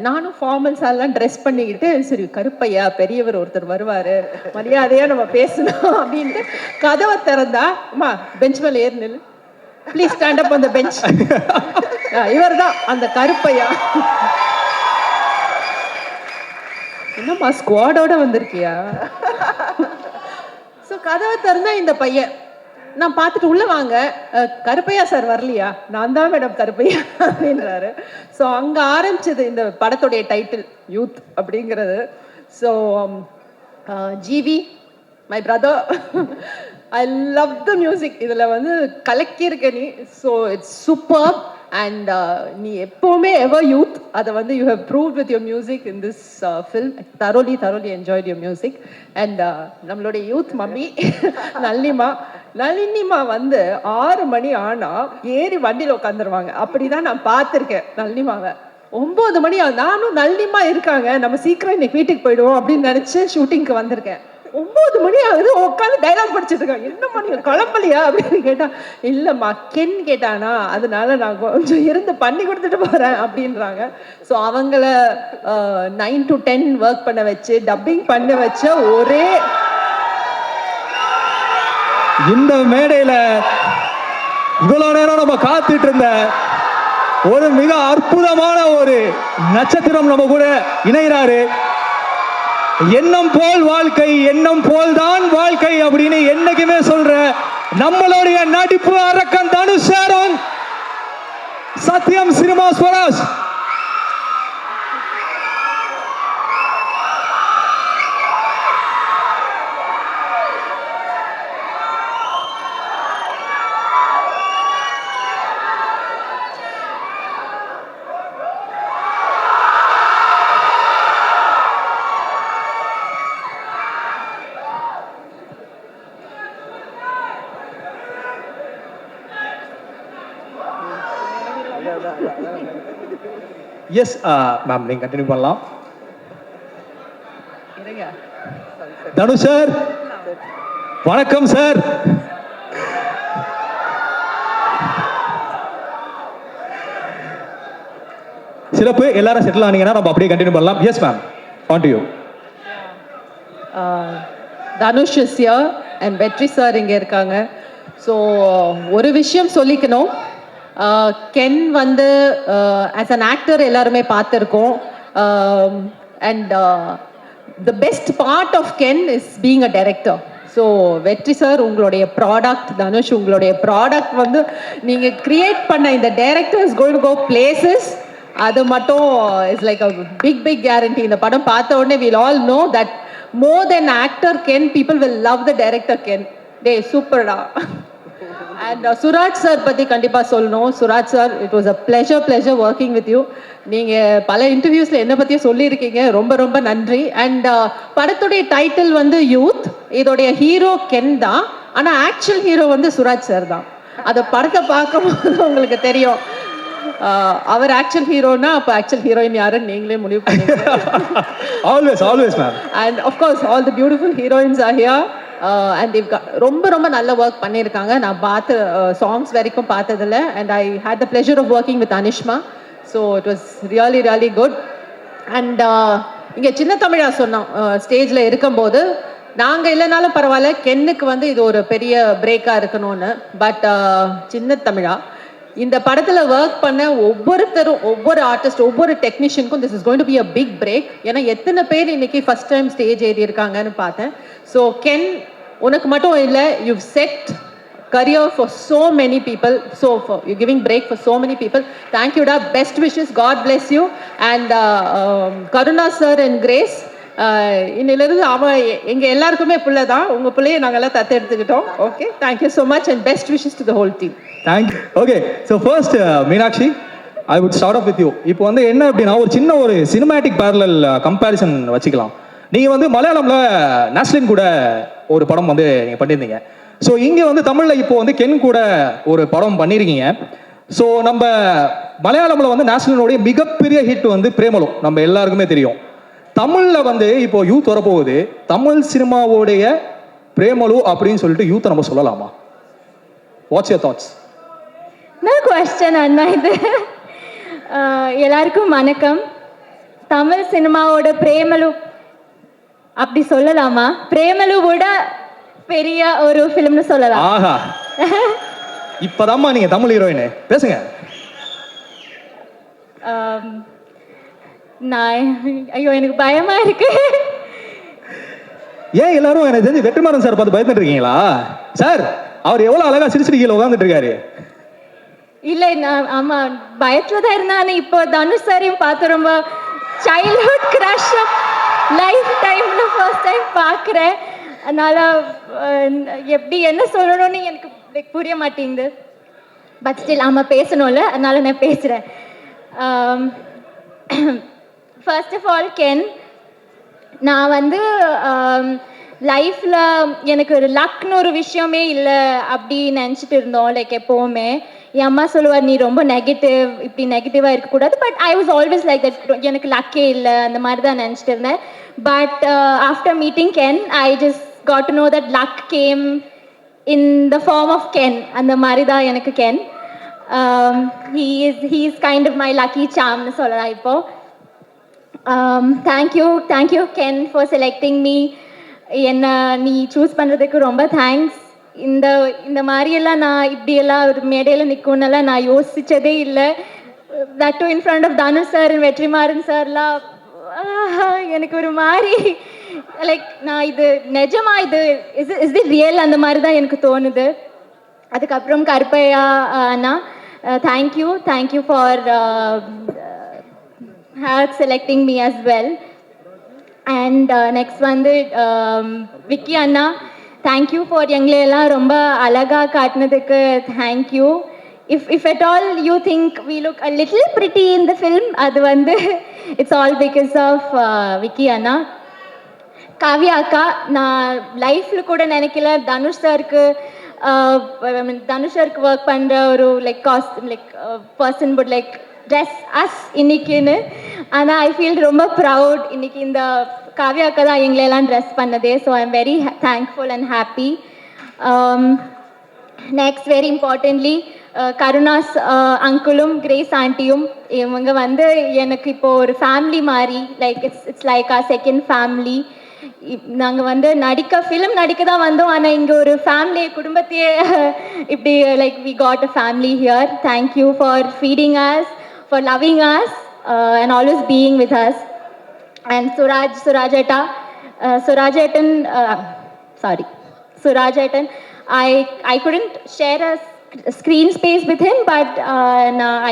நானும் ஃபார்மல்ஸ் எல்லாம் ட்ரெஸ் பண்ணிக்கிட்டு சரி கருப்பையா பெரியவர் ஒருத்தர் வருவாரு மரியாதையா நம்ம பேசணும் அப்படின்ட்டு கதவை திறந்தா அம்மா பெஞ்ச் மேல ஏறி நில்லு ப்ளீஸ் ஸ்டாண்ட் அப் அந்த பெஞ்ச். இவர் தான் அந்த கருப்பையா. என்னம்மா ஸ்குவாடோட வந்திருக்கியா? ஸோ கதவை திறந்தா இந்த பையன் நான் பார்த்துட்டு உள்ள வாங்க கருப்பையா சார் வரலையா? நான் தான் மேடம் கருப்பையா அப்படின்றாரு. ஸோ அங்கே ஆரம்பிச்சது இந்த படத்துடைய டைட்டில் யூத் அப்படிங்கிறது. So GV my brother, I love the music. இதில் வந்து கலக்கியிருக்க நீ. So it's super. அண்ட் நீ எப்போவுமே எவர் யூத், அதை வந்து you have proved with your music in this film. thoroughly enjoyed your music. And நம்மளுடைய யூத் மம்மி நளினிமா வந்து 6 மணி ஆனா ஏறி வண்டியில் உட்காந்துருவாங்க. அப்படிதான் நான் பார்த்துருக்கேன் நளினிமாவை. 9 மணி நானும் நளினிமா இருக்காங்க, நம்ம சீக்கிரம் இன்னைக்கு வீட்டுக்கு போயிடுவோம் அப்படின்னு நினைச்சு ஷூட்டிங்க்கு வந்திருக்கேன். 9 மணி ஆகுது, உட்காந்து டைலாக் படிச்சுட்டு இருக்காங்க. என்னம்மா நீங்க குழப்பலையா அப்படின்னு கேட்டா, இல்லம்மா கென் கேட்டானா அதனால நான் கொஞ்சம் இருந்து பண்ணி கொடுத்துட்டு போறேன் அப்படின்றாங்க. ஸோ அவங்கள 9 to 10 ஒர்க் பண்ண வச்சு டப்பிங் பண்ண வச்ச ஒரே இந்த மேடையில இவ்வளவு நேரம் நம்ம காத்துட்டு இருந்த ஒரு மிக அற்புதமான ஒரு நட்சத்திரம் நம்ம கூட இணைகிறாரு. எண்ணம் போல் வாழ்க்கை, எண்ணம் போல் தான் வாழ்க்கை அப்படின்னு என்னைக்குமே சொல்ற நம்மளுடைய நடிப்பு அரக்கன் தனுஷ் சார், சத்யம் சினிமா ஸ்வராஜ். எஸ் மேம், நீங்க கண்டினியூ பண்ணலாம். தனுஷ் சார் வணக்கம் சார். சிறப்பு. எல்லாரும் செட்டில் ஆனீங்கன்னா நம்ம அப்படியே கண்டினியூ பண்ணலாம். Yes ma'am, on to you. Dhanush is here and வெற்றி சார் இங்கே இருக்காங்க. ஸோ ஒரு விஷயம் சொல்லிக்கணும். கென் வந்து ஆஸ் அன் ஆக்டர் எல்லாருமே பார்த்துருக்கோம். And the best part of Ken is being a director. So Vetri sir உங்களுடைய ப்ராடக்ட், தனுஷ் உங்களுடைய ப்ராடக்ட் வந்து நீங்கள் கிரியேட் பண்ண இந்த director is going to go places. அது மட்டும் is like a big guarantee. இந்த படம் பார்த்த உடனே will all know that more than actor Ken, people will love the director Ken. They super da. And Suraj sir பத்தி கண்டிப்பா சொல்லணும். Suraj sir, it was a pleasure working with you. நீங்க பல இன்டர்வியூஸ்ல என்ன பத்தியும் சொல்லியிருக்கீங்க, ரொம்ப நன்றி. அண்ட் படத்துடைய டைட்டில் வந்து யூத். இதோடைய ஹீரோ கென் தான், ஆனா ஆக்சுவல் ஹீரோ வந்து சுராஜ் சார் தான். அந்த படத்தை பார்க்கும்போது உங்களுக்கு தெரியும் அவர் ஆக்சுவல் ஹீரோனா அப்ப ஆக்சுவல் ஹீரோயின் யாருன்னு நீங்களே முடிவு பண்ணீங்க. always ma'am. And of course all the beautiful heroines are here. And they've got ரொம்ப நல்ல ஒர்க் பண்ணியிருக்காங்க. நான் பார்த்து சாங்ஸ் வரைக்கும் பார்த்ததில்ல. And I had the pleasure of working with Anishma. So it was really good. And இங்கே சின்ன தமிழா சொன்னோம் ஸ்டேஜில் இருக்கும்போது, நாங்கள் இல்லைனாலும் பரவாயில்ல கென்னுக்கு வந்து இது ஒரு பெரிய பிரேக்காக இருக்கணும்னு. பட் சின்ன தமிழா இந்த படத்துல ஒர்க் பண்ண ஒவ்வொருத்தரும், ஒவ்வொரு ஆர்டிஸ்ட், ஒவ்வொரு டெக்னீஷியனுக்கும் this is going to be a big break. ஏன்னா எத்தனை பேர் இன்னைக்கு ஃபர்ஸ்ட் டைம் ஸ்டேஜ் ஏறி இருக்காங்கன்னு பார்த்தேன். ஸோ கென் உனக்கு மட்டும் இல்லை, you said career for so many people, so for you giving break for so many people. Thank you da, best wishes, God bless you. And Karuna sir and Grace, இன்னிலிருந்து அவன் எங்க எல்லாருக்குமே பிள்ளை தான். உங்க பிள்ளையை நாங்கெல்லாம் தத்து எடுத்துக்கிட்டோம். Okay, thank you so much and best wishes to the whole team. Thank you. Okay, so first Meenakshi, I would start off with you. இப்போ வந்து என்ன அப்படின்னா, ஒரு சின்ன ஒரு சினிமேட்டிக் பேரலல் கம்பேரிசன் வச்சுக்கலாம். நீங்கள் வந்து மலையாளமில் நாஸ்லின் கூட ஒரு படம் வந்து நீங்கள் பண்ணியிருந்தீங்க. ஸோ இங்கே வந்து தமிழில் இப்போ வந்து கென் கூட ஒரு படம் பண்ணியிருக்கீங்க. ஸோ நம்ம மலையாளமில் வந்து நாஸ்லினுடைய மிகப்பெரிய ஹிட் வந்து பிரேமலு, நம்ம எல்லாருக்குமே தெரியும். தமிழில் வந்து இப்போ யூத் வரப்போகுது, தமிழ் சினிமாவோடைய பிரேமலு அப்படின்னு சொல்லிட்டு யூத்தை நம்ம சொல்லலாமா? What's your thoughts? நல்ல குவெஸ்சன் அண்ணா இது. எல்லாருக்கும் வணக்கம். தமிழ் சினிமாவோட பிரேமலு அப்படி சொல்லலாமா? பிரேமலுவோட பெரிய ஒரு ஃபிலிம்னு சொல்லலாம். ஆஹா, இப்பதாம்மா நீங்க தமிழ் ஹீரோயின் பேசுங்க. நான் ஐயோ எனக்கு பயமா இருக்கு. ஏன் எல்லாரும் எனக்கு தெரிஞ்சு வெற்றிமாறன் சார் பார்த்து பயந்துட்டு இருக்கீங்களா? சார் அவர் எவ்வளவு அழகா சிரிச்சிட்டு கீழே உட்காந்துட்டு இருக்காரு. இல்லை நான் ஆமா பயத்துல தான் இருந்தானே. இப்போ தனுஷ் சாரையும் பார்த்து ரொம்ப சைல்ட்ஹுட் கிரஷ் லைஃப் டைம்ல ஃபர்ஸ்ட் டைம் பார்க்குறேன். அதனால எப்படி என்ன சொல்லணும்னு எனக்கு புரிய மாட்டேங்குது. பட் ஸ்டில் ஆமாம் பேசணும்ல, அதனால நான் பேசுகிறேன். ஃபர்ஸ்ட் ஆஃப் ஆல் கென், நான் வந்து லைஃப்பில் எனக்கு ஒரு லக்னு ஒரு விஷயமே இல்லை அப்படி நினச்சிட்டு இருந்தோம். லைக் எப்போவுமே என் அம்மா சொல்லுவார் நீ ரொம்ப நெகட்டிவ், இப்படி நெகட்டிவாக இருக்கக்கூடாது. But I was always like that, எனக்கு லக்கே இல்லை அந்த மாதிரி தான் நினச்சிட்டு இருந்தேன். But after meeting Ken I just got to know that luck came in the form of Ken. அந்த மாதிரி தான் எனக்கு Ken. he is kind of my lucky charm னு சொல்லலாம் இப்போ. thank you Ken for selecting me. என்ன நீ சூஸ் பண்ணுறதுக்கு ரொம்ப தேங்க்ஸ். இந்த மாதிரியெல்லாம் நான் இப்படியெல்லாம் ஒரு மேடையில் நிற்கும்னெல்லாம் நான் யோசித்ததே இல்லை. That to in front of Dhanush sir Vetrimaaran சார்லாம் எனக்கு ஒரு மாதிரி லைக் நான் இது நிஜமா இது இஸ் தி ரியல் அந்த மாதிரி தான் எனக்கு தோணுது. அதுக்கப்புறம் கருப்பையா அண்ணா, thank you for selecting me as well. And next வந்து விக்கி அண்ணா, thank you for எங்களையெல்லாம் ரொம்ப அழகா காட்டினதுக்கு thank you. If at all you think we look a little pretty in the film, அது வந்து it's all because of Vicky அண்ணா. காவ்யா அக்கா, நான் லைஃப்பில் கூட நினைக்கல தனுஷ் சாருக்கு ஒர்க் பண்ணுற ஒரு like person would like dress as இன்னைக்குன்னு. ஆனால் ஐ ஃபீல் ரொம்ப ப்ரவுட் இன்னைக்கு இந்த காவ்யா அக்கா தான் எங்களெல்லாம் ட்ரெஸ் பண்ணதே. So I am very thankful and happy. Next very importantly Karunas அங்கிளும் கிரேஸ் ஆண்டியும், இவங்க வந்து எனக்கு இப்போ ஒரு ஃபேமிலி மாதிரி. Like it's like our second family. நாங்கள் வந்து ஃபிலிம் நடிக்க தான் வந்தோம், ஆனால் இங்கே ஒரு ஃபேமிலி குடும்பத்தையே இப்படி like we got a family here. Thank you for feeding us, for loving us and always being with us. And Surajatan, I couldn't share a screen space with him, but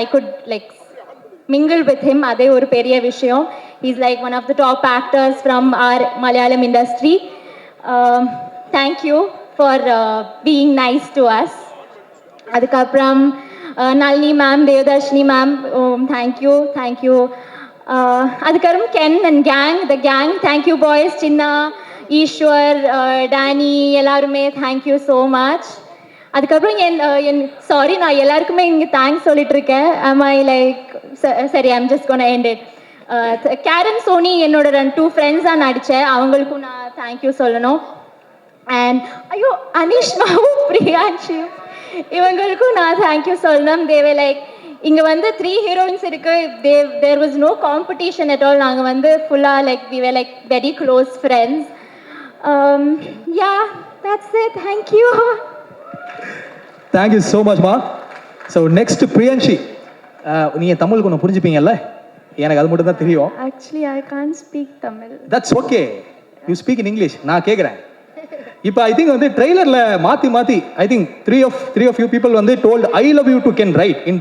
I could like mingle with him. Adhe oru periya vishayam. He's like one of the top actors from our Malayalam industry. Thank you for being nice to us. Adukapram Nalini ma'am, Devdarshini ma'am, thank you. Adukapram Ken and the gang, thank you boys. Chinna, Ishwar, Danny, எல்லாருமே thank you so much. அதுக்கப்புறம் sorry நான் எல்லாருக்குமே இங்கே thanks சொல்லிட்டு இருக்கேன். I like சரி I'm just gonna end it. Keran Soni என்னோட 2 friends தான் நடித்தேன், அவங்களுக்கும் நான் தேங்க்யூ சொல்லணும். அண்ட் ஐயோ அனிஷ்மாவும் பிரியான்ஷி இவங்களுக்கும் நான் தேங்க்யூ சொல்லணும். தேவை லைக் இங்கே வந்து 3 ஹீரோயின்ஸ் இருக்குது. There was no competition at all. நாங்கள் வந்து ஃபுல்லாக like we were like very close friends. Yeah that's it. Thank you. Thank you so much, ma. So next Priyanshi, நீங்க தமிழ் கொஞ்சம் புரிஞ்சுப்பீங்கல்ல? எனக்கு அது மட்டும் தான் தெரியும். Actually I can't speak Tamil. That's okay. You speak in English. நான் கேக்குறேன். இப்போ I think வந்து ட்ரெய்லர்ல மாத்தி I think three of you people வந்து told I love you to Ken right in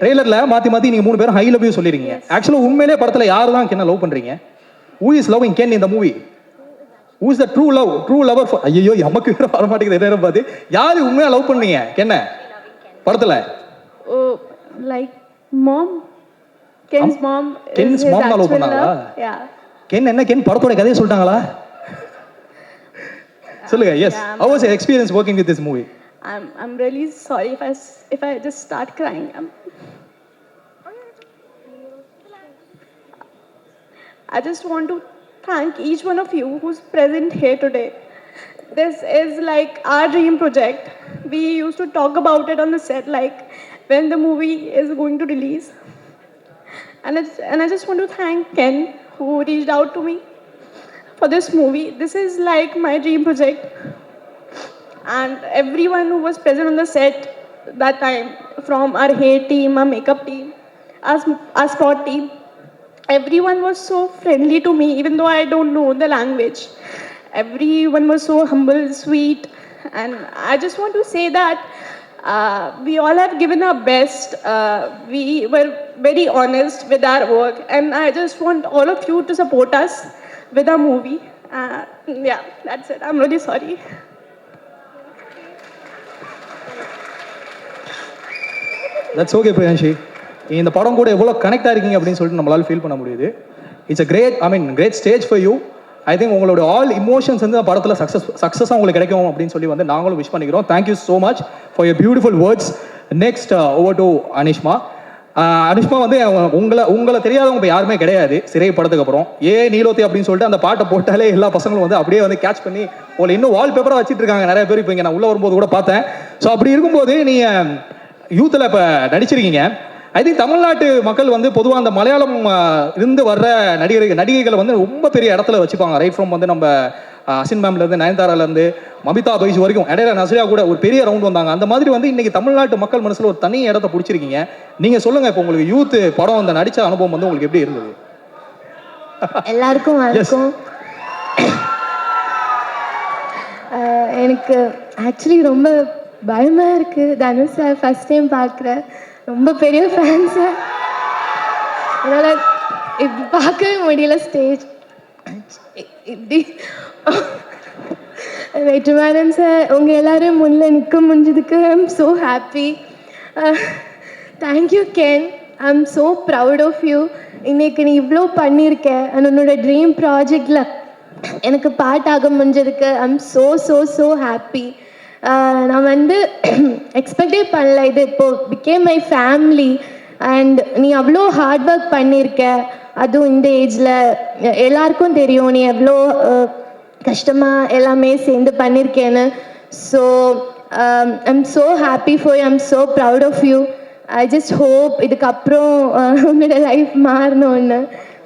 ட்ரெய்லர்ல மாத்தி நீங்க 3 பேரும் I love you சொல்லிருக்கீங்க. ஆக்சுவலா உண்மையிலேயே படத்துல யாரு தான் Ken லவ் பண்றீங்க? Who is loving Ken in the movie? Who is the true lover for? ஐயோ நமக்கு வேற வர மாட்டேங்குது நேரம் பார்த்து. யாரு உண்மையா லவ் பண்ணீங்க Ken படத்துல? Oh, like mom. Ken's mom தான் லவ் பண்ணாங்களா? Yeah. Ken படத்தோட கதையை சொல்லிட்டாங்களா? சொல்லுங்க. Yes. How was your experience working with this movie? I'm really sorry if I just start crying. I just want to thank each one of you who's present here today. This is like our dream project. We used to talk about it on the set, like when the movie is going to release. And I just want to thank Ken, who reached out to me for this movie. This is like my dream project. And everyone who was present on the set that time, from our hair team, our makeup team, our sport team, everyone was so friendly to me, even though I don't know the language. Everyone was so humble, sweet, and I just want to say that we all have given our best. We were very honest with our work, and I just want all of you to support us with our movie. Yeah, that's it. I'm really sorry. That's okay Priyanshi. இந்த படம் கூட எவ்வளோ connect ஆகிருக்கீங்க அப்படின்னு சொல்லிட்டு நம்மளால feel பண்ண முடியுது. It's a great stage for you. I think உங்களோட ஆல் இமோஷன்ஸ் வந்து படத்தில் சக்ஸஸாக உங்களுக்கு கிடைக்கும் அப்படின்னு சொல்லி வந்து நாங்களும் விஷ் பண்ணிக்கிறோம். Thank you so much for your beautiful words. Next over to Anishma. Anishma வந்து உங்களை தெரியாதவங்க இப்போ யாருமே கிடையாது சிறை படத்துக்கு அப்புறம். நீலோத்தி அப்படின்னு சொல்லிட்டு அந்த பாட்டை போட்டாலே எல்லா பசங்களும் வந்து அப்படியே வந்து கேட்ச் பண்ணி உங்களை இன்னும் வால்பேப்பராக வச்சுட்டு இருக்காங்க நிறைய பேர். இப்போ இங்கே நான் உள்ளே வரும்போது கூட பார்த்தேன். ஸோ அப்படி இருக்கும்போது நீங்கள் யூத்தில் இப்போ நடிச்சிருக்கீங்க. ஐ திங்க் தமிழ்நாட்டு மக்கள் வந்து பொதுவாக அந்த மலையாளம் இருந்து வர்ற நடிகைகளை வந்து ரொம்ப பெரிய இடத்துல வச்சுப்பாங்க. ரைட் ஃப்ரம் வந்து நம்ம அசின் மேம்லேருந்து நயன்தாராலேருந்து மமிதா பைஜ் வரைக்கும், இடையில நஸ்ரியா கூட ஒரு பெரிய ரவுண்ட் வந்தாங்க. அந்த மாதிரி வந்து இன்னைக்கு தமிழ்நாட்டு மக்கள் மனசில் ஒரு தனி இடத்த பிடிச்சிருக்கீங்க. நீங்கள் சொல்லுங்கள், இப்போ உங்களுக்கு யூத் படம் அந்த நடித்த அனுபவம் வந்து உங்களுக்கு எப்படி இருந்தது? எல்லாருக்கும் வணக்கம். எனக்கு ஆக்சுவலி ரொம்ப பயமாக இருக்குது. தனுஷ் சார் ஃபஸ்ட் டைம் பார்க்குறேன். ரொம்ப பெரிய ஃபேன் சார். அதனால் இப்படி பார்க்கவே முடியல ஸ்டேஜ் இப்படி. வெற்றிமாறன் சார், உங்கள் எல்லோரும் முன்னில் நிற்க முடிஞ்சதுக்கு I am so happy. Thank you Ken. I am so proud of you. இன்றைக்கி நீ இவ்வளோ பண்ணியிருக்க. உன்னோட ட்ரீம் ப்ராஜெக்டில் எனக்கு பாட்டாக முடிஞ்சதுக்கு I am so so so happy. நான் வந்து எக்ஸ்பெக்டே பண்ணல. இது இப்போது பிகேம் மை ஃபேமிலி. அண்ட் நீ அவ்வளோ ஹார்ட் ஒர்க் பண்ணியிருக்க. அதுவும் இந்த ஏஜில் எல்லாருக்கும் தெரியும் நீ எவ்வளோ கஷ்டமாக எல்லாமே சேர்ந்து பண்ணியிருக்கேன்னு. So I am so happy for you. I am so proud of you. I just hope இதுக்கப்புறம் உன்னோட லைஃப் மாறணும்னு.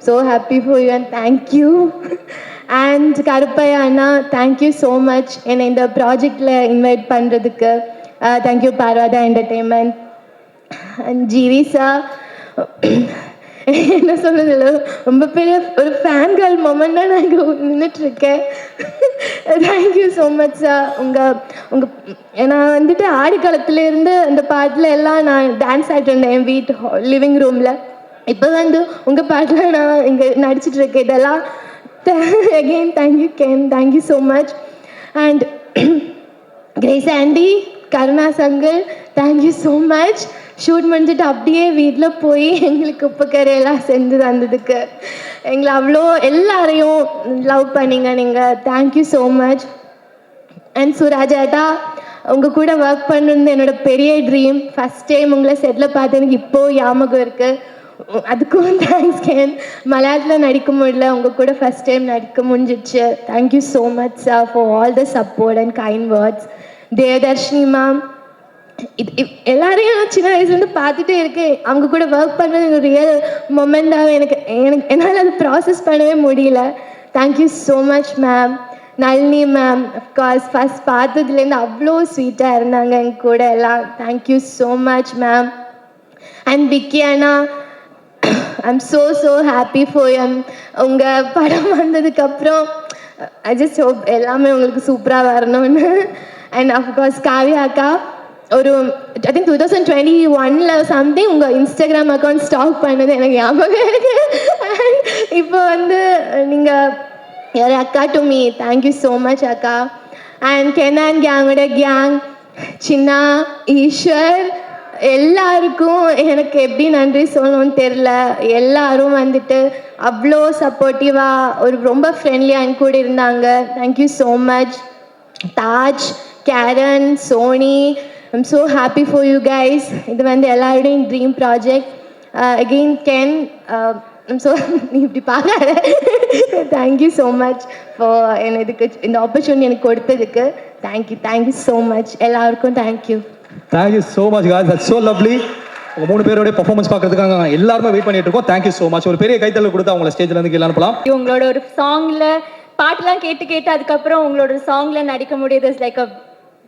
So happy for you and thank you. And Karuppaiya அண்ணா, தேங்க்யூ ஸோ மச் என்னை இந்த ப்ராஜெக்டில் இன்வைட் பண்ணுறதுக்கு. Thank you Parvatha entertainment. And GV sir, என்ன சொல்கிறது, ரொம்ப பெரிய ஒரு ஃபேன் கேர்ள் மொமெண்ட்டாக நான் இங்கே நின்றுட்டுருக்கேன். Thank you so much sir. நான் வந்துட்டு ஆடிக்காலத்துலேருந்து அந்த பாட்டில் எல்லாம் நான் டான்ஸ் ஆகிட்டு இருந்தேன் என் வீட்டு லிவிங் ரூமில். இப்போ வந்து உங்கள் பாட்டில் நான் இங்கே நடிச்சிட்ருக்கேன். இதெல்லாம் again thank you Ken, thank you so much. And Grace Andy, Karuna Sangal, thank you so much. Shoot முடிஞ்சிட்டு அப்படியே வீட்டில் போய் எங்களுக்கு உப்பு கரையெல்லாம் செஞ்சு தந்ததுக்கு எங்களை அவ்வளோ எல்லாரையும் லவ் பண்ணிங்க நீங்கள். Thank you so much. அண்ட் சுராஜாட்டா, உங்கள் கூட ஒர்க் பண்ணுறது என்னோட பெரிய ட்ரீம். ஃபஸ்ட் டைம் உங்களை செட்டில் பார்த்து எனக்கு இப்போது ஞாபகம் இருக்குது. அதுக்கும் தேங்க்ஸ் கேன். மலையாளத்தில் நடிக்க முடியல, உங்கள் கூட ஃபஸ்ட் டைம் நடிக்க முடிஞ்சிச்சு. Thank you so much sir for all the support and kind words. Devadarshini ma'am, எல்லாரையும் நான் சின்ன வயசுலேருந்து பார்த்துட்டே இருக்கேன். அவங்க கூட ஒர்க் பண்ணுறது ஒரு ரியல் மொமெண்டாக எனக்கு என்னால் அதை ப்ராசஸ் பண்ணவே முடியல. Thank you so much ma'am. Nalini ma'am, of course first பார்த்ததுலேருந்து அவ்வளோ ஸ்வீட்டாக இருந்தாங்க எங்க கூட எல்லாம். Thank you so much ma'am. And Vicky அண்ணா, I'm so happy for you. உங்கள் படம் வந்ததுக்கப்புறம் ஐ ஜஸ்ட் ஹோப் எல்லாமே உங்களுக்கு சூப்பராக வரணும்னு. அண்ட் அஃப்கோர்ஸ் காவியா அக்கா, ஒரு ஐ திங்க் 2021 சம்திங் உங்கள் இன்ஸ்டாகிராம் அக்கௌண்ட் ஸ்டாக் பண்ணது எனக்கு ஞாபகம் இருக்கு. இப்போ வந்து நீங்கள் யார் அக்கா to me. Thank you so much அக்கா. அண்ட் கெனான் கேங்கோட கேங், சின்னா, ஈஸ்வர், எல்லாருக்கும் எனக்கு எப்படி நன்றி சொல்லணும்னு தெரில. எல்லாரும் வந்துட்டு அவ்வளோ சப்போர்ட்டிவாக ஒரு ரொம்ப ஃப்ரெண்ட்லியாக என் கூட இருந்தாங்க. Thank you so much. Taj, Karen, Soni, I'm so happy for you guys. இது வந்து எல்லாருடையும் dream project. Again Ken, so நீ இப்படி பார்க்காத. தேங்க்யூ ஸோ மச் ஃபார் இதுக்கு இந்த ஆப்பர்ச்சுனிட்டி எனக்கு கொடுத்ததுக்கு. Thank you so much. எல்லாருக்கும் thank you. Thank you so much guys, that's so lovely. உங்க 3 பேரோட பெர்ஃபார்மன்ஸ் பார்க்கறதுக்காக எல்லாருமே வெயிட் பண்ணிட்டு இருக்கோம். Thank you so much. ஒரு பெரிய கைத்தட்டல் கொடுத்து அவங்கள ஸ்டேஜ்ல இருந்து கீழே அனுப்பலாம். உங்களோட ஒரு சாங்ல பாட்டுலாம் கேட்டு கேட்டு அதுக்கப்புறம் உங்களோட சாங்ல நடிக்க முடியுது is like a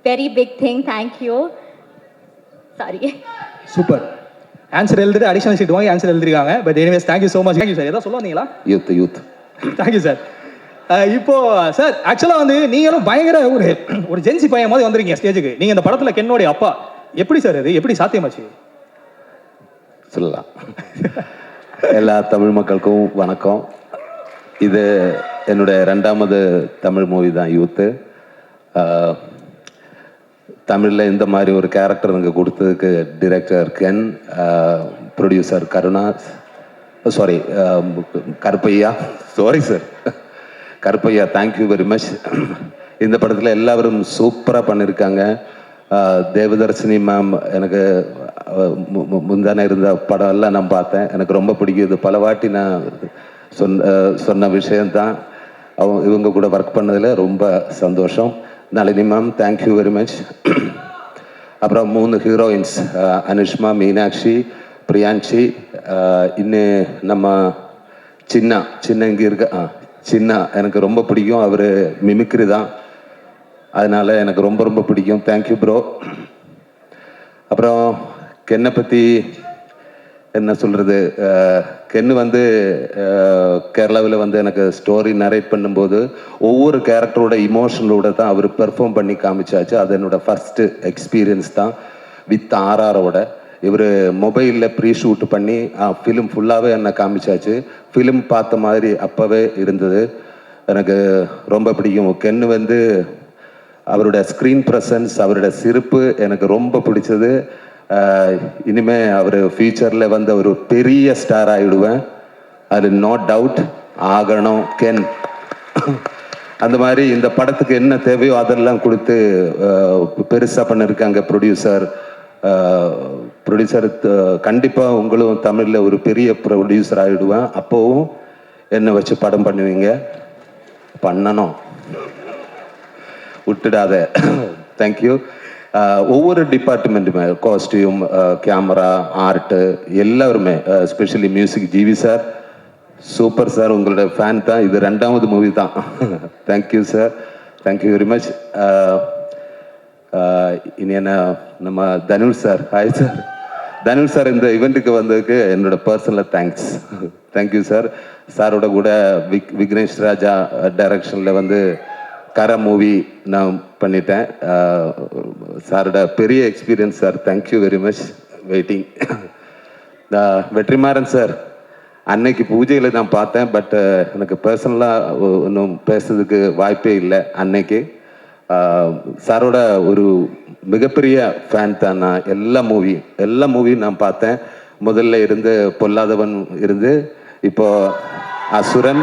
very big thing. Thank you. Sorry. Super. Answer எழுதிட்டு அடிஷனல் ஷீட் வாங்கி ஆன்சர் எழுதிருக்காங்க. But anyways thank you so much. Thank you sir. ஏதாவது சொல்ல வந்தீங்களா? Youth thank you sir. இப்போ சார் ஆக்சுவலாக வந்து நீங்களும் பயங்கர ஒரு ஜென்சி பையன் மாதிரி வந்துருக்கீங்க ஸ்டேஜுக்கு. நீங்கள் இந்த படத்தில் கென்னோடைய அப்பா. எப்படி சார் இது எப்படி சாத்தியமாச்சு? சொல்லலாம். எல்லா தமிழ் மக்களுக்கும் வணக்கம். இது என்னுடைய 2வது தமிழ் மூவி தான் யூத்து. தமிழில் இந்த மாதிரி ஒரு கேரக்டர் எனக்கு கொடுத்ததுக்கு director Ken, producer Karuna, sorry Karuppaiya, sorry sir Karuppaiya, thank you very much. இந்த படத்தில் எல்லாரும் சூப்பராக பண்ணியிருக்காங்க. தேவதர்ஷினி மேம் எனக்கு முந்தானே இருந்த படம் எல்லாம் நான் பார்த்தேன். எனக்கு ரொம்ப பிடிக்குது. பல வாட்டி நான் சொன்ன விஷயந்தான். இவங்க கூட ஒர்க் பண்ணதில் ரொம்ப சந்தோஷம். Nalini ma'am thank you very much. அப்புறம் 3 ஹீரோயின்ஸ் அனுஷ்மா, மீனாட்சி, பிரியான்சி, இன்னும் நம்ம சின்ன இங்கே இருக்க சின்ன எனக்கு ரொம்ப பிடிக்கும். அவர் மிமிக்ரி தான், அதனால் எனக்கு ரொம்ப பிடிக்கும். Thank you bro. அப்புறம் கென்னை பற்றி என்ன சொல்கிறது, கென்னு வந்து கேரளாவில் வந்து எனக்கு ஸ்டோரி நரேட் பண்ணும்போது ஒவ்வொரு கேரக்டரோட இமோஷனோட தான் அவர் பெர்ஃபார்ம் பண்ணி காமிச்சாச்சு. அது என்னோட ஃபஸ்ட்டு எக்ஸ்பீரியன்ஸ் தான் வித் ஆர்ஆரோட. இவர் மொபைலில் ப்ரீ ஷூட் பண்ணி ஃபிலிம் ஃபுல்லாகவே என்னை காமிச்சாச்சு. ஃபிலிம் பார்த்த மாதிரி அப்போவே இருந்தது. எனக்கு ரொம்ப பிடிக்கும். கென்னு வந்து அவரோட ஸ்க்ரீன் ப்ரெசன்ஸ், அவரோட சிரிப்பு எனக்கு ரொம்ப பிடிச்சது. இனிமே அவர் ஃபியூச்சரில் வந்து ஒரு பெரிய ஸ்டார் ஆகிடுவேன், அது நோ டவுட். ஆகணும் கென். அந்த மாதிரி இந்த படத்துக்கு என்ன தேவையோ அதெல்லாம் கொடுத்து பெருசாக பண்ணியிருக்காங்க ப்ரொடியூசர். கண்டிப்பாக உங்களும் தமிழில் ஒரு பெரிய ப்ரொடியூசர் ஆகிடுவேன். அப்போவும் என்னை வச்சு படம் பண்ணுவீங்க, பண்ணணும், விட்டுடாத. தேங்க்யூ. ஒவ்வொரு டிபார்ட்மெண்ட்டுமே, காஸ்டியூம், கேமரா, ஆர்ட்டு, எல்லாருமே, especially music, GV sir super sir. உங்களோட ஃபேன் தான். இது 2வது மூவி தான். Thank you sir, thank you very much. இனி என்ன நம்ம Dhanush sir. Hi sir. Dhanush sir இந்த இவெண்ட்டுக்கு வந்ததுக்கு என்னோட பர்சனல் தேங்க்ஸ். Thank you sir. சாரோட கூட விக்னேஷ் ராஜா டைரக்ஷனில் வந்து கர மூவி நான் பண்ணிட்டேன். சாரோட பெரிய experience sir. Thank you very much. Waiting. Vetrimaaran sir அன்னைக்கு பூஜையில் நான் பார்த்தேன். பட் எனக்கு பர்சனலாக ஒன்றும் பேசுறதுக்கு வாய்ப்பே இல்லை அன்னைக்கு. சாரோட ஒரு மிகப்பெரிய ஃபேன் தான் நான். எல்லா மூவியும் நான் பார்த்தேன். முதல்ல இருந்து பொல்லாதவன் இருந்து இப்போ அசுரன்,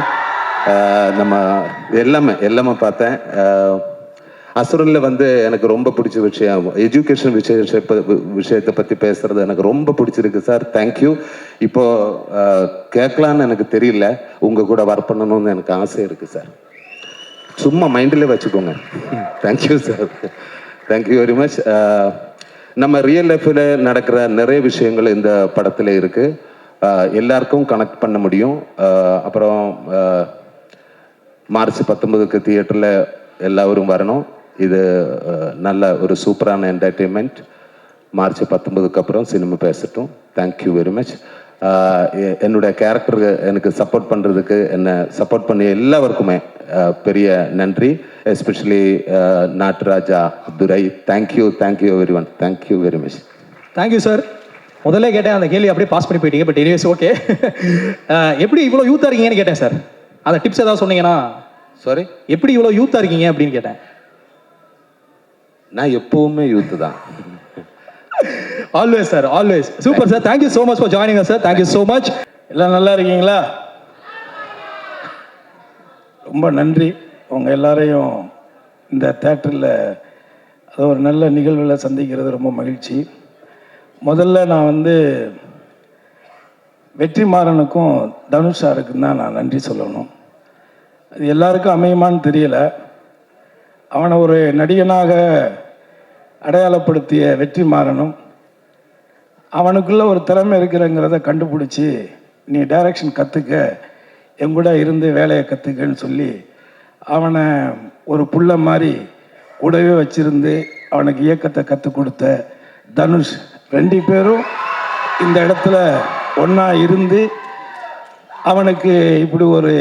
நம்ம எல்லாமே பார்த்தேன். அசுரனில் வந்து எனக்கு ரொம்ப பிடிச்ச விஷயம் எஜுகேஷன் விஷயத்தை பற்றி பேசுறது எனக்கு ரொம்ப பிடிச்சிருக்கு சார். தேங்க்யூ. இப்போ கேட்கலான்னு எனக்கு தெரியல, உங்கள் கூட ஒர்க் பண்ணணும்னு எனக்கு ஆசை இருக்குது சார். சும்மா மைண்டில் வச்சுக்கோங்க. Thank you sir. Thank you very much. நம்ம ரியல் லைஃப்பில் நடக்கிற நிறைய விஷயங்கள் இந்த படத்தில் இருக்குது. எல்லாருக்கும் கனெக்ட் பண்ண முடியும். அப்புறம் மார்ச் 19க்கு தியேட்டரில் எல்லாரும் வரணும். இது நல்ல ஒரு சூப்பரான என்டர்டெயின்மெண்ட். மார்ச் 19க்கு அப்புறம் சினிமா பேசட்டும். Thank you very much. என்னுடைய கேரக்டருக்கு எனக்கு சப்போர்ட் பண்ணுறதுக்கு, என்னை சப்போர்ட் பண்ணி எல்லாருக்குமே பெரிய நன்றி. Especially Natturaja, Durai. Thank you everyone. Thank you very much. Thank you sir. முதல்ல கேட்டேன், அந்த கேள்வி அப்படியே பாஸ் பண்ணி போயிட்டீங்க. But anyways okay. எப்படி இவ்வளோ யூத்தாக இருக்கீங்கன்னு கேட்டேன் சார். அந்த டிப்ஸ் ஏதாவது சொன்னீங்கன்னா. சாரி, எப்படி இவ்வளோ யூத்தாக இருக்கீங்க அப்படின்னு கேட்டேன். நான் எப்பவுமே யூத்து தான். Always sir, always. Super sir. Thank you so much for joining sir. Thank you so much. எல்லாம் நல்லா இருக்கீங்களா? ரொம்ப நன்றி. உங்கள் எல்லாரையும் இந்த தேட்டரில் அது ஒரு நல்ல நிகழ்வில் சந்திக்கிறது ரொம்ப மகிழ்ச்சி. முதல்ல நான் வந்து வெற்றிமாறனுக்கும் தனுஷ் சாருக்கும் தான் நான் நன்றி சொல்லணும். அது எல்லாருக்கும் அமையுமான்னு தெரியல. அவனை ஒரு நடிகனாக அடையாளப்படுத்திய வெற்றிமாறனும் அவனுக்குள்ள ஒரு திறமை இருக்கிறங்கிறத கண்டுபிடிச்சி நீ டைரக்ஷன் கற்றுக்க என் கூட இருந்து வேலையை கற்றுக்கன்னு சொல்லி அவனை ஒரு புள்ள மாதிரி கூடவே வச்சிருந்து அவனுக்கு இயக்கத்தை கற்றுக் கொடுத்த தனுஷ், 2 பேரும் இந்த இடத்துல ஒன்றா இருந்து அவனுக்கு இப்படி ஒரு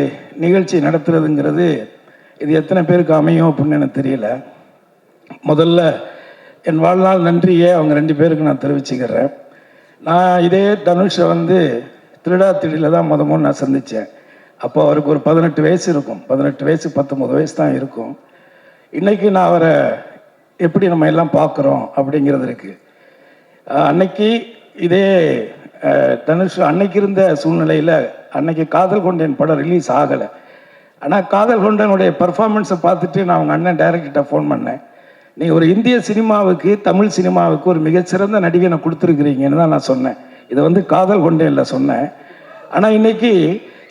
நிகழ்ச்சி நடத்துறதுங்கிறது இது எத்தனை பேருக்கு அமையும் அப்படின்னு எனக்கு தெரியல. முதல்ல என் வாழ்நாள் நன்றியை அவங்க 2 பேருக்கு நான் தெரிவிச்சுக்கிறேன். நான் இதே தனுஷை வந்து திருடா திடீரில் தான் முதல் நான் சந்தித்தேன். அப்போ அவருக்கு ஒரு 18 வயசு இருக்கும், 18 வயசு 19 வயசு தான் இருக்கும். இன்றைக்கி நான் அவரை எப்படி நம்ம எல்லாம் பார்க்குறோம் அப்படிங்கிறது இருக்குது. அன்னைக்கு இதே தனுஷ் அன்னைக்கு இருந்த சூழ்நிலையில் அன்னைக்கு காதல் கொண்டேன் படம் ரிலீஸ் ஆகலை. ஆனால் காதல் கொண்டனுடைய பர்ஃபார்மன்ஸை பார்த்துட்டு நான் அவங்க அண்ணன் டைரக்டர்கிட்ட ஃபோன் பண்ணேன். நீங்கள் ஒரு இந்திய சினிமாவுக்கு, தமிழ் சினிமாவுக்கு ஒரு மிகச்சிறந்த நடிகனை கொடுத்துருக்குறீங்கன்னு தான் நான் சொன்னேன். இதை வந்து காதல் கொண்டேனில் சொன்னேன். ஆனால் இன்னைக்கு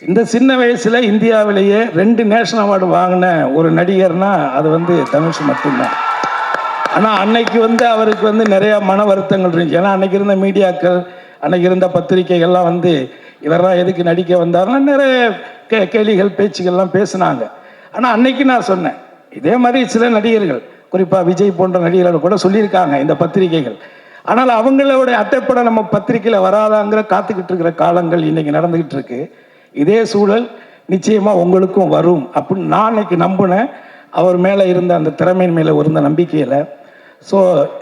இந்த சின்ன வயசில் இந்தியாவிலேயே 2 நேஷனல் அவார்டு வாங்கின ஒரு நடிகர்னா அது வந்து தனுஷ் மட்டும்தான். ஆனால் அன்னைக்கு வந்து அவருக்கு வந்து நிறையா மன வருத்தங்கள் இருந்துச்சு. ஏன்னா அன்னைக்கு இருந்த மீடியாக்கள், அன்னைக்கு இருந்த பத்திரிகைகள்லாம் வந்து இவரெல்லாம் எதுக்கு நடிக்க வந்தாருன்னா நிறைய கேலிகள் பேச்சுகள்லாம் பேசினாங்க. ஆனால் அன்னைக்கு நான் சொன்னேன், இதே மாதிரி சில நடிகர்கள், குறிப்பாக விஜய் போன்ற நடிகர்கள் கூட சொல்லியிருக்காங்க இந்த பத்திரிகைகள். ஆனால் அவங்களோட அட்டைப்படம் நம்ம பத்திரிகையில் வராதாங்கிற காத்துக்கிட்டு இருக்கிற காலங்கள் இன்னைக்கு நடந்துக்கிட்டு இருக்கு. இதே சூழல் நிச்சயமாக உங்களுக்கும் வரும் அப்படின்னு நான் இன்னைக்கு நம்பினேன். அவர் மேலே இருந்த அந்த திறமையின் மேலே இருந்த நம்பிக்கையில். ஸோ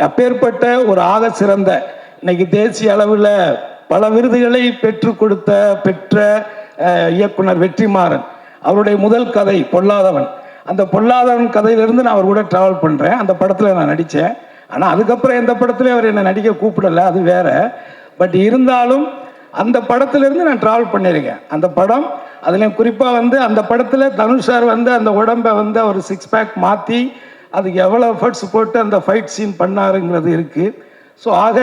அப்பேற்பட்ட ஒரு ஆக சிறந்த இன்னைக்கு தேசிய அளவில் பல விருதுகளை பெற்ற இயக்குனர் வெற்றிமாறன் அவருடைய முதல் கதை பொல்லாதவன். அந்த பொல்லாதவன் கதையிலிருந்து நான் அவர் கூட ட்ராவல் பண்ணுறேன். அந்த படத்தில் நான் நடித்தேன். ஆனால் அதுக்கப்புறம் எந்த படத்துலையும் அவர் என்னை நடிக்க கூப்பிடலை, அது வேற. பட் இருந்தாலும் அந்த படத்திலிருந்து நான் ட்ராவல் பண்ணியிருக்கேன். அந்த படம் அதுலேயும் குறிப்பாக வந்து அந்த படத்தில் தனுஷ் சார் வந்து அந்த உடம்பை வந்து அவர் 6 பேக் மாற்றி அதுக்கு எவ்வளோ எஃபர்ட்ஸ் போட்டு அந்த ஃபைட் சீன் பண்ணாருங்கிறது இருக்குது. ஸோ ஆக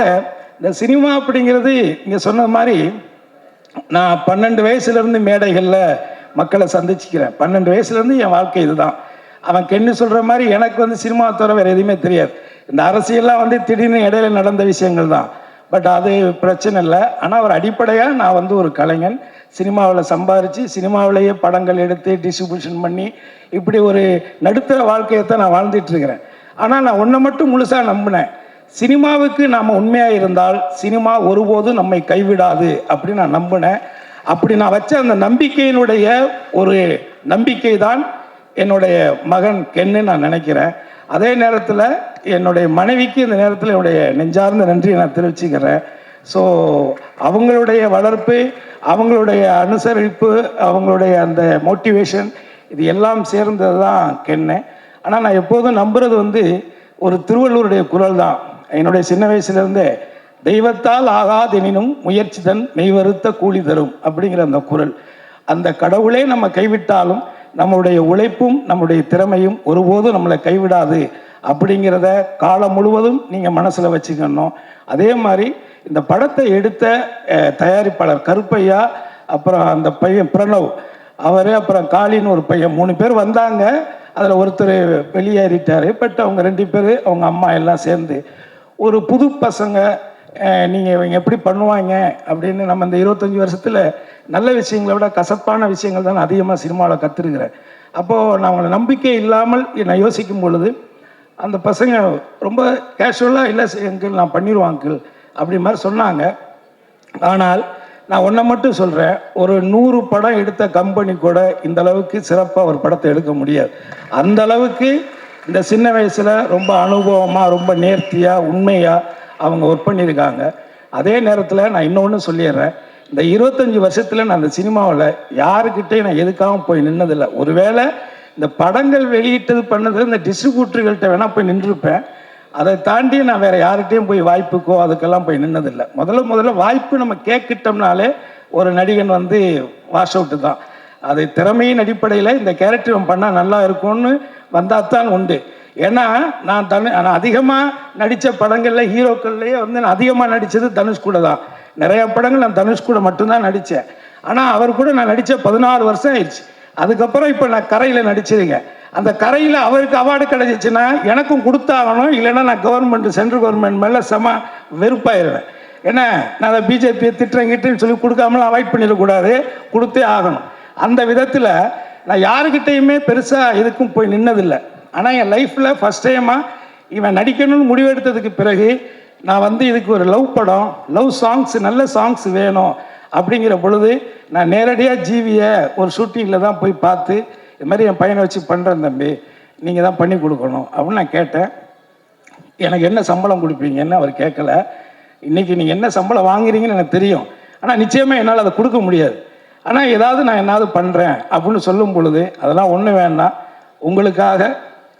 இந்த சினிமா அப்படிங்கிறது இங்கே சொன்ன மாதிரி நான் 12 வயசுலேருந்து மேடைகளில் மக்களை சந்திச்சுக்கிறேன். 12 வயசுலேருந்து என் வாழ்க்கை இதுதான். அவன் கென்னு சொல்கிற மாதிரி எனக்கு வந்து சினிமா தவிர வேறு எதுவுமே தெரியாது. இந்த அரசியல்லாம் வந்து திடீர்னு இடையில நடந்த விஷயங்கள் தான். பட் அது பிரச்சனை இல்லை. ஆனால் ஒரு அடிப்படையாக நான் வந்து ஒரு கலைஞன், சினிமாவில் சம்பாரித்து சினிமாவிலேயே படங்கள் எடுத்து டிஸ்ட்ரிபியூஷன் பண்ணி இப்படி ஒரு நடுத்தர வாழ்க்கையை தான் நான் வாழ்ந்துட்டுருக்கிறேன். ஆனால் நான் ஒன்றை மட்டும் முழுசாக நம்பினேன், சினிமாவுக்கு நாம் உண்மையாக இருந்தால் சினிமா ஒருபோதும் நம்மை கைவிடாது அப்படின்னு நான் நம்பினேன். அப்படி நான் வச்ச அந்த நம்பிக்கையினுடைய ஒரு நம்பிக்கை தான் என்னுடைய மகன் கென்னு நான் நினைக்கிறேன். அதே நேரத்தில் என்னுடைய மனைவிக்கு இந்த நேரத்தில் என்னுடைய நெஞ்சார்ந்த நன்றியை நான் தெரிவிச்சுக்கிறேன். ஸோ அவங்களுடைய வளர்ப்பு, அவங்களுடைய அனுசரிப்பு, அவங்களுடைய அந்த மோட்டிவேஷன், இது எல்லாம் சேர்ந்தது தான் கென்னு. ஆனால் நான் எப்போதும் நம்புறது வந்து ஒரு திருவள்ளுவருடைய குரல் தான். என்னுடைய சின்ன வயசுலேருந்தே தெய்வத்தால் ஆகாதெனினும் முயற்சி தன் மெய்வருத்த கூலி தரும் அப்படிங்கிற அந்த குரல். அந்த கடவுளே நம்ம கைவிட்டாலும் நம்மளுடைய உழைப்பும் நம்முடைய திறமையும் ஒருபோதும் நம்மளை கைவிடாது அப்படிங்கிறத காலம் முழுவதும் நீங்கள் மனசில் வச்சுக்கணும். அதே மாதிரி இந்த படத்தை எடுத்த தயாரிப்பாளர் கருப்பையா, அப்புறம் அந்த பையன் பிரணவ் அவர், அப்புறம் காளின்னு ஒரு பையன், 3 பேர் வந்தாங்க. அதில் ஒருத்தர் வெளியேறிட்டார். பட் அவங்க 2 பேர் அவங்க அம்மா எல்லாம் சேர்ந்து ஒரு புது பசங்க, நீங்கள் இவங்க எப்படி பண்ணுவாங்க அப்படின்னு நம்ம இந்த 25 வருஷத்தில் நல்ல விஷயங்களை விட கசப்பான விஷயங்கள் தான் அதிகமாக சினிமாவில் கற்றுருக்கிறேன். அப்போது நான் அவங்களை நம்பிக்கை இல்லாமல் நான் யோசிக்கும் பொழுது அந்த பசங்க ரொம்ப கேஷுவலாக இல்லை அங்கிள் நான் பண்ணிடுவோம் அங்கிள் அப்படி மாதிரி சொன்னாங்க. ஆனால் நான் ஒன்றை மட்டும் சொல்கிறேன், ஒரு 100 படம் எடுத்த கம்பெனி கூட இந்த அளவுக்கு சிறப்பாக ஒரு படத்தை எடுக்க முடியாது. அந்த அளவுக்கு இந்த சின்ன வயசில் ரொம்ப அனுபவமாக, ரொம்ப நேர்த்தியாக, உண்மையாக அவங்க ஒர்க் பண்ணியிருக்காங்க. அதே நேரத்தில் நான் இன்னொன்று சொல்லிடுறேன், இந்த 25 வருஷத்தில் நான் இந்த சினிமாவில் யாருக்கிட்டையும் நான் எதுக்காகவும் போய் நின்னதில்லை. ஒருவேளை இந்த படங்கள் வெளியிட்டது பண்ணது இந்த டிஸ்ட்ரிபியூட்டர்கள்ட்ட வேணால் போய் நின்றுருப்பேன். அதை தாண்டி நான் வேறு யார்கிட்டையும் போய் வாய்ப்புக்கோ அதுக்கெல்லாம் போய் நின்னதில்லை. முதல்ல வாய்ப்பு நம்ம கேட்கிட்டோம்னாலே ஒரு நடிகன் வந்து வாஷ் அவுட்டு தான். அது திறமையின் அடிப்படையில் இந்த கேரக்டர் பண்ணால் நல்லா இருக்கும்னு வந்தால் தான் உண்டு. ஏன்னா நான் அதிகமாக நடித்த படங்களில் ஹீரோக்கள்லேயே வந்து நான் அதிகமாக நடித்தது தனுஷ் கூட தான். நிறைய படங்கள் நான் தனுஷ் கூட மட்டும்தான் நடித்தேன். ஆனால் அவர் கூட நான் நடித்த 14 வருஷம் ஆயிடுச்சு. அதுக்கப்புறம் இப்போ நான் கரையில் நடிச்சிருக்கேன். அந்த கரையில் அவருக்கு அவார்டு கிடைச்சிச்சுன்னா எனக்கும் கொடுத்தாகணும், இல்லைன்னா நான் சென்ட்ரல் கவர்மெண்ட் மேலே செம வெறுப்பாயிருவேன். என்ன நான் அதை பிஜேபியை திட்டுறேங்கிட்டுன்னு சொல்லி கொடுக்காமலாம் அவாய்ட் பண்ணிடக்கூடாது, கொடுத்தே ஆகணும். அந்த விதத்தில் நான் யாருக்கிட்டையுமே பெருசாக எதுக்கும் போய் நின்னதில்லை. ஆனால் என் லைஃப்பில் ஃபஸ்ட் டைமாக இவன் நடிக்கணும்னு முடிவெடுத்ததுக்கு பிறகு நான் வந்து இதுக்கு ஒரு லவ் படம், லவ் சாங்ஸ், நல்ல சாங்ஸ் வேணும் அப்படிங்கிற பொழுது நான் நேரடியாக ஜீவியை ஒரு ஷூட்டிங்கில் தான் போய் பார்த்து, இது மாதிரி என் பையனை வச்சு பண்ணுறேன் தம்பி, நீங்கள் தான் பண்ணி கொடுக்கணும் அப்படின்னு நான் கேட்டேன். எனக்கு என்ன சம்பளம் கொடுப்பீங்கன்னு அவர் கேட்கல. இன்றைக்கி நீங்கள் என்ன சம்பளம் வாங்குறீங்கன்னு எனக்கு தெரியும், ஆனால் நிச்சயமாக என்னால் அதை கொடுக்க முடியாது. ஆனால் ஏதாவது நான் என்னாவது பண்ணுறேன் அப்படின்னு சொல்லும் பொழுது அதெல்லாம் ஒன்றும் வேண்டாம், உங்களுக்காக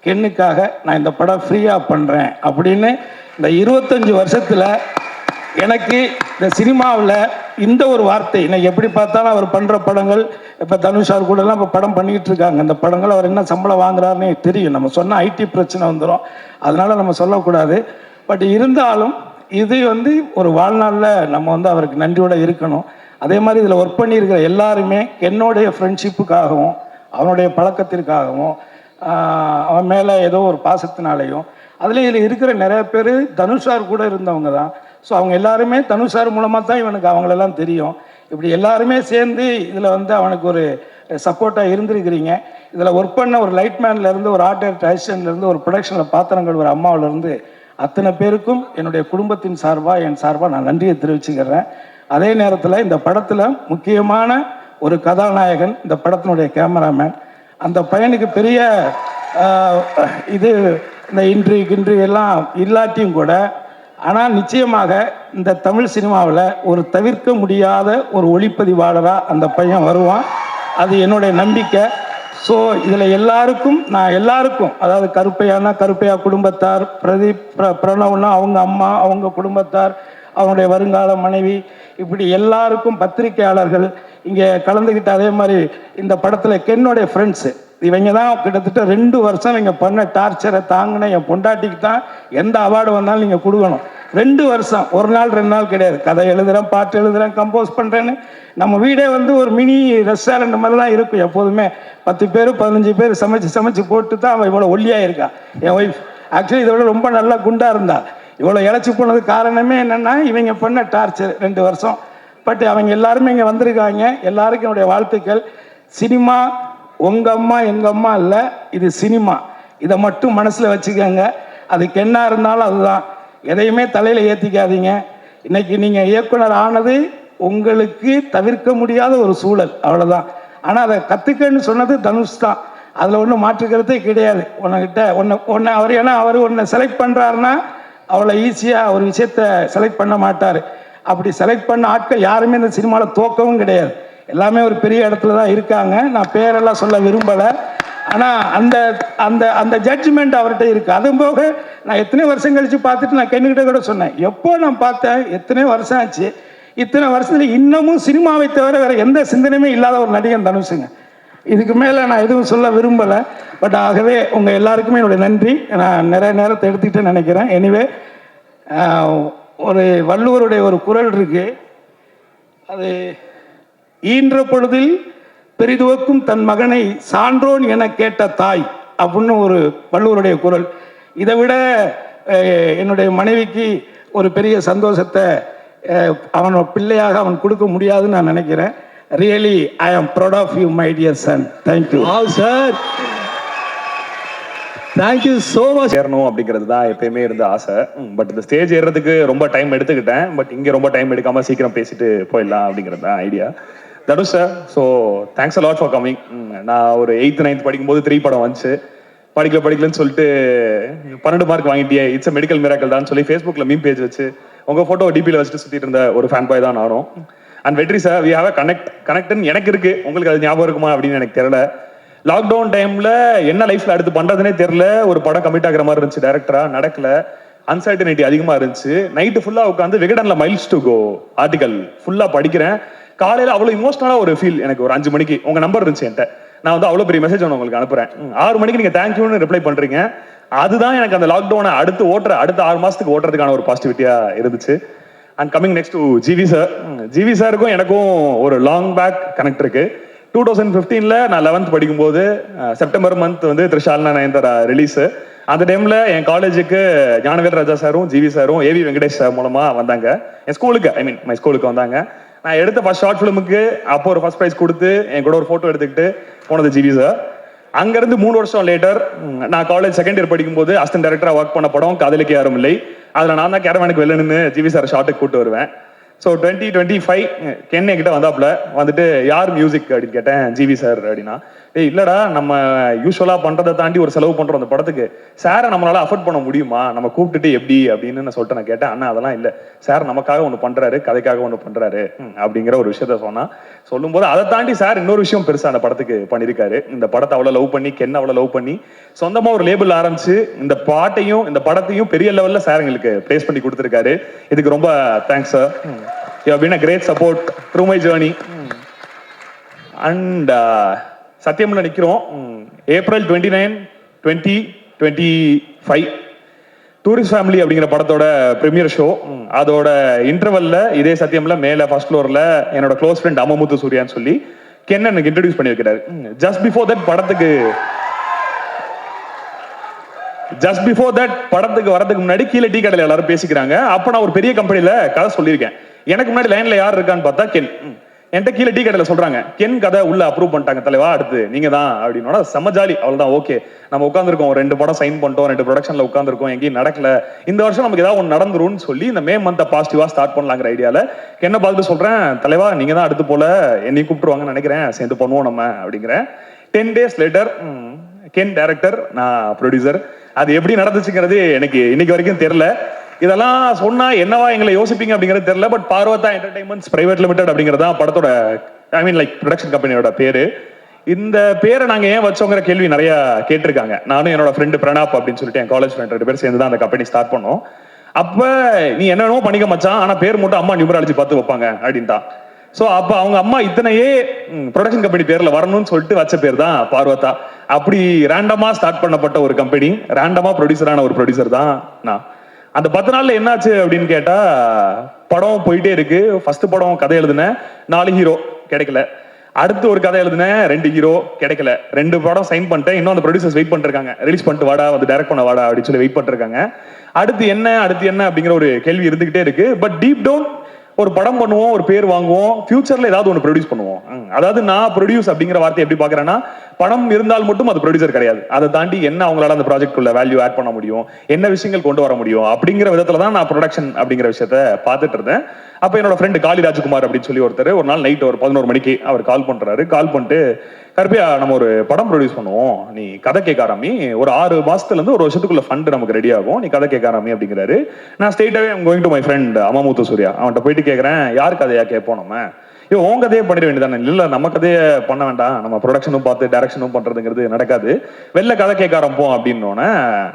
கென்னுக்காக நான் இந்த படம் ஃப்ரீயாக பண்ணுறேன் அப்படின்னு இந்த 25 வருஷத்தில் எனக்கு இந்த சினிமாவில் இந்த ஒரு வார்த்தை, இன்னைக்கு எப்படி பார்த்தாலும் அவர் பண்ணுற படங்கள், இப்போ தனுஷார் கூடலாம் இப்போ படம் பண்ணிக்கிட்டு இருக்காங்க, அந்த படங்கள் அவர் என்ன சம்பளம் வாங்குறாருன்னு தெரியும். நம்ம சொன்னால் ஐடி பிரச்சனை வந்துடும், அதனால் நம்ம சொல்லக்கூடாது. பட் இருந்தாலும் இது வந்து ஒரு வாழ்நாளில் நம்ம வந்து அவருக்கு நன்றியோடு இருக்கணும். அதே மாதிரி இதில் ஒர்க் பண்ணியிருக்கிற எல்லாருமே என்னுடைய ஃப்ரெண்ட்ஷிப்புக்காகவும் அவனுடைய பழக்கத்திற்காகவும் அவன் மேலே ஏதோ ஒரு பாசத்தினாலேயும், அதில் இதில் இருக்கிற நிறைய பேர் தனுஷார் கூட இருந்தவங்க தான். ஸோ அவங்க எல்லாருமே தனுஷார் மூலமாக தான் இவனுக்கு அவங்களெல்லாம் தெரியும். இப்படி எல்லாருமே சேர்ந்து இதில் வந்து அவனுக்கு ஒரு சப்போர்ட்டாக இருந்திருக்கிறீங்க. இதில் ஒர்க் பண்ண ஒரு லைட்மேன்லேருந்து, ஒரு ஆர்ட் டைரக்டர் அசிஸ்டன்ட்லேருந்து, ஒரு ப்ரொடக்ஷனில் பாத்திரங்கள் ஒரு அம்மாவிலேருந்து அத்தனை பேருக்கும் என்னுடைய குடும்பத்தின் சார்பாக, என் சார்பாக நான் நன்றியை தெரிவிச்சுக்கிறேன். அதே நேரத்தில் இந்த படத்தில் முக்கியமான ஒரு கதாநாயகன், இந்த படத்தினுடைய கேமராமேன், அந்த பையனுக்கு பெரிய இது இந்த இன்ட்ரி எல்லாம் இல்லாட்டியும் கூட, ஆனால் நிச்சயமாக இந்த தமிழ் சினிமாவில் ஒரு தவிர்க்க முடியாத ஒரு ஒளிப்பதிவாளராக அந்த பையன் வருவான், அது என்னுடைய நம்பிக்கை. ஸோ இதில் எல்லாருக்கும் அதாவது கருப்பையா குடும்பத்தார், பிரதீப் பிரணவ்னா அவங்க அம்மா, அவங்க குடும்பத்தார், அவனுடைய வருங்கால மனைவி, இப்படி எல்லாருக்கும், பத்திரிகையாளர்கள் இங்கே கலந்துக்கிட்டு, அதே மாதிரி இந்த படத்தில் கென்னோடைய ஃப்ரெண்ட்ஸு, இவங்க தான் கிட்டத்தட்ட 2 வருஷம் இங்கே பண்ண டார்ச்சரை தாங்கின என் பொண்டாட்டிக்கு தான் எந்த அவார்டு வந்தாலும் நீங்கள் கொடுக்கணும். 2 வருஷம், ஒரு நாள் 2 நாள் கிடையாது. கதை எழுதுகிறேன், பாட்டு எழுதுகிறேன், கம்போஸ் பண்ணுறேன்னு. நம்ம வீடே வந்து ஒரு மினி ரெஸ்டாரண்ட் மாதிரி தான் இருக்கும் எப்போதுமே. 10 பேர் 15 பேர் சமைச்சு போட்டு தான் அவன் இவ்வளோ ஒல்லியாக இருக்கா. என் ஒய்ஃப் ஆக்சுவலி இதை விட ரொம்ப நல்லா குண்டாக இருந்தா. இவ்வளோ இழைச்சி போனதுக்கு காரணமே என்னென்னா இவங்க பண்ண டார்ச்சர் 2 வருஷம். பட் அவங்க எல்லாருமே இங்கே வந்திருக்காங்க. எல்லாருக்கும் என்னுடைய வாழ்த்துக்கள். சினிமா உங்கள் அம்மா எங்கள் அம்மா இல்லை, இது சினிமா. இதை மட்டும் மனசில் வச்சுக்கோங்க. அதுக்கு என்ன இருந்தாலும் அதுதான். எதையுமே தலையில் ஏற்றிக்காதீங்க. இன்னைக்கு நீங்கள் இயக்குனர் ஆனது உங்களுக்கு தவிர்க்க முடியாத ஒரு சூழல், அவ்வளோதான். ஆனால் அதை கற்றுக்கன்னு சொன்னது தனுஷ் தான், அதில் ஒன்றும் மாற்றுக்கிறதே கிடையாது. உன்னை அவர் ஏன்னா அவர் உன்னை செலக்ட் பண்ணுறாருன்னா அவ்வளோ ஈஸியாக ஒரு விஷயத்தை செலக்ட் பண்ண மாட்டார். அப்படி செலக்ட் பண்ண ஆட்கள் யாருமே இந்த சினிமாவில் தோக்கவும் கிடையாது. எல்லாமே ஒரு பெரிய இடத்துல தான் இருக்காங்க. நான் பேரெல்லாம் சொல்ல விரும்பலை. ஆனால் அந்த அந்த அந்த ஜட்ஜ்மெண்ட் அவர்கிட்ட இருக்குது. அதுவும் போக நான் எத்தனை வருஷம் கழித்து பார்த்துட்டு நான் கென்னுக்கிட்ட கூட சொன்னேன், எப்போ நான் பார்த்தேன், எத்தனை வருஷம் ஆச்சு, இத்தனை வருஷத்துல இன்னமும் சினிமாவை தவிர வேறு எந்த சிந்தனையுமே இல்லாத ஒரு நடிகன் தனுஷுங்க. இதுக்கு மேலே நான் எதுவும் சொல்ல விரும்பலை. பட் ஆகவே உங்கள் எல்லாருக்குமே என்னுடைய நன்றி. நான் நிறைய நேரத்தை எடுத்துக்கிட்டேன்னு நினைக்கிறேன். எனிவே, ஒரு வள்ளுவருடைய ஒரு குறள் இருக்கு, அது ஈன்ற பொழுதில் பெரிதுவக்கும் தன் மகனை சான்றோன் என கேட்ட தாய் அப்படின்னு ஒரு வள்ளுவருடைய குறள். இதை விட என்னுடைய மனைவிக்கு ஒரு பெரிய சந்தோஷத்தை அவன் பிள்ளையாக அவன் கொடுக்க முடியாதுன்னு நான் நினைக்கிறேன். Really I am proud of you my dear son. Thank you sir, thank you so much. ஏறணும் அப்படிங்கிறது தான் எப்பயுமே இருந்த ஆசை. பட் இந்த ஸ்டேஜ் ஏறதுக்கு ரொம்ப டைம் எடுத்துக்கிட்டேன். பட் இங்கே ரொம்ப டைம் எடுக்காமல் சீக்கிரம் பேசிட்டு போயிடலாம் அப்படிங்கிறது தான் idea. Dhanush sir, so thanks a lot for coming. நான் ஒரு 8th 9th படிக்கும்போது 3 படம் வந்துச்சு. படிக்கலன்னு சொல்லிட்டு 12 மார்க் வாங்கிட்டியே, இட்ஸ் அ மெடிக்கல் மிராக்கல் தான் சொல்லி ஃபேஸ்புக்கில் மீம் பேஜ் வச்சு உங்கள் ஃபோட்டோ டிபியில் வச்சுட்டு சுற்றிட்டு இருந்த ஒரு ஃபேன் பாய் தான் நானும். அண்ட் வெற்றி சார், வி ஹாவ் அ கனெக்ட்னு எனக்கு இருக்கு, உங்களுக்கு அது ஞாபகம் இருக்குமா அப்படின்னு எனக்கு தெரியல. லாக்டவுன் டைம்ல என்ன லைஃப்ல அடுத்து பண்றதுனே தெரியல. ஒரு படம் கமிட் ஆகிற மாதிரி இருந்துச்சு, டைரக்டரா நடக்கல, அன்சர்டனிட்டி அதிகமா இருந்துச்சு. நைட்டு ஃபுல்லா உட்காந்து விகடன்ல மைல்ஸ் டு கோ ஆர்டிகல் ஃபுல்லா படிக்கிறேன். காலையில அவ்வளவு இமோஷனலா ஒரு ஃபீல். எனக்கு ஒரு 5 மணிக்கு உங்க நம்பர் இருந்துச்சு என்கிட்ட, நான் வந்து அவ்வளவு பெரிய மெசேஜ் ஒன்று உங்களுக்கு அனுப்புறேன். 6 மணிக்கு நீங்க தேங்க்யூன்னு ரிப்ளை பண்றீங்க. அதுதான் எனக்கு அந்த லாக்டவுனை அடுத்த 6 மாசத்துக்கு ஓட்டுறதுக்கான ஒரு பாசிட்டிவிட்டியா இருந்துச்சு. And coming next to GV sir. GV சாருக்கும் எனக்கும் ஒரு லாங் பேக் கனெக்ட் இருக்கு. 2015ல நான் 11th படிக்கும்போது செப்டம்பர் மந்த் வந்து த்ரிஷால்னா நயன்தாரா ரிலீஸ். அந்த டைம்ல என் காலேஜுக்கு ஞானவேல் ராஜா சாரும் ஜிவி சாரும் ஏவி வெங்கடேஷ் சார் மூலமா வந்தாங்க என் ஸ்கூலுக்கு, ஐ மீன் மை ஸ்கூலுக்கு வந்தாங்க. நான் எடுத்த ஃபர்ஸ்ட் ஷார்ட் ஃபிலிமுக்கு அப்போ ஒரு ஃபர்ஸ்ட் ப்ரைஸ் கொடுத்து என் கூட ஒரு ஃபோட்டோ எடுத்துக்கிட்டு போனது ஜிவி சார். அங்கிருந்து 3 வருஷம் லேட்டர் நான் காலேஜ் செகண்ட் இயர் படிக்கும்போது அசிஸ்டன்ட் டைரக்டரா ஒர்க் பண்ண படம் காதலிக்க யாரும் இல்லை. அதில் நான் தான் கேரவானுக்கு வெளில நின்று ஜிவி சார் ஷார்ட்டுக்கு கூட்டு வருவேன். ஸோ 2025 கென் என்கிட்ட வந்தாப்புல வந்துட்டு யார் மியூசிக் அப்படின்னு கேட்டேன். ஜிவி சார் அப்படின்னா, ஏய் இல்லடா நம்ம யூஸ்வலாக பண்ணுறதை தாண்டி ஒரு செலவு பண்ணுறோம் அந்த படத்துக்கு, சாரை நம்மளால அஃபோர்ட் பண்ண முடியுமா, நம்ம கூப்பிட்டுட்டு எப்படி அப்படின்னு நான் சொல்லிட்டு நான் கேட்டேன். அண்ணா அதெல்லாம் இல்லை, சார் நமக்காக ஒன்று பண்ணுறாரு, கதைக்காக ஒன்று பண்ணுறாரு அப்படிங்கிற ஒரு விஷயத்த சொன்னா. சொல்லும்போது அதை தாண்டி சார் இன்னொரு விஷயம் பெருசாக அந்த படத்துக்கு பண்ணியிருக்காரு. இந்த படத்தை அவ்வளோ லவ் பண்ணி, கென்ன அவ்வளோ லவ் பண்ணி சொந்தமாக ஒரு லேபிள் ஆரம்பிச்சு இந்த பாட்டையும் இந்த படத்தையும் பெரிய லெவலில் சார் எங்களுக்கு பிளேஸ் பண்ணி கொடுத்துருக்காரு. இதுக்கு ரொம்ப thanks sir. You have been a great support through my journey. And சத்தியம்ல நிற்கிறோம். ஏப்ரல் 29, 2025 டூரிஸ்ட் ஃபேமிலி அப்படிங்கிற படத்தோட ப்ரீமியர் ஷோ. அதோட இன்டர்வல்ல இதே சத்தியம்ல மேல ஃபர்ஸ்ட் ஃப்ளோர்ல என்னோட க்ளோஸ் ஃப்ரெண்ட் அமமுத்து சூர்யான்னு சொல்லி கென் எனக்கு இன்ட்ரடியூஸ் பண்ணி வைக்கிறாரு. ஜஸ்ட் பிஃபோர் தட் படத்துக்கு வரதுக்கு முன்னாடி கீழே டீ கடையில் எல்லாரும் பேசிக்கிறாங்க. அப்ப நான் ஒரு பெரிய கம்பெனில கதை சொல்லியிருக்கேன். எனக்கு முன்னாடி லைன்ல யார் இருக்கான்னு பார்த்தா கென். என்கிட்ட கீழே டீ கடையில் சொல்றாங்க, கென் கதை உள்ள அப்ரூவ் பண்ணிட்டாங்க தலைவா, அடுத்து நீங்க தான் அப்படின்னோட செம்ம ஜாலி. அவ்வளவுதான், ஓகே நம்ம உட்காந்துருக்கோம், 2 படம் சைன் பண்ணிட்டோம், 2 ப்ரொடக்ஷன்ல உட்காந்துருக்கோம், எங்கேயும் நடக்கல, இந்த வருஷம் நமக்கு ஏதாவது ஒன்று நடந்துரும்னு சொல்லி இந்த மே மந்த் பாசிட்டிவா ஸ்டார்ட் பண்ணலாங்கிற ஐடியால கென்னை பார்த்துட்டு சொல்றேன், தலைவா நீங்க தான் அடுத்து போல என்னையும் கூப்பிட்டுருவாங்கன்னு நினைக்கிறேன், சேர்ந்து பண்ணுவோம் நம்ம அப்படிங்கிறேன். 10 days லேட்டர் கென் டைரக்டர், நான் ப்ரொடியூசர். அது எப்படி நடந்துச்சுங்கிறது எனக்கு இன்னைக்கு வரைக்கும் தெரியல. இதெல்லாம் சொன்னா என்னவா எங்களை யோசிப்பீங்க அப்படிங்கிறது தெரியல. But Parvati entertainments private limited அப்படிங்கிறதா படத்தோட ஐ மீன் லைக் ப்ரொடக்ஷன் கம்பெனியோட பேரு. இந்த பேரை நாங்க ஏன் வச்சோங்கிற கேள்வி நிறைய கேட்டிருக்காங்க. நானும் என்னோட ஃப்ரெண்டு பிரணாப் அப்படின்னு சொல்லிட்டு என் காலேஜ் ஃப்ரெண்ட் 2 பேர் சேர்ந்து தான் அந்த கம்பெனி ஸ்டார்ட் பண்ணோம். அப்ப நீ என்னென்னமோ பண்ணிக்க மச்சான், ஆனா பேர் மட்டும் அம்மா நியூமராலஜி பார்த்து வைப்பாங்க அப்படின்ட்டான். ஸோ அப்ப அவங்க அம்மா இத்தனையே ப்ரொடக்ஷன் கம்பெனி பேர்ல வரணும்னு சொல்லிட்டு வச்ச பேர் தான் பார்வதா. அப்படி ரேண்டமா ஸ்டார்ட் பண்ணப்பட்ட ஒரு கம்பெனி, ரேண்டமா ப்ரொடியூசரான ஒரு ப்ரொடியூசர் தான் நான். அந்த 10 நாள்ல என்னாச்சு அப்படின்னு கேட்டா, படம் போயிட்டே இருக்கு. ஃபர்ஸ்ட் படம் கதை எழுதுனேன், 4 ஹீரோ கிடைக்கல. அடுத்து ஒரு கதை எழுதுனேன், 2 ஹீரோ கிடைக்கல. 2 படம் சைன் பண்ணிட்டேன். இன்னும் அந்த ப்ரொடியூசர்ஸ் வெயிட் பண்ணிருக்காங்க, ரிலீஸ் பண்ணிட்டு வாடா, வந்து டைரக்ட் பண்ண வாடா அப்படின்னு சொல்லி வெயிட் பண்ணிருக்காங்க. அடுத்து என்ன அப்படிங்கிற ஒரு கேள்வி இருந்துகிட்டே இருக்கு. பட் டீப் டவுன் ஒரு படம் பண்ணுவோம், ஒரு பேர் வாங்குவோம், ஃபியூச்சர்ல ஏதாவது ஒன்று ப்ரொடியூஸ் பண்ணுவோம். அதாவது நான் ப்ரொடியூஸ் அப்படிங்கிற வார்த்தை எப்படி பாக்குறேன்னா, படம் இருந்தால் மட்டும் அது ப்ரொடியூசர் கிடையாது, அதை தாண்டி என்ன அவங்களால அந்த ப்ராஜெக்ட் உள்ள வேல்யூ ஆட் பண்ண முடியும், என்ன விஷயங்கள் கொண்டு வர முடியும் அப்படிங்கிற விதத்துல தான் நான் ப்ரொடக்ஷன் அப்படிங்கிற விஷயத்த பார்த்துட்டு இருந்தேன். அப்ப என்னோட ஃப்ரெண்ட் காளி ராஜ்குமார் அப்படின்னு சொல்லி ஒருத்தர் ஒரு நாள் நைட் ஒரு 11 மணிக்கு அவர் கால் பண்றாரு. கால் பண்ணிட்டு, கருப்பியா நம்ம ஒரு படம் ப்ரொடியூஸ் பண்ணுவோம், நீ கதை கேட்க ஆரம்பி, ஒரு 6 மாசத்துல இருந்து 1 வருஷத்துக்குள்ள ஃபண்ட் நமக்கு ரெடி ஆகும், நீ கதை கேட்க ஆரம்பி அப்படிங்கிறாரு. நான் ஸ்ட்ரெயிட்டாவே going to my friend Ammamuthu Surya, அவன்கிட்ட போயிட்டு கேட்கறேன், யார் கதையா கேட்போம் நம்ம, உன் கதையே பண்ணிட வேண்டியதானே. இல்ல நம்ம கதையை பண்ண வேண்டாம், நம்ம ப்ரொடக்ஷனும் பார்த்து டைரக்ஷனும் பண்றதுங்கிறது நடக்காது, வெளில கதை கேட்க ஆரம்பிப்போம் அப்படின்னோடனே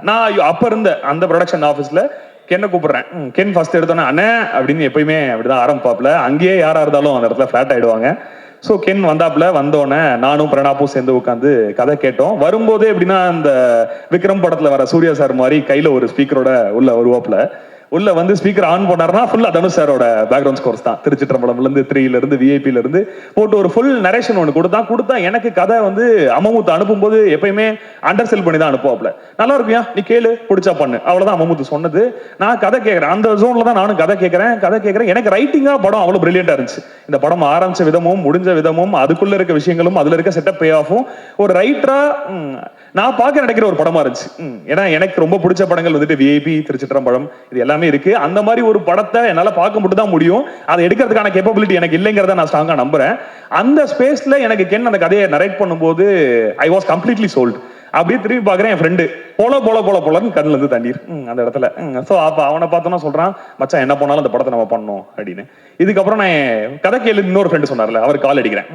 நான் அப்ப இருந்த அந்த ப்ரொடக்ஷன் ஆஃபீஸ்ல கென்னை கூப்பிடுறேன். கென் ஃபர்ஸ்ட் எடுத்தோன்னே அண்ணே அப்படின்னு எப்பயுமே அப்படிதான் ஆரம்பிப்பாப்ல. அங்கேயே யாரா இருந்தாலும் அந்த இடத்துல ஃபிளாட் ஆயிடுவாங்க. ஸோ கென் வந்தாப்புல, வந்தோடனே நானும் பிரணாப்பும் சேர்ந்து உட்காந்து கதை கேட்டோம். வரும்போதே எப்படின்னா இந்த விக்ரம் படத்துல வர சூர்யா சார் மாதிரி கையில ஒரு ஸ்பீக்கரோட உள்ள வருவாப்புல. உள்ள வந்து ஸ்பீக்கர் ஆன் பண்ணாருன்னா ஃபுல்லா தனுஷ் சாரோட பேக்ரவுண்ட் ஸ்கோர்ஸ் தான். திருச்சிற்றம்பலம்ல இருந்து 3ல இருந்து விஐபில இருந்து போட்டு ஒரு ஃபுல் நரேஷன் ஒன்று கொடுத்தா எனக்கு கதை வந்து அமமுத்து அனுப்பும்போது எப்பயுமே அண்டர் செல் பண்ணி தான் அனுப்புவாப்ல. நல்லா இருக்குயா, நீ கேளு, பிடிச்சா பண்ணு, அவ்வளவுதான் அமமுத்து சொன்னது. நான் கதை கேட்கறேன், அந்த ஜோன்ல தான் நானும் கதை கேட்கறேன். எனக்கு ரைட்டிங்கா படம் அவ்வளவு பிரில்லியண்டா இருந்துச்சு. இந்த படம் ஆரம்பிச்ச விதமும் முடிஞ்ச விதமும் அதுக்குள்ள இருக்க விஷயங்களும் அதுல இருக்க செட்டப் பே ஆஃபும் ஒரு ரைட்டரா நான் பார்க்க நினைக்கிற ஒரு படமா இருந்துச்சு. ஏன்னா எனக்கு ரொம்ப பிடிச்ச படங்கள் வந்துட்டு விஐபி, திருச்சிற்றம்பலம், இது எல்லாமே இருக்கு. அந்த மாதிரி ஒரு படத்தை என்னால பார்க்க மட்டும் தான் முடியும், அதை எடுக்கிறதுக்கான கேப்பபிலிட்டி எனக்கு இல்லைங்கிறத நான் ஸ்ட்ராங்கா நம்புறேன். அந்த ஸ்பேஸ்ல எனக்கு கென் அந்த கதையை நரேட் பண்ணும்போது ஐ வாஸ் கம்ப்ளீட்லி சோல்ட். அப்படியே திரும்பி பாக்குறேன், என் ஃப்ரெண்டு போலன்னு கண்ணுல இருந்து தண்ணீர் அந்த இடத்துல. சோ அப்ப அவனை பார்த்தோன்னா சொல்றான், மச்சான் என்ன பண்ணாலும் அந்த படத்தை நம்ம பண்ணோம் அப்படின்னு. இதுக்கப்புறம் நான் கதை கேளு இன்னொரு ஃப்ரெண்டு சொன்னார்ல, அவர் கால் அடிக்கிறேன்.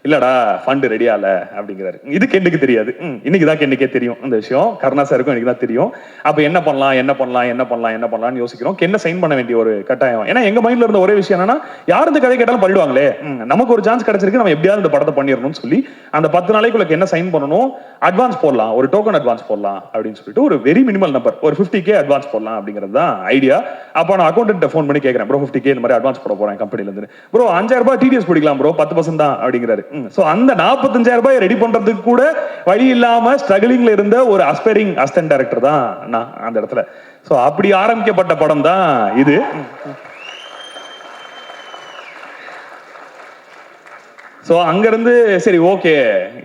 இல்லடா ஃபண்ட் ரெடியா இல்ல அப்படிங்கிறாரு. இது கென்னுக்கு தெரியாது, இன்னைக்குதான் கென்னுக்கே தெரியும் இந்த விஷயம். கருணா சாருக்கும் எனக்கு தான் தெரியும். அப்ப என்ன பண்ணலாம்னு யோசிக்கிறோம். கென்ன சைன் பண்ண வேண்டிய ஒரு கட்டாயம். ஏன்னா எங்க மைண்ட்ல இருந்த ஒரே விஷயம் என்னன்னா, யார் இந்த கதை கேட்டாலும் பண்ணிடுவாங்களே, நமக்கு ஒரு சான்ஸ் கிடைச்சிருக்கு, நம்ம எப்படியாவது இந்த படத்தை பண்ணிடணும்னு சொல்லி அந்த 10 நாளைக்குள்ள என்ன சைன் பண்ணணும், அட்வான்ஸ் போடலாம், ஒரு டோக்கன் அட்வான்ஸ் போடலாம் அப்படின்னு சொல்லிட்டு ஒரு வெரி மினிமல் நம்பர், ஒரு 50K அட்வான்ஸ் போடலாம் அப்படிங்கிறது தான் ஐடியா. அப்ப நான் அக்கௌண்டன்ட் ஃபோன் பண்ணி கேட்கறேன், ப்ரோ 50K இந்த மாதிரி அட்வான்ஸ் போட போறேன் கம்பெனில இருந்து. ப்ரோ 5000 ரூபாய் டிடிஎஸ் பிடிக்கலாம் ப்ரோ, 10% தான் அப்படிங்கிறாரு. ஸோ அந்த 45,000 ரூபாய் ரெடி பண்றதுக்கு கூட வழி இல்லாம ஸ்ட்ரகிளிங்ல இருந்த ஒரு அஸ்பைரிங் அசிஸ்டன்ட் டைரக்டர் தான் நான் அந்த இடத்துல. ஸோ அப்படி ஆரம்பிக்கப்பட்ட படம் தான் இது. ஸோ அங்கேருந்து சரி ஓகே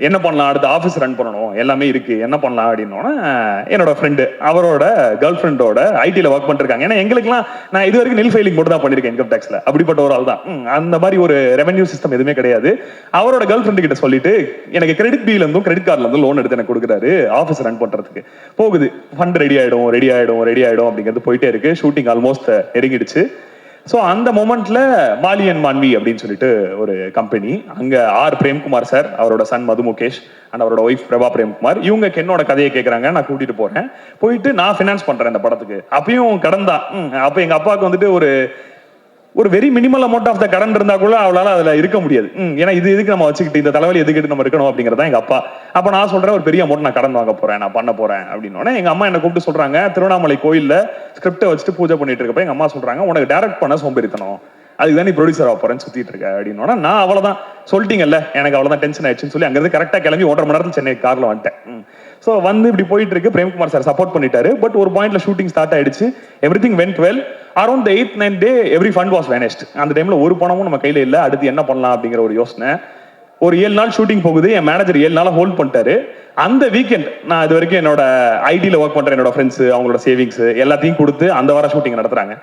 என்ன பண்ணலாம், அடுத்த ஆஃபீஸ் ரன் பண்ணணும், எல்லாமே இருக்கு, என்ன பண்ணலாம் அப்படின்னோன்னா என்னோட ஃப்ரெண்டு அவரோட கேர்ள் ஃப்ரெண்டோட ஐடியில் ஒர்க் பண்ணிருக்காங்க. ஏன்னா எங்களுக்குலாம் நான் இது வரைக்கும் நில் ஃபைலிங் மட்டும் தான் பண்ணியிருக்கேன் இன்கம் டேக்ஸில். அப்படிப்பட்ட ஒரு ஆள் தான். அந்த மாதிரி ஒரு ரெவென்யூ சிஸ்டம் எதுவுமே கிடையாது. அவரோட கேர்ள் ஃப்ரெண்டு கிட்ட சொல்லிட்டு எனக்கு கிரெடிட் பில இருந்தும் கிரெடிட் கார்டில் இருந்து லோன் எடுத்து எனக்கு கொடுக்குறாரு ஆஃபீஸ் ரன் பண்ணுறதுக்கு. போகுது, ஃபண்ட் ரெடி ஆகிடும் அப்படிங்கிறது போயிட்டே இருக்கு. Shooting almost நெருங்கிடுச்சு. ஸோ அந்த மொமெண்ட்ல மாலி அண்ட் மான்வி அப்படின்னு சொல்லிட்டு ஒரு கம்பெனி, அங்க ஆர் பிரேம்குமார் சார், அவரோட சன் மது முகேஷ் அண்ட் அவரோட ஒய்ஃப் பிரபா பிரேம்குமார், இவங்க என்னோட கதையை கேட்கறாங்க. நான் கூட்டிட்டு போறேன், போயிட்டு நான் ஃபினான்ஸ் பண்றேன் இந்த படத்துக்கு. அப்பயும் கடன் தான். அப்ப எங்க அப்பாவுக்கு வந்துட்டு ஒரு very minimal amount of the கடன் இருந்தா கூட அவளால அதுல இருக்க முடியாது. ஏன்னா இது எதுக்கு நம்ம வச்சுக்கிட்டு, இந்த தலைவலி எதுக்கிட்டு நம்ம இருக்கணும் அப்படிங்கறதா எங்க அப்பா. அப்ப நான் சொல்றேன் ஒரு பெரிய அமௌண்ட் நான் கடன் வாங்க போறேன், நான் பண்ண போறேன் அப்படின்னு. எங்க அம்மா என்ன கூப்பிட்டு சொல்றாங்க, திருவண்ணாமலை கோயில்ல ஸ்கிரிப்டை வச்சுட்டு பூஜை பண்ணிட்டு இருக்கப்ப எங்க அம்மா சொல்றாங்க உனக்கு டைரக்ட் பண்ண சோம்பேறித்தனம், அதுக்கு தான் நீ ப்ரொடியூசர் ஆக போறேன்னு சுத்திட்டு இருக்க அப்படின்னு. நான் அவ்வளவுதான் சொல்லிட்டீங்கல்ல, எனக்கு அவ்வளவுதான் டென்ஷன் ஆயிடுச்சுன்னு சொல்லி அங்கிருந்து கரெக்டா கிளம்பி 1.5 மணி நேரத்துல சென்னை கார்ல வந்துட்டேன். ஸோ வந்து இப்படி போயிட்டு இருக்கு. பிரேம்குமார் சார் சப்போர்ட் பண்ணிட்டாரு. பட் ஒரு பாயிண்ட்ல ஷூட்டிங் ஸ்டார்ட் ஆயிடுச்சு. Everything went well. Around the 8th 9th day every fund was vanished. அந்த டைம்ல ஒரு பணமும் நம்ம கையில இல்ல. அடுத்து என்ன பண்ணலாம் அப்படிங்கிற ஒரு யோசனை. ஒரு 7 நாள் ஷூட்டிங் போகுது. என் மேனேஜர் 7 நாளா ஹோல்ட் பண்ணிட்டாரு. அந்த வீக்கெண்ட் நான் இது வரைக்கும் என்னோட ஐடியில் ஒர்க் பண்ற என்னோட ஃப்ரெண்ட்ஸ் அவங்களோட சேவிங்ஸ் எல்லாத்தையும் கொடுத்து அந்த வாரம் ஷூட்டிங் நடத்துறாங்க.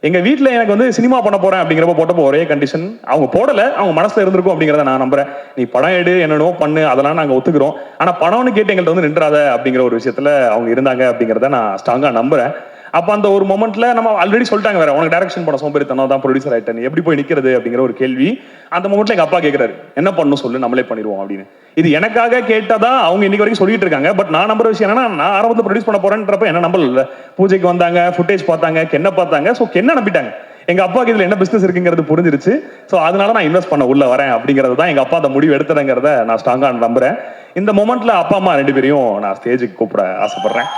எங்க வீட்டுல எனக்கு வந்து சினிமா பண்ண போறேன் அப்படிங்கிறப்ப போட்டப்போ ஒரே கண்டிஷன், அவங்க போடல, அவங்க மனசுல இருந்திருக்கும் அப்படிங்கிறத நான் நம்புறேன். நீ படம் எடு, என்னென்னோ பண்ணு, அதெல்லாம் நாங்க ஒத்துக்கிறோம், ஆனா படம்னு கேட்டு எங்கள்கிட்ட வந்து நின்றாத அப்படிங்கிற ஒரு விஷயத்துல அவங்க இருந்தாங்க அப்படிங்கிறத நான் ஸ்ட்ராங்கா நம்புறேன். அப்ப அந்த ஒரு மொமெண்ட்ல நம்ம ஆல்ரெடி சொல்லிட்டாங்க, வேற உனக்கு டைரக்ஷன் பண்ண சோம்பேறித்தனம் தான், ப்ரொடியூசர் ஆயிட்டேன், எப்படி போய் நிக்கிறது அப்படிங்கிற ஒரு கேள்வி. அந்த மொமெண்ட்ல எங்க அப்பா கேட்கிறாரு என்ன பண்ணணும் சொல்லு, நம்மளே பண்ணிடுவோம் அப்படின்னு. இது எனக்காக கேட்டதா அவங்க இன்னைக்கு வரைக்கும் சொல்லிட்டு இருக்காங்க. பட் நான் நம்புற விஷயம் என்னன்னா, நான் ஆரம்பத்தில் ப்ரொடியூஸ் பண்ண போறேன்றப்ப என்ன நம்பல. பூஜைக்கு வந்தாங்க, ஃபுட்டேஜ் பார்த்தாங்க, கென்ன பார்த்தாங்க. ஸோ கென்ன நம்பிட்டாங்க. எங்க அப்பாவுக்கு இதுல என்ன பிசினஸ் இருக்குங்கிறது புரிஞ்சிருச்சு. ஸோ அதனால நான் இன்வெஸ்ட் பண்ண உள்ள வரேன் அப்படிங்கிறது தான் எங்க அப்பா அந்த முடிவு எடுத்துறங்கிறத நான் ஸ்ட்ராங்கா நம்புறேன். இந்த மொமெண்ட்ல அப்பா அம்மா 2 பேரையும் நான் ஸ்டேஜுக்கு கூப்பிட ஆசைப்படுறேன்.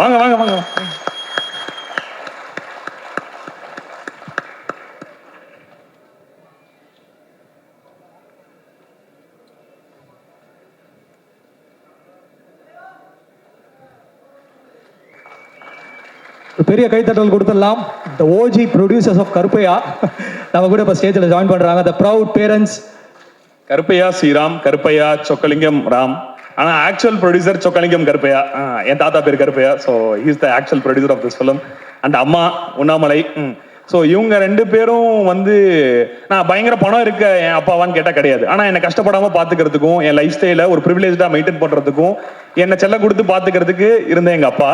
வாங்க வாங்க வாங்க. பெரிய கைத்தட்டல் கொடுத்துடலாம். The OG producers of Karuppaiya நம்ம கூட இப்போ ஸ்டேஜில் ஜாயின் பண்ணுறாங்க. The proud parents Karuppaiya Sriram, Karuppaiya Chockalingam Ram. ஆனா ஆக்சுவல் ப்ரொடியூசர் சொக்கலிங்கம் கருப்பையா. என் தாத்தா பேர் Karuppaiya. So he's the actual producer of this film. And அம்மா உண்ணாமலை. ஸோ இவங்க 2 பேரும் வந்து நான் பயங்கர பணம் இருக்க என் அப்பாவான்னு கேட்டால் கிடையாது. ஆனால் என்னை கஷ்டப்படாம பார்த்துக்கிறதுக்கும், என் லைஃப் ஸ்டைலை ஒரு ப்ரிவிலேஜாக மெயின்டைன் பண்ணுறதுக்கும், என்னை செல்லம் கொடுத்து பார்த்துக்கிறதுக்கு இருந்த எங்க அப்பா.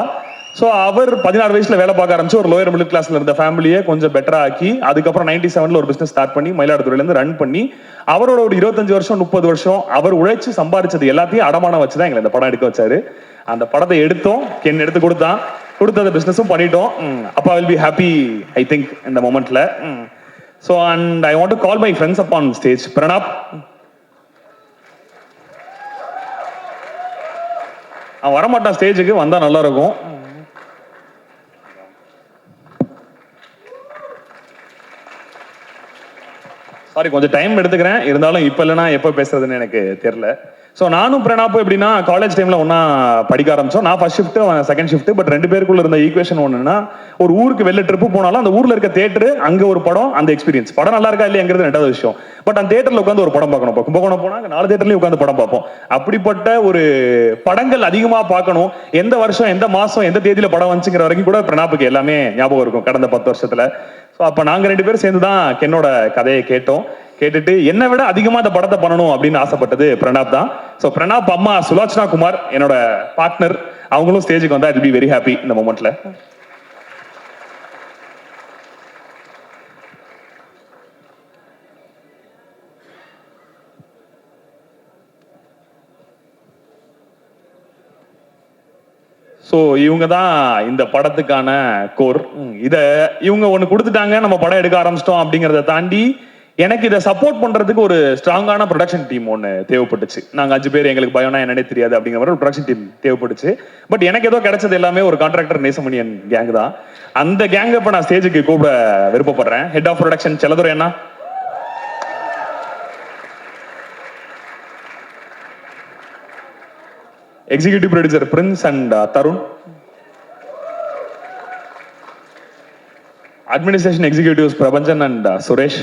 ஸோ அவர் 16 வயசுல வேலை பார்க்க ஆரம்பிச்சு ஒரு லோயர் மிடில் கிளாஸ்ல இருந்த ஃபேமிலியை கொஞ்சம் பெட்டரா ஆக்கி, அதுக்கப்புறம் 97ல ஒரு பிசினஸ் ஸ்டார்ட் பண்ணி மயிலாடுதுறையில இருந்து ரன் பண்ணி, அவரோட ஒரு 25 வருஷம் 30 வருஷம் அவர் உழைச்சு சம்பாதிச்சது எல்லாத்தையும் அடமானம் வச்சுதான் எங்களை இந்த படம் எடுக்க வச்சாரு. அந்த படத்தை எடுத்தோம், கென் எடுத்து கொடுத்த பிசினஸும் பண்ணிட்டோம். அப்பா will be happy I think இந்த மொமெண்ட்ல. So and I want to call my friends up on stage. Pranab அவன் வரமாட்டான் ஸ்டேஜுக்கு, வந்தா நல்லா இருக்கும். சாரி கொஞ்சம் டைம் எடுத்துக்கிறேன், இருந்தாலும் இப்போ இல்லைனா எப்போ பேசுறதுன்னு எனக்கு தெரியல. ஸோ நானும் பிரணாப்பும் எப்படின்னா காலேஜ் டைம்ல ஒன்னா படிக்க ஆரம்பிச்சோம். நான் first shift, second shift. But 2 பேருக்குள்ள இருந்த ஈக்குவேஷன் ஒன்றுனா, ஒரு ஊருக்கு வெளில ட்ரிப்பு போனாலும் அந்த ஊர்ல இருக்க தேட்டரு, அங்க ஒரு படம், அந்த எக்ஸ்பீரியன்ஸ் படம் நல்லா இருக்கா இல்லையாங்கிறது 2வது விஷயம். பட் அந்த தேட்டர்ல உட்காந்து ஒரு படம் பார்க்கணும். கும்பகோணம் போனா 4 தேட்டர்லயும் உட்காந்து படம் பார்ப்போம். அப்படிப்பட்ட ஒரு படங்கள் அதிகமா பார்க்கணும். எந்த வருஷம், எந்த மாசம், எந்த தேதியில படம் வந்துச்சுங்கிற வரைக்கும் கூட பிரணாப்புக்கு எல்லாமே ஞாபகம் இருக்கும் கடந்த 10 வருஷத்துல. ஸோ அப்ப நாங்க 2 பேரும் சேர்ந்து தான் என்னோட கதையை கேட்டுட்டு என்னை விட அதிகமா இந்த படத்தை பண்ணணும் அப்படின்னு ஆசைப்பட்டது பிரணாப் தான். ஸோ பிரணாப் அம்மா சுலோச்சனா குமார் என்னோட பார்ட்னர், அவங்களும் ஸ்டேஜுக்கு வந்தா இட் பி வெரி ஹாப்பி இந்த மொமெண்ட்ல. ஸோ இவங்க தான் இந்த படத்துக்கான கோர். இவங்க ஒன்று கொடுத்துட்டாங்க, நம்ம படம் எடுக்க ஆரம்பிச்சிட்டோம் அப்படிங்கிறத தாண்டி எனக்கு இதை சப்போர்ட் பண்றதுக்கு ஒரு ஸ்ட்ராங்கான ப்ரொடக்ஷன் டீம் ஒன்று தேவைப்பட்டுச்சு. நாங்கள் 5 பேர், எங்களுக்கு பயம்னா என்னன்னே தெரியாது அப்படிங்கிற மாதிரி ஒரு ப்ரொடக்ஷன் டீம் தேவைப்பட்டுச்சு. பட் எனக்கு ஏதோ கிடைச்சது எல்லாமே ஒரு கான்ட்ராக்டர் நேசமணியன் கேங் தான். அந்த கேங்கை இப்போ நான் ஸ்டேஜுக்கு கூப்பிட விருப்பப்படுறேன். ஹெட் ஆஃப் ப்ரொடக்ஷன் செல்லதுரை அண்ணா, executive producer Prince and Tarun, administration executives Prabanjan and Suresh,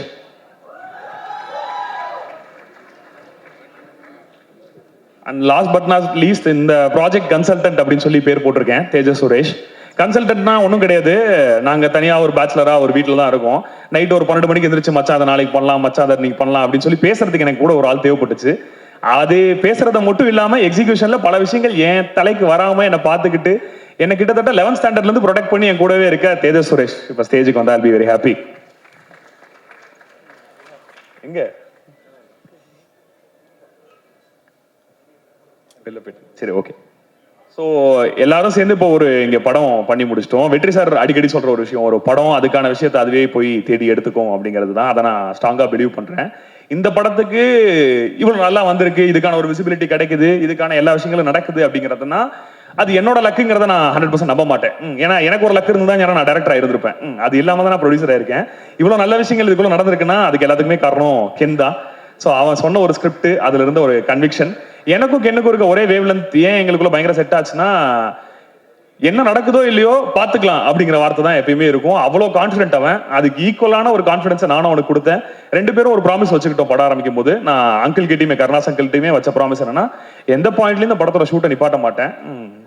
and last but not least இந்த ப்ராஜெக்ட் கன்சல்டன்ட் அப்படின்னு சொல்லி பேர் போட்டிருக்கேன், தேஜஸ் சுரேஷ். கன்சல்டன்ட்னா ஒன்றும் கிடையாது, நாங்கள் தனியாக ஒரு பேச்சுலராக ஒரு வீட்டில் தான் இருக்கோம். நைட் ஒரு 12 மணிக்கு எந்திரிச்சு மச்சான் அதை நாளைக்கு பண்ணலாம், மச்சான் அதை இன்னைக்கு பண்ணலாம் அப்படின்னு சொல்லி பேசுறதுக்கு எனக்கு கூட ஒரு ஆள் தேவைப்பட்டுச்சு. அது பேசுறத மட்டும் இல்லாமல் எக்ஸிகியூஷனில் பல விஷயங்கள் என் தலைக்கு வராமல் என்னை பார்த்துக்கிட்டு என்னை கிட்டத்தட்ட 11th ஸ்டாண்டர்ட்லேருந்து ப்ரொடெக்ட் பண்ணி என் கூடவே இருக்க தேஜஸ் சுரேஷ் இப்போ ஸ்டேஜுக்கு வந்தால் I'll be very happy. எங்க சரி, ஓகே. ஸோ எல்லாரும் சேர்ந்து இப்போ ஒரு இங்கே படம் பண்ணி முடிச்சிட்டோம். வெற்றி சார் அடிக்கடி சொல்ற ஒரு விஷயம், ஒரு படம் அதுக்கான விஷயத்தை அதுவே போய் தேடி எடுத்துக்கும் அப்படிங்கிறது தான். அதை நான் ஸ்ட்ராங்காக பிலீவ் பண்றேன். இந்த படத்துக்கு இவ்வளவு நல்லா வந்திருக்கு, இதுக்கான ஒரு விசிபிலிட்டி கிடைக்குது, இதுக்கான எல்லா விஷயங்களும் நடக்குது அப்படிங்கிறதுனா அது என்னோட லக்குங்கிறத நான் 100% நம்ப மாட்டேன். ஏன்னா எனக்கு ஒரு லக்கு இருந்தா நான் டைரக்டரா இருந்திருப்பேன். அது இல்லாம தான் நான் ப்ரொடியூசரா இருக்கேன். இவ்வளவு நல்ல விஷயங்கள் இதுக்குள்ள நடந்திருக்குன்னா அதுக்கு எல்லாத்துக்குமே காரணம் கென் தான். ஸோ அவன் சொன்ன ஒரு ஸ்கிரிப்ட், அதுல இருந்த ஒரு கன்விக்ஷன், எனக்கும் கென்னுக்கும் இருக்க ஒரே வேவ் லென்த் ஏன் எங்களுக்குள்ள பயங்கர செட் ஆச்சுன்னா, என்ன நடக்குதோ இல்லையோ பாத்துக்கலாம் அப்படிங்கிற வார்த்தை தான் எப்பயுமே இருக்கும். அவ்வளோ கான்ஃபிடென்ட் அவன். அதுக்கு ஈக்குவலான ஒரு கான்ஃபிடன்ஸை நானும் அவனுக்கு கொடுத்தேன். 2 பேரும் ஒரு ப்ராமிஸ் வச்சுக்கிட்டோம் படம் ஆரம்பிக்கும் போது. நான் அங்கிள் கிட்டையுமே கருணாஸ் அங்கிள் கிட்டையுமே வச்ச ப்ராமிஸ் என்னன்னா, எந்த பாயிண்ட்லயும் இந்த படத்தோட ஷூட்டை நிப்பாட்ட மாட்டேன்,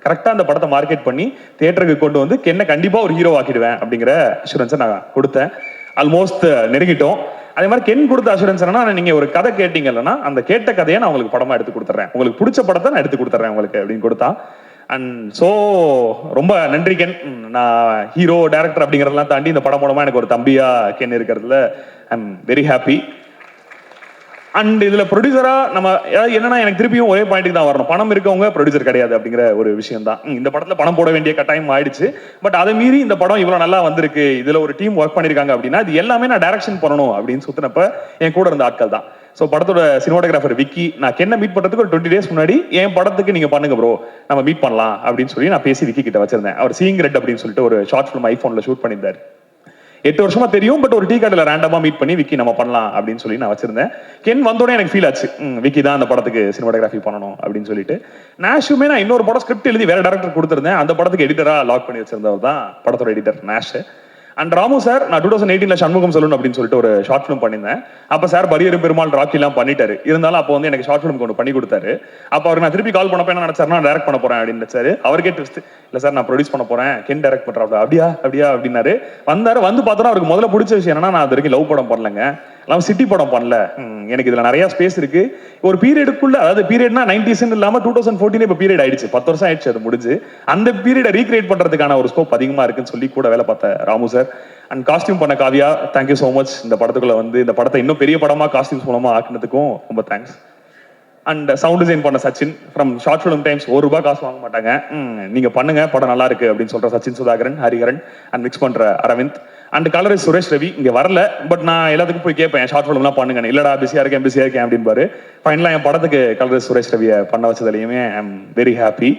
கரெக்டா அந்த படத்தை மார்க்கெட் பண்ணி தியேட்டருக்கு கொண்டு வந்து கென்னை கண்டிப்பா ஒரு ஹீரோ ஆக்கிடுவேன் அப்படிங்கிற அஷூரன்ஸை நான் கொடுத்தேன். ஆல்மோஸ்ட் நெருங்கிட்டோம். அதே மாதிரி கென் கொடுத்த அஷூரன்ஸ் என்னன்னா, நீங்க ஒரு கதை கேட்டீங்கன்னா அந்த கேட்ட கதையை நான் உங்களுக்கு படமா எடுத்து கொடுத்துறேன், உங்களுக்கு பிடிச்ச படத்தை நான் எடுத்து கொடுத்துறேன் உங்களுக்கு அப்படின்னு கொடுத்தா. அண்ட் ஸோ ரொம்ப நன்றி கென். நான் ஹீரோ டைரக்டர் அப்படிங்கிறதெல்லாம் தாண்டி இந்த படம் மூலமா எனக்கு ஒரு தம்பியா கென் இருக்கிறதுல ஐ எம் வெரி ஹாப்பி. அண்ட் இதுல ப்ரொடியூசரா நம்ம என்னன்னா, எனக்கு திருப்பியும் ஒரே பாயிண்ட்டுக்கு தான் வரணும், பணம் இருக்கவங்க ப்ரொடியூசர் கிடையாது அப்படிங்கிற ஒரு விஷயம் தான். இந்த படத்துல பணம் போட வேண்டிய கட்டாயம் ஆயிடுச்சு. பட் அதை மீறி இந்த படம் இவ்வளவு நல்லா வந்திருக்கு, இதுல ஒரு டீம் ஒர்க் பண்ணிருக்காங்க அப்படின்னா இது எல்லாமே நான் டைரக்ஷன் பண்ணணும் அப்படின்னு சுத்தினப்ப என் கூட இருந்த ஆட்கள் தான். ஸோ படத்தோட சினிமாட்டோகிராஃபர் விக்கி, நான் கென்னை மீட் பண்றதுக்கு ஒரு 20 டேஸ் முன்னாடி என் படத்துக்கு நீங்க பண்ணுங்க ப்ரோ, நம்ம மீட் பண்ணலாம் அப்படின்னு சொல்லி நான் பேசி விக்கி கிட்ட வச்சிருந்தேன். அவர் சீயிங் ரெட் அப்படின்னு சொல்லிட்டு ஒரு ஷார்ட் ஃபிலிம் ஐபோன்ல ஷூட் பண்ணியிருந்தாரு. 8 வருஷமா தெரியும், பட் ஒரு டீ கடையில் ரேண்டமா மீட் பண்ணி விக்கி நம்ம பண்ணலாம் அப்படின்னு சொல்லி நான் வச்சிருந்தேன். கென் வந்தோடனே எனக்கு ஃபீல் ஆச்சு, விக்கி தான் அந்த படத்துக்கு சினிமாட்டோகிராஃபி பண்ணணும் அப்படின்னு சொல்லிட்டு. நேஷுமே நான் இன்னொரு படம் ஸ்கிரிப்ட் எழுதி வேற டேரக்டர் கொடுத்துருந்தேன், அந்த படத்துக்கு எடிட்டரா லாக் பண்ணி வச்சிருந்தவர் தான் படத்தோட editor Nesh. And Ramu sir, நான் 2018 சண்முகம் சலூன் அப்படின்னு சொல்லிட்டு ஒரு ஷார்ட் ஃபிலிம் பண்ணியிருந்தேன். அப்போ சார் பரியரும் பெருமாள் ராக்கி எல்லாம் பண்ணிட்டாரு. இருந்தாலும் அப்போ வந்து எனக்கு ஷார்ட் ஃபிலிம் கொண்டு பண்ணி கொடுத்தாரு. அப்போ அவருக்கு நான் திருப்பி கால் பண்ணப்ப என்ன நினைச்சாரு, நான் டைரக்ட் பண்ண போறேன் அப்படின்னு நினைச்சாரு. அவருக்கே ட்விஸ்ட், இல்ல சார் நான் ப்ரொடியூஸ் பண்ண போறேன், கென் டைரக்ட் பண்றாப்ல. அப்படியா அப்படியா அப்படின்னாரு. வந்தாரு. வந்து பார்த்தோன்னா அவருக்கு முதல்ல பிடிச்ச விஷயம் என்னன்னா, நான் அது வரைக்கும் லவ் படம் பண்ணலங்க, எல்லாம் சிட்டி படம் பண்ணல, எனக்கு இதுல நிறைய ஸ்பேஸ் இருக்கு. ஒரு பீரியடுக்குள்ள, அதாவது பீரியட்னா 90s இல்லாம 2014 இப்போ பீரியட் ஆயிடுச்சு, 10 வருஷம் ஆயிடுச்சு அது முடிஞ்சு. அந்த பீரியடை ரீக்ரியேட் பண்றதுக்கான ஒரு ஸ்கோப் அதிகமா இருக்குன்னு சொல்லி கூட வேலை பார்த்த ராமு சார். அண்ட் காஸ்டியூம் பண்ண காவியா, தேங்க்யூ ஸோ மச். இந்த படத்துக்குள்ள வந்து இந்த படத்தை இன்னும் பெரிய படமா காஸ்டியூம்ஸ் மூலமா ஆக்குனதுக்கும் ரொம்ப தேங்க்ஸ். அண்ட் சவுண்ட் டிசைன் பண்ண Sachin from short film times. ₹1 காசு வாங்க மாட்டாங்க, நீங்க பண்ணுங்க படம் நல்லா இருக்கு அப்படின்னு சொல்ற சச்சின் சுதாகரன், ஹரிஹரன். அண்ட் மிக்ஸ் பண்ற அரவிந்த். அண்ட் கலர் சுரேஷ் ரவி இங்க வரல, பட் நான் எல்லாத்துக்கும் போய் கேட்பேன் ஷார்ட் ஃபிலிம்லாம் பண்ணுங்க, இல்லடா பிஸியா இருக்கேன் அப்படின்பாரு. ஃபைனலாக என் படத்துக்கு கலர் சுரேஷ் ரவியை பண்ண வச்சதுலையுமே I am very happy.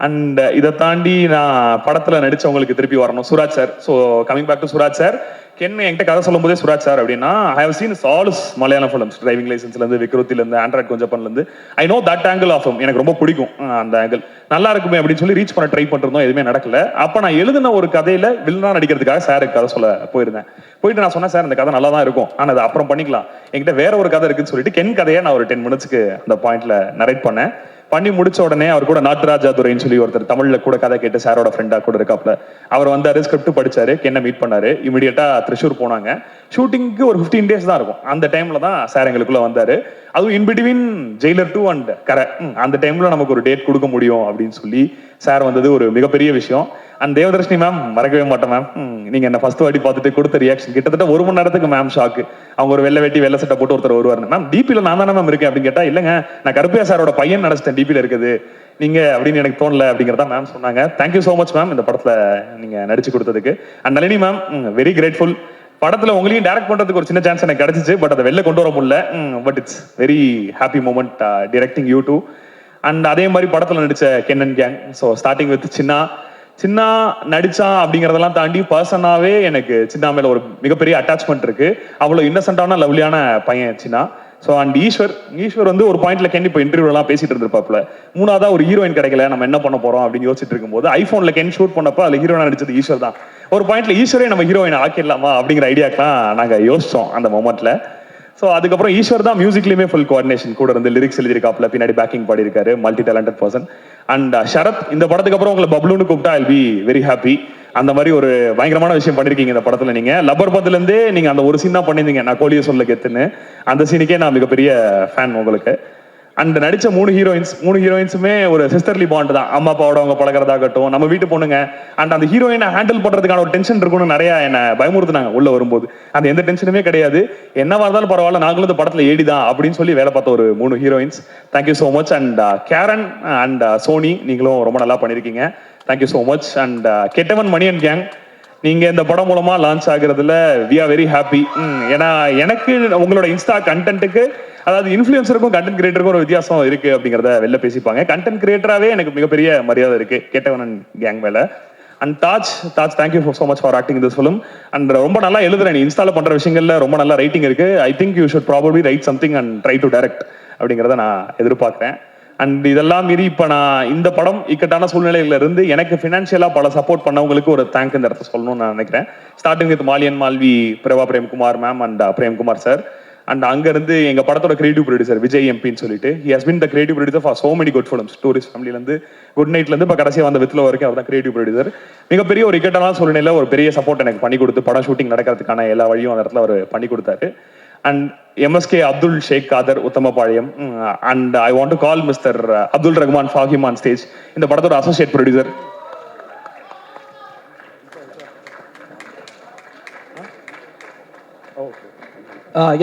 And இதை தாண்டி நான் படத்துல நடிச்சவங்களுக்கு திருப்பி வரணும், Suraj sir. So coming back to Suraj sir, Ken என்கிட்ட கதை சொல்லும் போதே சுராஜ் சார் அப்படின்னா, I have seen all Malayalam films, driving லைசன்ஸ்ல இருந்து, விக்ருத்தில இருந்து, ஆண்ட்ராய்ட் கொஞ்சப்பன்ல இருந்து. I know that angle of him, எனக்கு ரொம்ப பிடிக்கும் அந்த ஆங்கிள், நல்லா இருக்குமே அப்படின்னு சொல்லி ரீச் பண்ண ட்ரை பண்ணிருந்தோம், எதுவுமே நடக்கல. அப்ப நான் எழுதின ஒரு கதையில வில்லனா நடிக்கிறதுக்காக சாருக்கு கதை சொல்ல போயிருந்தேன். போயிட்டு நான் சொன்னேன், சார் இந்த கதை நல்லா தான் இருக்கும், ஆனா அது அப்புறம் பண்ணிக்கலாம், என்கிட்ட வேற ஒரு கதை இருக்குன்னு சொல்லிட்டு கென் கதையை நான் ஒரு 10 மினிட்ஸ்க்கு அந்த பாயிண்ட்ல நரேட் பண்ணேன். பண்ணி முடிச்ச உடனே அவர் கூட நாட்டுராஜா துரைன்னு சொல்லி ஒருத்தர் தமிழ்ல கூட கதை கேட்டு சாரோட ஃப்ரெண்டா கூட இருக்காப்ல, அவர் வந்தாரு, ஸ்கிரிப்ட் படிச்சாரு, என்ன மீட் பண்ணாரு. இமீடியட்டா திரிஷூர் போனாங்க. ஷூட்டிங்க்கு ஒரு 15 டேஸ் தான் இருக்கும். அந்த டைம்ல தான் சார் எங்களுக்குள்ள வந்தாரு. அதுவும் இன் பிட்வீன் ஜெயிலர் 2 அண்ட் கரை, அந்த டைம்ல நமக்கு ஒரு டேட் கொடுக்க முடியும் அப்படின்னு சொல்லி சார் வந்தது ஒரு மிகப்பெரிய விஷயம். அண்ட் தேவதர்ஷினி மேம் மறக்கவே மாட்டேன் மேம், நீங்க என்ன ஃபர்ஸ்ட் வாட்டி பார்த்துட்டு கொடுத்த ரியாக்ஷன் கிட்டத்தட்ட 1 மணி நேரத்துக்கு மேம் ஷாக்கு. அவங்க ஒரு வெள்ளை வேட்டி வெள்ளை சட்டை போட்டு ஒருத்தர் வருவார், மேம் டிபில நான் தானே மேம் இருக்கேன் அப்படின்னு கேட்டா, இல்லைங்க நான் கருப்பையா சாரோட பையன் நினைச்சிட்டேன் டிபில இருக்குது நீங்க அப்படின்னு எனக்கு தோணல அப்படிங்கிறதா மேம் சொன்னாங்க. தேங்க்யூ ஸோ மச் மேம் இந்த படத்துல நீங்க நடிச்சு கொடுத்ததுக்கு. And Nalini ma'am very grateful. படத்துல உங்களையும் டைரக்ட் பண்றதுக்கு ஒரு சின்ன சான்ஸ் எனக்கு கிடைச்சிச்சு, பட் அதை வெளில கொண்டு வர முடியல. But it's very happy moment directing you too. And அதே மாதிரி படத்துல நடிச்ச Ken and gang. So starting with சின்ன நடிச்சான் அப்படிங்கறதெல்லாம் தாண்டி பர்சனாவே எனக்கு சின்ன மேல ஒரு மிகப்பெரிய அட்டாச்மெண்ட் இருக்கு. அவ்வளவு இன்னசென்டான லவ்லியான பையன் சின்ன. ஸோ அண்ட் ஈஸ்வர் வந்து ஒரு பாயிண்ட்ல கென் இப்போ இன்டர்வியூலாம் பேசிட்டு இருந்திருப்பாப்ல, மூணாவதா ஒரு ஹீரோயின் கிடைக்கல, நம்ம என்ன பண்ண போறோம் அப்படின்னு யோசிச்சுட்டு இருக்கும்போது ஐபோன்ல கென் ஷூட் பண்ணப்போ அதுல ஹீரோயினா நடிச்சது ஈஸ்வர் தான். ஒரு பாயிண்ட்ல ஈஸ்வரே நம்ம ஹீரோயின் ஆக்கிடலாமா அப்படிங்கிற ஐடியாக்கெல்லாம் நாங்கள் யோசிச்சோம் அந்த மொமெண்ட்ல. ஸோ அதுக்கப்புறம் ஈஸ்வர் தான் மியூசிக்லயுமே ஃபுல் கோஆர்டினேஷன் கூட இருந்து லிரிக்ஸ் எழுதியிருக்காப்ல, பின்னாடி பேக்கிங் பாடியிருக்காரு, multi talented person. And Sharath இந்த படத்துக்கு அப்புறம் உங்களை பப்ளுன்னு கூப்பிட்டா ஐல் பி வெரி ஹாப்பி. அந்த மாதிரி ஒரு பயங்கரமான விஷயம் பண்ணிருக்கீங்க இந்த படத்துல. நீங்க லப்பர் பத்துல இருந்தே நீங்க அந்த ஒரு சீன் தான் பண்ணிருந்தீங்க, நான் கோழியை சொல்ல கெத்துன்னு. அந்த சீனுக்கே நான் மிகப்பெரிய ஃபேன் உங்களுக்கு. அண்ட் நடிச்ச 3 ஹீரோயின்ஸுமே ஒரு சிஸ்டர்லி பாண்ட் தான். அம்மா அப்பாவோட அவங்க பழகிறதாகட்டும், நம்ம வீட்டு பொண்ணுங்க. அண்ட் அந்த ஹீரோயினை ஹேண்டில் பண்றதுக்கான ஒரு டென்ஷன் இருக்கும்னு நிறைய என்ன பயமுறுத்துனாங்க உள்ள வரும்போது. அந்த எந்த டென்ஷனுமே கிடையாது, என்னவா இருந்தாலும் பரவாயில்ல, நாங்களும் இந்த படத்துல ஏடிதான் அப்படின்னு சொல்லி வேலை பார்த்த ஒரு 3 heroines. Thank you so much. And Karen and Soni, நீங்களும் ரொம்ப நல்லா பண்ணிருக்கீங்க. Thank you so much. அண்ட் கெட்டவன் மணி அண்ட் கேங், நீங்க இந்த படம் மூலமா லான்ச் ஆகுறதுல வி ஆர் வெரி ஹாப்பி. ஏன்னா எனக்கு உங்களோட இன்ஸ்டா கண்டென்ட்டுக்கு, அதாவது இன்ஃப்ளூயன்சருக்கும் கண்டென்ட் கிரியேட்டருக்கும் ஒரு வித்தியாசம் இருக்கு அப்படிங்கிறத வெளில பேசிப்பாங்க. கண்டென்ட் கிரியேட்டராகவே எனக்கு மிகப்பெரிய மரியாதை இருக்கு கெட்டவன் கேங் மேல. And Taj thank you so much for acting this film. And ரொம்ப நல்லா எழுதுறேன், நீ இன்ஸ்டால பண்ற விஷயங்கள்ல ரொம்ப நல்லா ரைட்டிங் இருக்கு. I think you should probably right something and try to direct அப்படிங்கிறத நான் எதிர்பார்க்கிறேன். அண்ட் இதெல்லாம் மீறி இப்போ நான் இந்த படம் இக்கட்டான சூழ்நிலையில இருந்து எனக்கு ஃபினான்ஷியலா பல சப்போர்ட் பண்ணவங்களுக்கு ஒரு தேங்க் இந்த இடத்த சொல்லணும்னு நான் நினைக்கிறேன். ஸ்டார்டிங் வித் மாலியன் Malvi, Prabha Premkumar ma'am and Premkumar sir. And அங்கிருந்து எங்க படத்தோட கிரியேட்டிவ் ப்ரொடியூசர் விஜய் எம்பின்னு சொல்லிட்டு, he has been the creative producer for so many good films. Tourist ஃபேமிலியிலேருந்து குட் நைட்லேருந்து இப்போ கடைசியாக வந்த வித்ல வரைக்கும் அவர் தான் கிரியேட்டிவ் ப்ரொடியூசர். மிகப்பெரிய ஒரு இக்கட்டான சூழ்நிலையில ஒரு பெரிய சப்போர்ட் எனக்கு பண்ணி கொடுத்து படம் ஷூட்டிங் நடக்கிறதுக்கான எல்லா வழியும் அந்த இடத்துல அவர் பண்ணி கொடுத்தாரு. And MSK Abdul Sheikh Khader Uthamapalayam. And I want to call mister Abdul Rahman Fahim on stage, இந்த படத்தோட associate producer.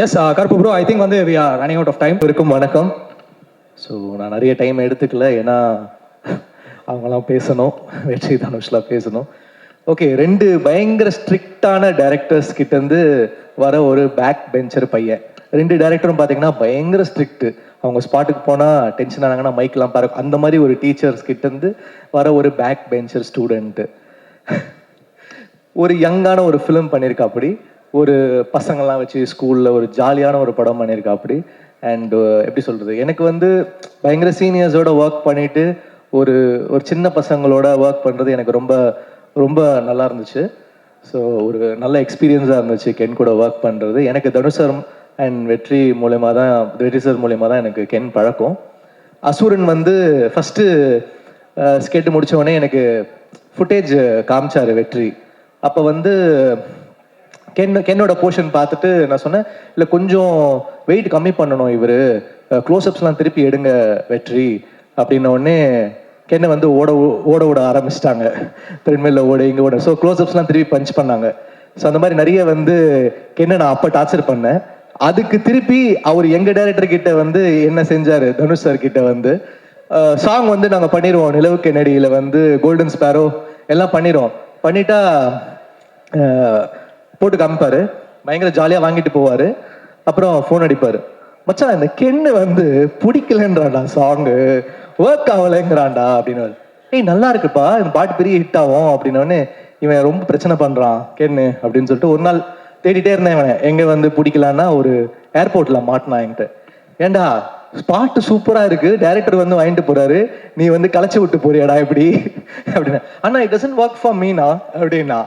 S Karuppu bro, I think வந்து we are running out of time. இருக்கும் வணக்கம். ஸோ நான் நிறைய டைம் எடுத்துக்கல, ஏன்னா அவங்களாம் பேசணும், வெற்றி தனுஷ்லாம் பேசணும். ஓகே, 2 பயங்கர ஸ்ட்ரிக்டான டைரக்டர்ஸ் கிட்டேருந்து வர ஒரு பேக் பெஞ்சர் பையன். 2 டைரக்டரும் பார்த்தீங்கன்னா பயங்கர ஸ்ட்ரிக்ட். அவங்க ஸ்பாட்டுக்கு போனால் டென்ஷன் ஆனாங்கன்னா மைக்கெலாம் பாரு, அந்த மாதிரி ஒரு டீச்சர்ஸ் கிட்டேருந்து வர ஒரு பேக் பெஞ்சர் ஸ்டூடெண்ட்டு. ஒரு யங்கான ஒரு ஃபிலிம் பண்ணியிருக்கா, அப்படி ஒரு பசங்கள்லாம் வச்சு ஸ்கூலில் ஒரு ஜாலியான ஒரு படம் பண்ணியிருக்கா அப்படி. அண்ட் எப்படி சொல்கிறது, எனக்கு வந்து பயங்கர சீனியர்ஸோட ஒர்க் பண்ணிவிட்டு ஒரு ஒரு சின்ன பசங்களோட ஒர்க் பண்ணுறது எனக்கு ரொம்ப ரொம்ப நல்லா இருந்துச்சு. ஸோ ஒரு நல்ல எக்ஸ்பீரியன்ஸாக இருந்துச்சு கென் கூட ஒர்க் பண்ணுறது. எனக்கு தனுஷர் அண்ட் வெற்றி சார் மூலயமா தான் எனக்கு கென் பழக்கம். அசுரன் வந்து ஃபஸ்ட்டு ஸ்கெட்டு முடித்தவொடனே எனக்கு ஃபுட்டேஜ் காமிச்சார் வெற்றி. அப்போ வந்து கென்னோட போர்ஷன் பார்த்துட்டு நான் சொன்னேன், இல்லை கொஞ்சம் வெயிட் கம்மி பண்ணணும், இவர் க்ளோஸ்அப்ஸ்லாம் திருப்பி எடுங்க வெற்றி அப்படின்ன உடனே கென்னை வந்து ஓட ஆரம்பிச்சிட்டாங்க. த்ரெட்மில்ல ஓட இங்கே ஓட. ஸோ க்ளோஸ்அப்ஸ்லாம் திருப்பி பஞ்ச் பண்ணாங்க. ஸோ அந்த மாதிரி நிறைய வந்து கென்னை நான் அப்போ டார்ச்சர் பண்ணேன். அதுக்கு திருப்பி அவர் எங்கள் டைரக்டர் கிட்ட வந்து என்ன செஞ்சார், தனுஷ் சார் கிட்ட வந்து சாங் வந்து நாங்கள் பண்ணிடுவோம், நிலவு கென்னடியில் வந்து கோல்டன் ஸ்பேரோ எல்லாம் பண்ணிட்டா போட்டு காமிப்பாரு, பயங்கர ஜாலியாக வாங்கிட்டு போவார். அப்புறம் ஃபோன் அடிப்பார், மச்சான் இந்த கென்னு வந்து பிடிக்கலன்றான்டா, சாங்கு ஒர்க் ஆகலைங்கிறான்டா அப்படின்னு. ஏய் நல்லா இருக்குப்பா, இந்த பாட்டு பெரிய ஹிட் ஆகும் அப்படின்னோடனே இவன் ரொம்ப பிரச்சனை பண்ணுறான் கென்னு அப்படின்னு சொல்லிட்டு ஒரு நாள் தேடிட்டே இருந்தேன். இவன் எங்கே வந்து பிடிக்கலான்னா ஒரு ஏர்போர்ட்டில் மாட்டினான் என்கிட்ட. ஏண்டா ஸ்பாட்டு சூப்பராக இருக்குது, டைரக்டர் வந்து வாங்கிட்டு போகிறாரு, நீ வந்து களைச்சி விட்டு போறியாடா இப்படி அப்படின்னா. அண்ணா இட் டசன்ட் ஒர்க் ஃபார் மீனா அப்படின்னா.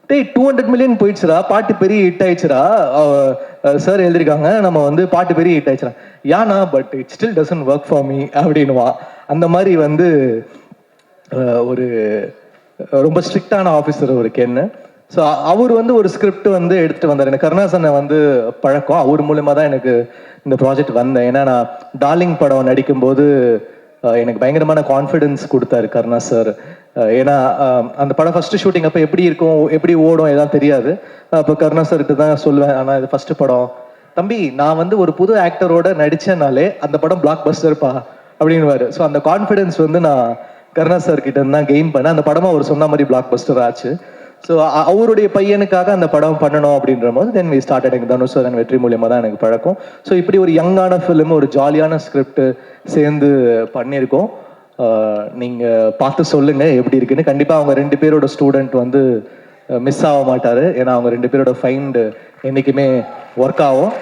டேய் 200 மில்லியன் போயிடுச்சுரா, பாட்டு பெரிய ஹிட் ஆயிடுச்சுரா, சார் எழுதிருக்காங்க, நம்ம வந்து பாட்டு பெரிய ஹிட் ஆயிடுச்சுரா. யானா but it still doesn't work for me அப்படின்னுவா. அந்த மாதிரி வந்து ஒரு ரொம்ப ஸ்ட்ரிக்டான ஆஃபீஸர் ஒரு கென்னு. ஸோ அவர் வந்து ஒரு ஸ்கிரிப்ட் வந்து எடுத்துகிட்டு வந்தார். எனக்கு கருணாசனை வந்து பழக்கம், அவர் மூலமா தான் எனக்கு இந்த ப்ராஜெக்ட் வந்தேன். ஏன்னா நான் டார்லிங் படம் நடிக்கும்போது எனக்கு பயங்கரமான கான்ஃபிடென்ஸ் கொடுத்தாரு கருணா சார். ஏன்னா அந்த படம் ஃபஸ்ட்டு ஷூட்டிங் அப்போ எப்படி இருக்கும், எப்படி ஓடும் எல்லாம் தெரியாது. அப்போ கருணா சார்கிட்ட தான் சொல்லுவேன், ஆனால் இது ஃபஸ்ட்டு படம் தம்பி, நான் வந்து ஒரு புது ஆக்டரோட நடித்தேனாலே அந்த படம் பிளாக் பஸ்டர்ப்பா அப்படின்னுவாரு. ஸோ அந்த கான்ஃபிடென்ஸ் வந்து நான் கருணா சார் கிட்ட தான் கெயின் பண்ணேன். அந்த படமாக அவர் சொன்ன மாதிரி பிளாக் பஸ்டர் ஆச்சு. ஸோ அவருடைய பையனுக்காக அந்த படம் பண்ணணும் அப்படின்ற போது தென் வி ஸ்டார்டட். எனக்கு தனுஷ் சார் வெற்றி மூலியமாக தான் எனக்கு பழக்கம். ஸோ இப்படி ஒரு யங்கான ஃபிலிம், ஒரு ஜாலியான ஸ்கிரிப்ட் சேர்ந்து பண்ணியிருக்கோம். நீங்கள் பார்த்து சொல்லுங்கள் எப்படி இருக்குன்னு. கண்டிப்பாக அவங்க 2 பேரோட ஸ்டூடெண்ட் வந்து மிஸ் ஆக மாட்டார். ஏன்னா அவங்க 2 பேரோட ஃபைண்ட் என்றைக்குமே ஒர்க் ஆகும்.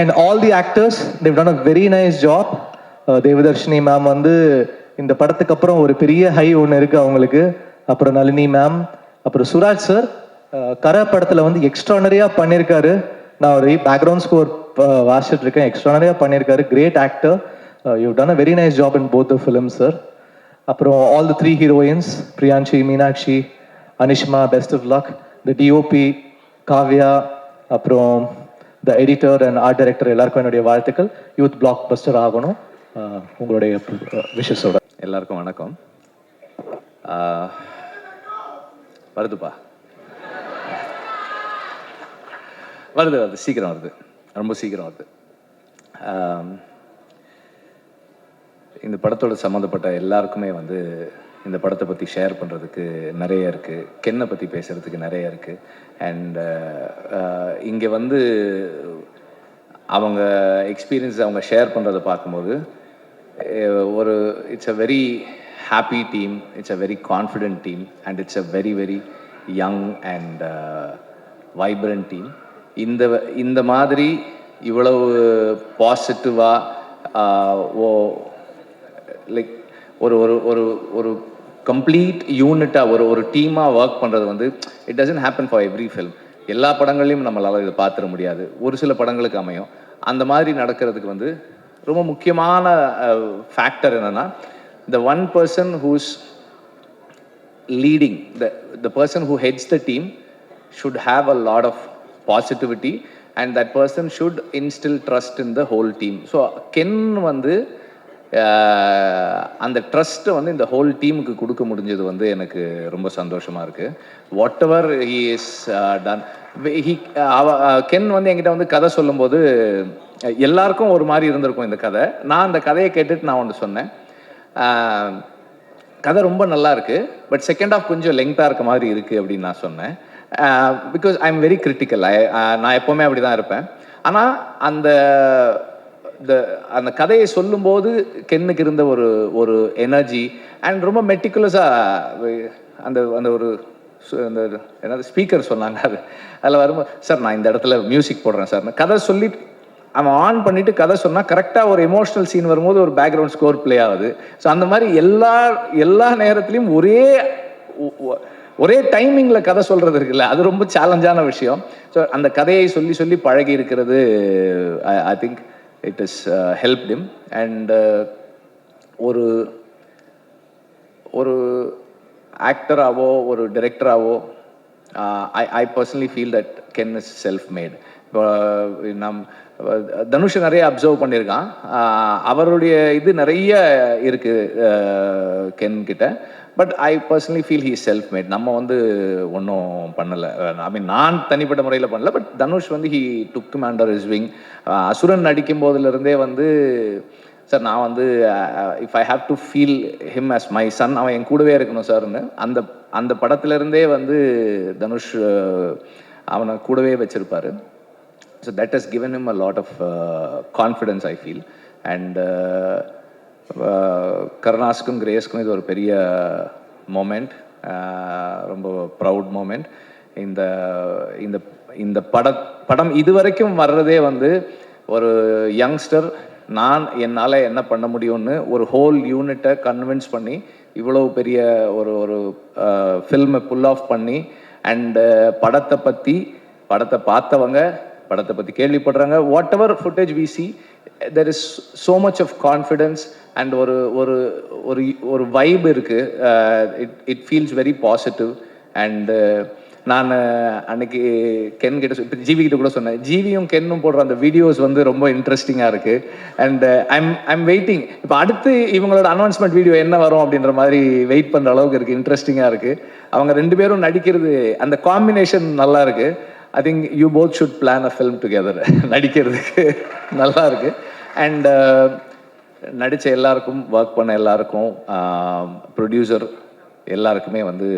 And all the actors, they've done a very nice job. Devadarshini ma'am வந்து இந்த படத்துக்கு அப்புறம் ஒரு பெரிய ஹை ஒன்று இருக்கு அவங்களுக்கு. அப்புறம் நளினி மேம், அப்புறம் சுராஜ் சார் கரை படத்தில் வந்து எக்ஸ்ட்ரானரியாக பண்ணியிருக்காரு. நான் ஒரு பேக்ரவுண்ட் ஸ்கோர் வாசிச்சுட்டு இருக்கேன். எக்ஸ்ட்ரானரியாக பண்ணியிருக்காரு. Great actor. You done a very nice job in both the film sir. அப்புறம் all the 3 heroines, Priyanshi, Meenakshi, Anishma, best of luck. The DOP, Kavya, அப்புறம் the editor and art director எல்லாருக்கும் என்னுடைய வாழ்த்துக்கள். யூத் பிளாக் பஸ்டர் ஆகணும். உங்களுடைய விஷஸோட எல்லாருக்கும் வணக்கம். வருதுப்பா, வருது சீக்கிரம் வருது, ரொம்ப சீக்கிரம் வருது. இந்த படத்தோட சம்மந்தப்பட்ட எல்லாருக்குமே வந்து இந்த படத்தை பற்றி ஷேர் பண்ணுறதுக்கு நிறைய இருக்குது. கென்னை பற்றி பேசுகிறதுக்கு நிறைய இருக்குது. அண்ட் இங்கே வந்து அவங்க எக்ஸ்பீரியன்ஸ் அவங்க ஷேர் பண்ணுறதை பார்க்கும்போது ஒரு it's a very happy team, it's a very confident team, and it's a very very young and vibrant team. இந்த மாதிரி இவ்வளவு பாசிட்டிவாக லைக் ஒரு ஒரு ஒரு ஒரு கம்ப்ளீட் யூனிட்டாக ஒரு டீமாக ஒர்க் பண்ணுறது வந்து it doesn't happen for every film. எல்லா படங்கள்லையும் நம்மளால் இதை பார்த்துட முடியாது. ஒரு சில படங்களுக்கு அமையும். அந்த மாதிரி நடக்கிறதுக்கு வந்து ரொம்ப முக்கியமான ஃபேக்டர் என்னென்னா, the one person who's leading, the person who heads the team should have a lot of positivity, and that person should instill trust in the whole team. So Ken வந்து அந்த ட்ரஸ்ட்டை வந்து இந்த ஹோல் டீமுக்கு கொடுக்க முடிஞ்சது வந்து எனக்கு ரொம்ப சந்தோஷமாக இருக்குது. What ever he is done, Ken வந்து என்கிட்ட வந்து கதை சொல்லும்போது எல்லாருக்கும் ஒரு மாதிரி இருந்திருக்கும் இந்த கதை. நான் அந்த கதையை கேட்டுட்டு நான் ஒன்று சொன்னேன், கதை ரொம்ப நல்லா இருக்குது, பட் செகண்ட் ஹாஃப் கொஞ்சம் லெங்க்த்தாக இருக்க மாதிரி இருக்குது அப்படின்னு நான் சொன்னேன். Because I am very critical. நான் எப்போவுமே அப்படி தான் இருப்பேன். ஆனால் அந்த கதையை சொல்லும்போது கென்னுக்கு இருந்த ஒரு எனர்ஜி அண்ட் ரொம்ப மெட்டிகுலஸாக அந்த அந்த ஒரு அந்த என்னது ஸ்பீக்கர் சொன்னாங்க, அதில் வரும்போது சார் நான் இந்த இடத்துல மியூசிக் போடுறேன் சார், கதை சொல்லி அவன் ஆன் பண்ணிவிட்டு கதை சொன்னால் கரெக்டாக ஒரு எமோஷ்னல் சீன் வரும்போது ஒரு பேக்ரவுண்ட் ஸ்கோர் ப்ளே ஆகுது. ஸோ அந்த மாதிரி எல்லா நேரத்துலையும் ஒரே டைமிங்கில் கதை சொல்கிறது இருக்குல்ல, அது ரொம்ப சேலஞ்சான விஷயம். ஸோ அந்த கதையை சொல்லி சொல்லி பழகி இருக்கிறது I think it has helped him. And ஒரு ஆக்டராகவோ ஒரு டிரெக்டராகவோ I personally feel that Ken is self-made. தனுஷை நிறைய அப்சர்வ் பண்ணியிருக்கான். அவருடைய இது நிறைய இருக்குது கென் கிட்ட. But I personally feel he self mat. நம்ம வந்து ஒன்றும் பண்ணலை. ஐ மீன் நான் தனிப்பட்ட முறையில் பண்ணல. பட் தனுஷ் வந்து he took him under his wing. அசுரன் நடிக்கும் போதுலேருந்தே வந்து சார் நான் வந்து if I have to feel him as my son, அவன் என் கூடவே இருக்கணும் சார்னு அந்த படத்துலேருந்தே வந்து தனுஷ் அவனை கூடவே வச்சுருப்பார். So that has given him a lot of confidence I feel. And கருணாஸுக்கும் கிரேஸ்க்கும் இது ஒரு பெரிய மொமெண்ட், ரொம்ப ப்ரவுட் மொமெண்ட். இந்த படம் இதுவரைக்கும் வர்றதே வந்து ஒரு யங்ஸ்டர் நான் என்னால் என்ன பண்ண முடியும்னு ஒரு ஹோல் யூனிட்டை கன்வின்ஸ் பண்ணி இவ்வளோ பெரிய ஒரு ஃபில்மை புல் ஆஃப் பண்ணி அண்டு படத்தை பார்த்தவங்க படத்தை பற்றி கேள்விப்படுறாங்க. Whatever footage we see, there is so much of confidence and ஒரு வைப் இருக்குது. It feels very positive. And நான் அன்னைக்கு கென் கிட்ட இப்போ ஜிவி கிட்ட கூட சொன்னேன், ஜிவியும் கென்னும் போடுற அந்த வீடியோஸ் வந்து ரொம்ப இன்ட்ரெஸ்டிங்காக இருக்குது. And I'm waiting. இப்போ அடுத்து இவங்களோட அனௌன்ஸ்மெண்ட் வீடியோ என்ன வரும் அப்படின்ற மாதிரி வெயிட் பண்ணுற அளவுக்கு இருக்குது, இன்ட்ரெஸ்டிங்காக இருக்குது. அவங்க ரெண்டு பேரும் நடிக்கிறது அந்த காம்பினேஷன் நல்லா இருக்குது. I think you both should plan a film together. நடிக்கிறதுக்கு நல்லா இருக்குது. அண்ட் நடித்த எல்லாருக்கும், ஒர்க் பண்ண எல்லாருக்கும், ப்ரொடியூசர் எல்லாருக்குமே வந்து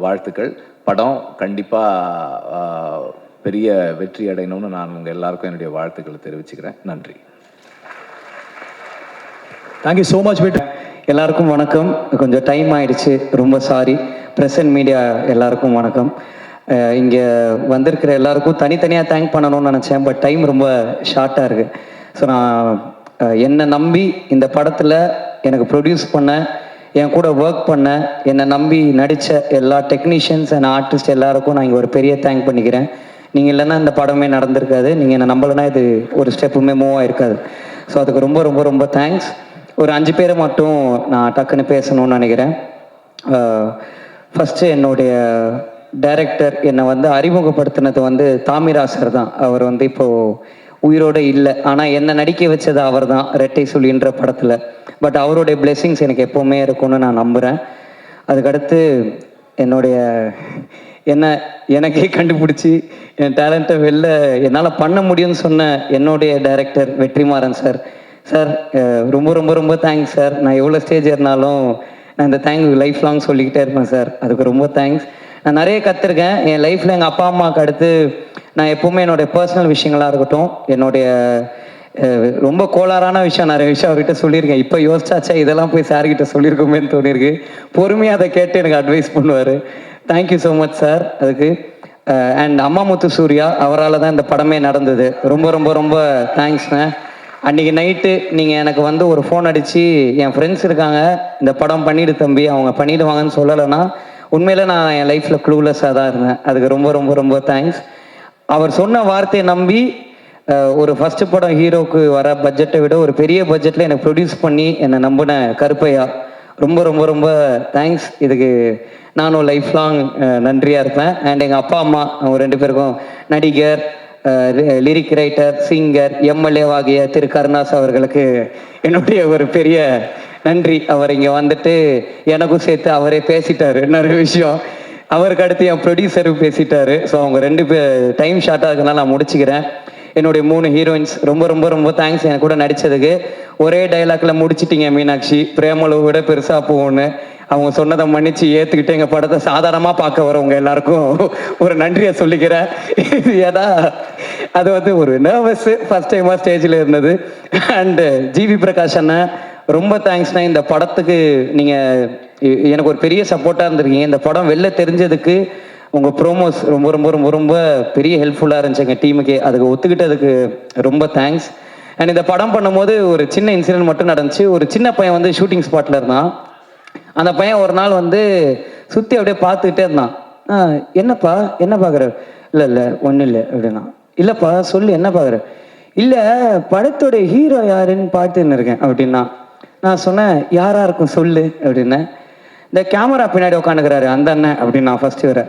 வாழ்த்துக்கள். படம் கண்டிப்பாக பெரிய வெற்றி அடையணும்னு நான் உங்கள் எல்லாருக்கும் என்னுடைய வாழ்த்துக்களை தெரிவிச்சுக்கிறேன். நன்றி. Thank you so much. எல்லாருக்கும் வணக்கம். கொஞ்சம் டைம் ஆயிடுச்சு, ரொம்ப சாரி. ப்ரெஸ் அண்ட் மீடியா எல்லாருக்கும் வணக்கம். இங்கே வந்திருக்கிற எல்லாருக்கும் தனித்தனியாக தேங்க் பண்ணணும்னு நினச்சேன். பட் டைம் ரொம்ப ஷார்ட்டாக இருக்குது. ஸோ நான் என்னை நம்பி இந்த படத்தில் எனக்கு ப்ரொடியூஸ் பண்ண, என் கூட ஒர்க் பண்ண, என்னை நம்பி நடித்த எல்லா டெக்னீஷியன்ஸ் அண்ட் ஆர்டிஸ்ட் எல்லாருக்கும் நான் இங்கே ஒரு பெரிய தேங்க் பண்ணிக்கிறேன். நீங்கள் இல்லைன்னா இந்த படமே நடந்திருக்காது. நீங்கள் என்னை நம்பலைன்னா இது ஒரு ஸ்டெப்புமே மூவ் ஆகிருக்காது. ஸோ அதுக்கு ரொம்ப ரொம்ப ரொம்ப தேங்க்ஸ். ஒரு 5 பேரை மட்டும் நான் டக்குன்னு பேசணும்னு நினைக்கிறேன். ஃபஸ்ட்டு என்னுடைய டைரக்டர் என்னை வந்து அறிமுகப்படுத்தினது வந்து தாமிராசர் தான். அவர் வந்து இப்போது உயிரோடு இல்லை, ஆனால் என்னை நடிக்க வச்சது அவர் தான் ரெட்டை சுழின்ற படத்தில். பட் அவருடைய பிளெஸ்ஸிங்ஸ் எனக்கு எப்போவுமே இருக்கும்னு நான் நம்புகிறேன். அதுக்கடுத்து என்னுடைய எனக்கே கண்டுபிடிச்சி என் டேலண்ட்டை வெளில என்னால் பண்ண முடியும்னு சொன்ன என்னுடைய டைரக்டர் வெற்றிமாறன் சார். சார் ரொம்ப ரொம்ப ரொம்ப தேங்க்ஸ் சார். நான் எவ்வளோ ஸ்டேஜ் ஏறினாலும் நான் இந்த தேங்க்ஸ் லைஃப் லாங் சொல்லிக்கிட்டே இருப்பேன் சார். அதுக்கு ரொம்ப தேங்க்ஸ். நான் நிறைய கற்றுருக்கேன் என் லைஃப்பில். எங்கள் அப்பா அம்மாவுக்கு அடுத்து நான் எப்போவுமே என்னுடைய பர்சனல் விஷயங்களாக இருக்கட்டும், என்னுடைய ரொம்ப கோளாறான விஷயம் நிறைய விஷயம் அவர்கிட்ட சொல்லியிருக்கேன். இப்போ யோசிச்சாச்சா இதெல்லாம் போய் சார்கிட்ட சொல்லியிருக்கோமேன்னு தோணியிருக்கு. பொறுமையாக அதை கேட்டு எனக்கு அட்வைஸ் பண்ணுவார். தேங்க்யூ ஸோ மச் சார் அதுக்கு. அண்ட் அம்மாமுத்து சூர்யா, அவரால் தான் இந்த படமே நடந்தது. ரொம்ப ரொம்ப ரொம்ப தேங்க்ஸ்ண்ணே. அன்றைக்கி நைட்டு நீங்கள் எனக்கு வந்து ஒரு ஃபோன் அடித்து என் ஃப்ரெண்ட்ஸ் இருக்காங்க, இந்த படம் பண்ணிவிடு தம்பி, அவங்க பண்ணிவிடுவாங்கன்னு சொல்லலைன்னா உண்மையில் நான் என் லைஃப்பில் க்ளூலெஸ்ஸாக தான் இருந்தேன். அதுக்கு ரொம்ப ரொம்ப ரொம்ப தேங்க்ஸ். அவர் சொன்ன வார்த்தையை நம்பி ஒரு ஃபஸ்ட்டு படம் ஹீரோக்கு வர பட்ஜெட்டை விட ஒரு பெரிய பட்ஜெட்டில் எனக்கு ப்ரொடியூஸ் பண்ணி என்னை நம்பின கருப்பையா, ரொம்ப ரொம்ப ரொம்ப தேங்க்ஸ். இதுக்கு நானும் லைஃப் லாங் நன்றியாக இருப்பேன். அண்ட் எங்கள் அப்பா அம்மா அவங்க 2 பேருக்கும், நடிகர், லிரிக் ரைட்டர், சிங்கர், எம்எல்ஏவாகிய திரு கருணாஸ் அவர்களுக்கு என்னுடைய ஒரு பெரிய நன்றி. அவர் இங்கே வந்துட்டு எனக்கும் சேர்த்து அவரே பேசிட்டாரு நிறைய விஷயம். அவருக்கு அடுத்து என் ப்ரொடியூசரும் பேசிட்டாரு. ஸோ அவங்க 2 பேர் டைம் ஷார்ட்டாக இருக்கனால நான் முடிச்சுக்கிறேன். என்னுடைய 3 ஹீரோயின்ஸ் ரொம்ப ரொம்ப ரொம்ப தேங்க்ஸ் எனக்கு கூட நடித்ததுக்கு. ஒரே டைலாக்ல முடிச்சிட்டிங்க மீனாட்சி, பிரேமளவு விட பெருசாக போகணுன்னு. அவங்க சொன்னதை மன்னிச்சு ஏற்றுக்கிட்டு எங்கள் படத்தை சாதாரணமாக பார்க்க வரவங்க எல்லாருக்கும் ஒரு நன்றியை சொல்லிக்கிறேன். ஏன்னா அது வந்து ஒரு நர்வஸ்ஸு ஃபஸ்ட் டைமாக ஸ்டேஜில் இருந்தது. அண்டு ஜிவி பிரகாஷ் அண்ணன் ரொம்ப தேங்க்ஸ்ண்ணா. இந்த படத்துக்கு நீங்கள் எனக்கு ஒரு பெரிய சப்போர்ட்டாக இருந்திருக்கீங்க. இந்த படம் வெளில தெரிஞ்சதுக்கு உங்கள் ப்ரோமோஸ் ரொம்ப ரொம்ப ரொம்ப ரொம்ப பெரிய ஹெல்ப்ஃபுல்லாக இருந்துச்சு எங்கள் டீமுக்கே. அதுக்கு ஒத்துக்கிட்டதுக்கு ரொம்ப தேங்க்ஸ். அண்ட் இந்த படம் பண்ணும்போது ஒரு சின்ன இன்சிடென்ட் மட்டும் நடந்துச்சு. ஒரு சின்ன பையன் வந்து ஷூட்டிங் ஸ்பாட்டில் இருந்தான். அந்த பையன் ஒரு நாள் வந்து சுற்றி அப்படியே பார்த்துக்கிட்டே இருந்தான். என்னப்பா என்ன பார்க்குற? இல்லை இல்லை ஒன்றும் இல்லை அப்படின்னா. இல்லைப்பா சொல்லு என்ன பார்க்குற? இல்லை படத்தோட ஹீரோ யாருன்னு பார்த்துன்னு இருக்கேன் அப்படின்னா. நான் சொன்னேன் யாராக இருக்கும் சொல்லு அப்படின்னேன். இந்த கேமரா பின்னாடி உட்காந்துக்கிறாரு அந்த அண்ணன் அப்படின்னா. ஃபர்ஸ்ட் வர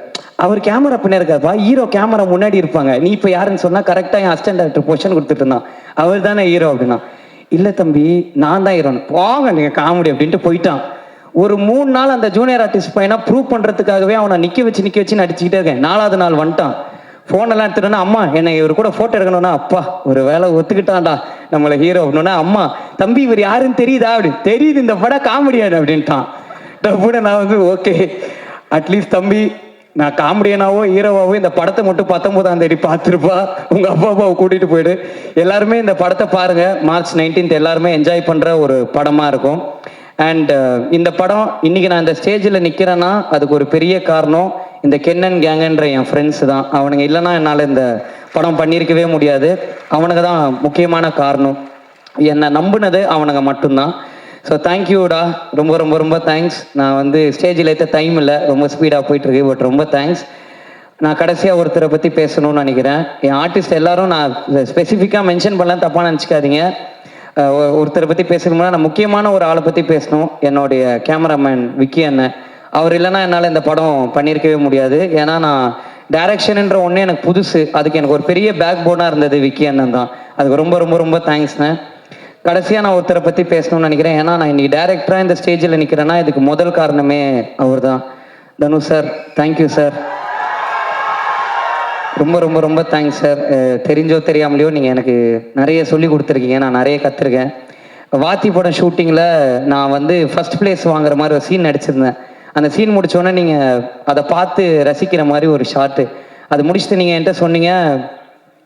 அவர் கேமரா பின்னாடி இருக்காருப்பா, ஹீரோ கேமரா முன்னாடி இருப்பாங்க, நீ இப்போ யாருன்னு சொன்னால் கரெக்டாக என் அசிஸ்டன்ட் டைரக்டர் பொசிஷன் கொடுத்துட்டு இருந்தான். அவர் தானே ஹீரோ அப்படின்னா. இல்லை தம்பி நான் தான் ஹீரோன்னு. போங்க நீங்கள் காமெடி அப்படின்ட்டு போயிட்டான். ஒரு 3 நாள் அந்த ஜூனியர் ஆர்டிஸ்ட் பையனா ப்ரூவ் பண்ணுறதுக்காகவே அவனை நிற்க வச்சு நடிச்சுக்கிட்டே இருக்கேன். 4வது நாள் வந்துட்டான். ஃபோனெல்லாம் எடுத்துட்டோன்னா அம்மா என்னை இவர் கூட ஃபோட்டோ எடுக்கணும்னா, அப்பா ஒரு வேலை ஒத்துக்கிட்டான்டா நம்மளை ஹீரோ அப்படின்னா. அம்மா தம்பி இவர் யாருன்னு தெரியுதா? அப்படி தெரியுது, இந்த படம் காமெடியானு அப்படின்ட்டான். கூட நான் வந்து ஓகே அட்லீஸ்ட் தம்பி நான் காமெடியனாவோ ஹீரோவாவோ இந்த படத்தை மட்டும் 19ஆம் தேதி பார்த்துருப்பா, உங்கள் அப்பா அப்பாவை கூட்டிகிட்டு போயிடு. எல்லாருமே இந்த படத்தை பாருங்கள். மார்ச் 19th எல்லாருமே என்ஜாய் பண்ணுற ஒரு படமாக இருக்கும். அண்ட் இந்த படம் இன்னைக்கு நான் இந்த ஸ்டேஜில் நிற்கிறேன்னா அதுக்கு ஒரு பெரிய காரணம் இந்த கென்னன் கேங்குன்ற என் ஃப்ரெண்ட்ஸ் தான். அவனுங்க இல்லைன்னா என்னால் இந்த படம் பண்ணியிருக்கவே முடியாது. அவனுங்க தான் முக்கியமான காரணம். என்னை நம்பினது அவனுங்க மட்டும்தான். ஸோ தேங்க்யூடா, ரொம்ப ரொம்ப ரொம்ப தேங்க்ஸ். நான் வந்து ஸ்டேஜில் ஏற்ற டைம் இல்லை, ரொம்ப ஸ்பீடாக போயிட்டுருக்கு. பட் ரொம்ப தேங்க்ஸ். நான் கடைசியாக ஒருத்தரை பற்றி பேசணும்னு நினைக்கிறேன். என் ஆர்டிஸ்ட் எல்லாரும் நான் ஸ்பெசிஃபிக்காக மென்ஷன் பண்ணலாம், தப்பாக நினச்சிக்காதீங்க. ஒருத்தரை பற்றி பேசணும்னா நான் முக்கியமான ஒரு ஆளை பற்றி பேசணும். என்னுடைய கேமராமேன் விக்கி அண்ணன். அவர் இல்லைன்னா என்னால் இந்த படம் பண்ணியிருக்கவே முடியாது. ஏன்னா நான் டைரக்ஷன்ன்ற ஒன்றே எனக்கு புதுசு. அதுக்கு எனக்கு ஒரு பெரிய பேக் போனாக இருந்தது விக்கி அண்ணன் தான். அதுக்கு ரொம்ப ரொம்ப ரொம்ப தேங்க்ஸ்ண்ணே. கடைசியாக நான் ஒருத்தரை பற்றி பேசணும்னு நினைக்கிறேன். ஏன்னா நான் இன்னைக்கு டைரக்டராக இந்த ஸ்டேஜில் நிற்கிறேன்னா இதுக்கு முதல் காரணமே அவர் தான். Dhanush sir, thank you sir. ரொம்ப ரொம்ப ரொம்ப தேங்க்ஸ் சார். தெரிஞ்சோ தெரியாமலையோ நீங்கள் எனக்கு நிறைய சொல்லி கொடுத்துருக்கீங்க, நான் நிறைய கற்றுருக்கேன். வாத்தி படம் ஷூட்டிங்கில் நான் வந்து ஃபர்ஸ்ட் பிளேஸ் வாங்குற மாதிரி ஒரு சீன் நடிச்சிருந்தேன். அந்த சீன் முடித்தோடனே நீங்கள் அதை பார்த்து ரசிக்கிற மாதிரி ஒரு ஷார்ட்டு. அது முடிச்சுட்டு நீங்கள் என்கிட்ட சொன்னீங்க,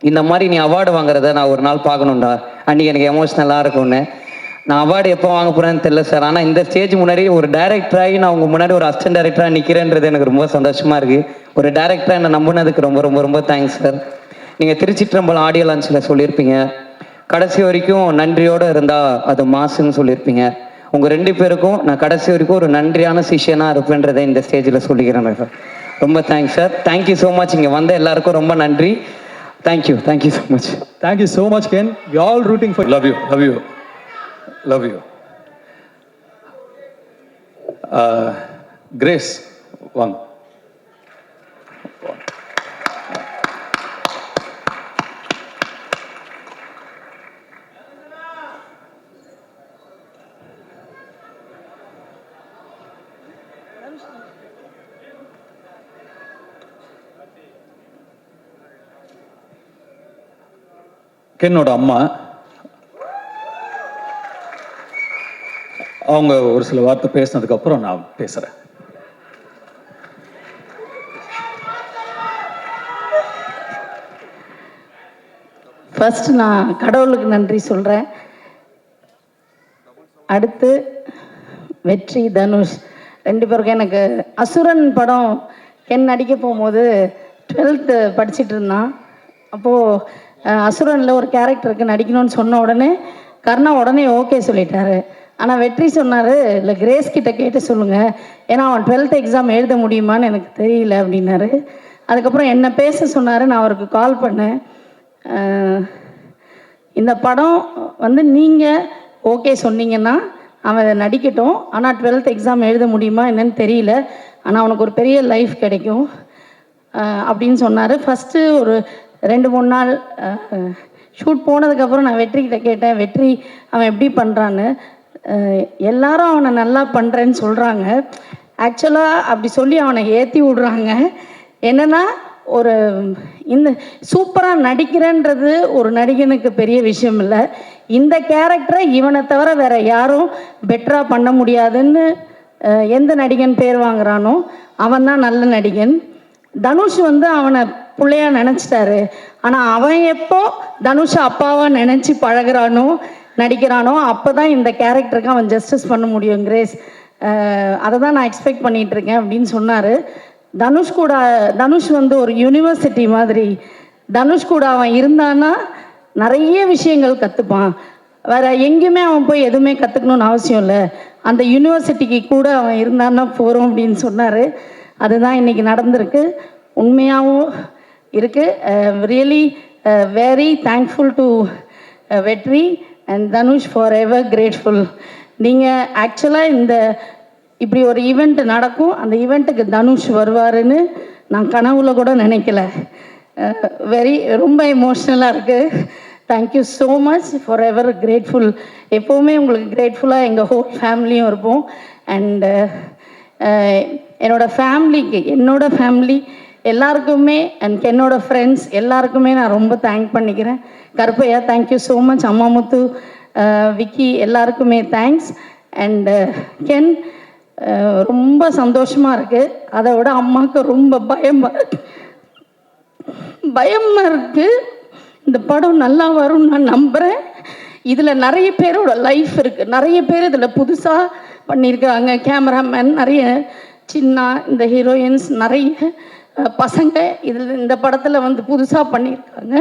இந்த மாதிரி நீ அவார்டு வாங்குறத நான் ஒரு நாள் பார்க்கணுண்டா, அன்றைக்கி எனக்கு எமோஷ்னலாக இருக்கும்னு. நான் அவார்டு எப்போ வாங்க போகிறேன்னு தெரியல சார். ஆனால் இந்த ஸ்டேஜ் முன்னாடி ஒரு டேரக்டராகி நான் உங்கள் முன்னாடி ஒரு அசிஸ்டன்ட் டேரக்டராக நிற்கிறேன்றது எனக்கு ரொம்ப சந்தோஷமாக இருக்குது. ஒரு டேரக்டராக என்னை நம்பினதுக்கு ரொம்ப ரொம்ப ரொம்ப தேங்க்ஸ் சார். நீங்கள் திருச்சிற்றம்பலம் ஆடியோ லான்ச்சில் சொல்லியிருப்பீங்க, கடைசி வரைக்கும் நன்றியோடு இருந்தால் அது மாசுன்னு சொல்லியிருப்பீங்க. உங்கள் 2 பேருக்கும் நான் கடைசி வரைக்கும் ஒரு நன்றியான சிஷியனாக இருப்பேன்றதை இந்த ஸ்டேஜில் சொல்லிக்கிறேன் சார். ரொம்ப thanks sir. Thank you so much. இங்கே வந்த எல்லாருக்கும் ரொம்ப நன்றி. Thank you so much. Thank you so much Ken. We all rooting for you. Love you. Grace, one. கென்னோட அம்மா அவங்க ஒரு சில வார்த்தை பேசினதுக்கு அப்புறம் நான் பேசுறேன். ஃபர்ஸ்ட் நான் கடவுளுக்கு நன்றி சொல்கிறேன். அடுத்து வெற்றி, தனுஷ் 2 பேருக்கும். எனக்கு அசுரன் படம் கென் நடிக்க போகும்போது 12th படிச்சுட்டு இருந்தான். அப்போது அசுரனில் ஒரு கேரக்டருக்கு நடிக்கணும்னு சொன்ன உடனே கர்ணா உடனே ஓகே சொல்லிட்டாரு. ஆனால் வெற்றி சொன்னார், இல்லை கிரேஸ் கிட்ட கேட்டு சொல்லுங்கள், ஏன்னா அவன் 12th எக்ஸாம் எழுத முடியுமான்னு எனக்கு தெரியல அப்படின்னாரு. அதுக்கப்புறம் என்ன பேச சொன்னார். நான் அவருக்கு கால் பண்ணேன். இந்த படம் வந்து நீங்கள் ஓகே சொன்னீங்கன்னா அவன் நடிக்கட்டும், ஆனால் 12th எக்ஸாம் எழுத முடியுமா என்னன்னு தெரியல, ஆனால் அவனுக்கு ஒரு பெரிய லைஃப் கிடைக்கும் அப்படின்னு சொன்னார். ஃபஸ்ட்டு ஒரு 2-3 நாள் ஷூட் போனதுக்கப்புறம் நான் வெற்றிக்கிட்ட கேட்டேன், வெற்றி அவன் எப்படி பண்ணுறான்னு. எல்லாரும் அவனை நல்லா பண்ணுறேன்னு சொல்கிறாங்க. ஆக்சுவலாக அப்படி சொல்லி அவனை ஏற்றி விடுறாங்க. என்னென்னா ஒரு இந்த சூப்பராக நடிக்கிறேன்றது ஒரு நடிகனுக்கு பெரிய விஷயம் இல்லை. இந்த கேரக்டரை இவனை தவிர வேறு யாரும் பெட்டராக பண்ண முடியாதுன்னு எந்த நடிகன் பேர் வாங்குறானோ அவன் தான் நல்ல நடிகன். தனுஷ் வந்து அவனை பிள்ளையா நினச்சிட்டாரு. ஆனால் அவன் எப்போ தனுஷை அப்பாவாக நினச்சி பழகிறானோ நடிக்கிறானோ அப்போ தான் இந்த கேரக்டருக்கு அவன் ஜஸ்டிஸ் பண்ண முடியும். கிரேஸ் அதை தான் நான் எக்ஸ்பெக்ட் பண்ணிகிட்ருக்கேன் அப்படின்னு சொன்னார். தனுஷ் வந்து ஒரு யூனிவர்சிட்டி மாதிரி. தனுஷ் கூட அவன் இருந்தான்னா நிறைய விஷயங்கள் கற்றுப்பான். வேறு எங்கேயுமே அவன் போய் எதுவுமே கற்றுக்கணுன்னு அவசியம் இல்லை. அந்த யூனிவர்சிட்டிக்கு கூட அவன் இருந்தான்னா போகிறோம் அப்படின்னு சொன்னார். அதுதான் இன்றைக்கி நடந்திருக்கு. உண்மையாகவும் இருக்குது. ரியலி வெரி தேங்க்ஃபுல் டு வெற்றி and Dhanush, for ever grateful. நீங்கள் ஆக்சுவலாக இந்த இப்படி ஒரு ஈவெண்ட் நடக்கும், அந்த ஈவெண்ட்டுக்கு தனுஷ் வருவாருன்னு நான் கனவுல கூட நினைக்கல. ரொம்ப எமோஷ்னலாக இருக்குது. Thank you so much, for ever grateful. எப்போவுமே உங்களுக்கு கிரேட்ஃபுல்லாக எங்கள் ஹோல் ஃபேமிலியும் இருப்போம். அண்டு என்னோடய ஃபேமிலி எல்லாருக்குமே அண்ட் என்னோடய ஃப்ரெண்ட்ஸ் எல்லாருக்குமே நான் ரொம்ப தேங்க் பண்ணிக்கிறேன். Karuppaiya thank you so much. Ammamuthu, Vicky எல்லாருக்குமே தேங்க்ஸ். அண்டு கென் ரொம்ப சந்தோஷமாக இருக்குது. அதை விட அம்மாவுக்கு ரொம்ப பயமாக இருக்குது. இந்த படம் நல்லா வரும்னு நான் நம்புகிறேன். இதில் நிறைய பேரோட லைஃப் இருக்குது. நிறைய பேர் இதில் புதுசாக பண்ணியிருக்காங்க. கேமராமேன், நிறைய சின்ன இந்த ஹீரோயின்ஸ், நிறைய பசங்க இதில் இந்த படத்தில் வந்து புதுசாக பண்ணியிருக்காங்க.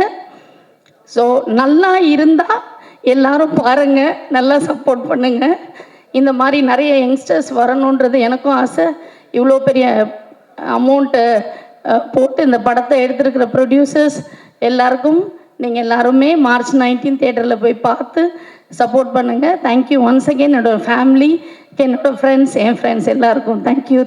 ஸோ நல்லா இருந்தால் எல்லாரும் பாருங்கள், நல்லா சப்போர்ட் பண்ணுங்கள். இந்த மாதிரி நிறைய யங்ஸ்டர்ஸ் வரணுன்றது எனக்கும் ஆசை. இவ்வளோ பெரிய அமௌண்ட்டு போட்டு இந்த படத்தை எடுத்துருக்கிற ப்ரொடியூசர்ஸ் எல்லாருக்கும் நீங்கள் எல்லாருமே March 19 தியேட்டரில் போய் பார்த்து சப்போர்ட் பண்ணுங்கள். Thank you once again. என்னோடய ஃபேமிலி, என்னோடய ஃப்ரெண்ட்ஸ், என் ஃப்ரெண்ட்ஸ் எல்லாருக்கும் தேங்க்யூ.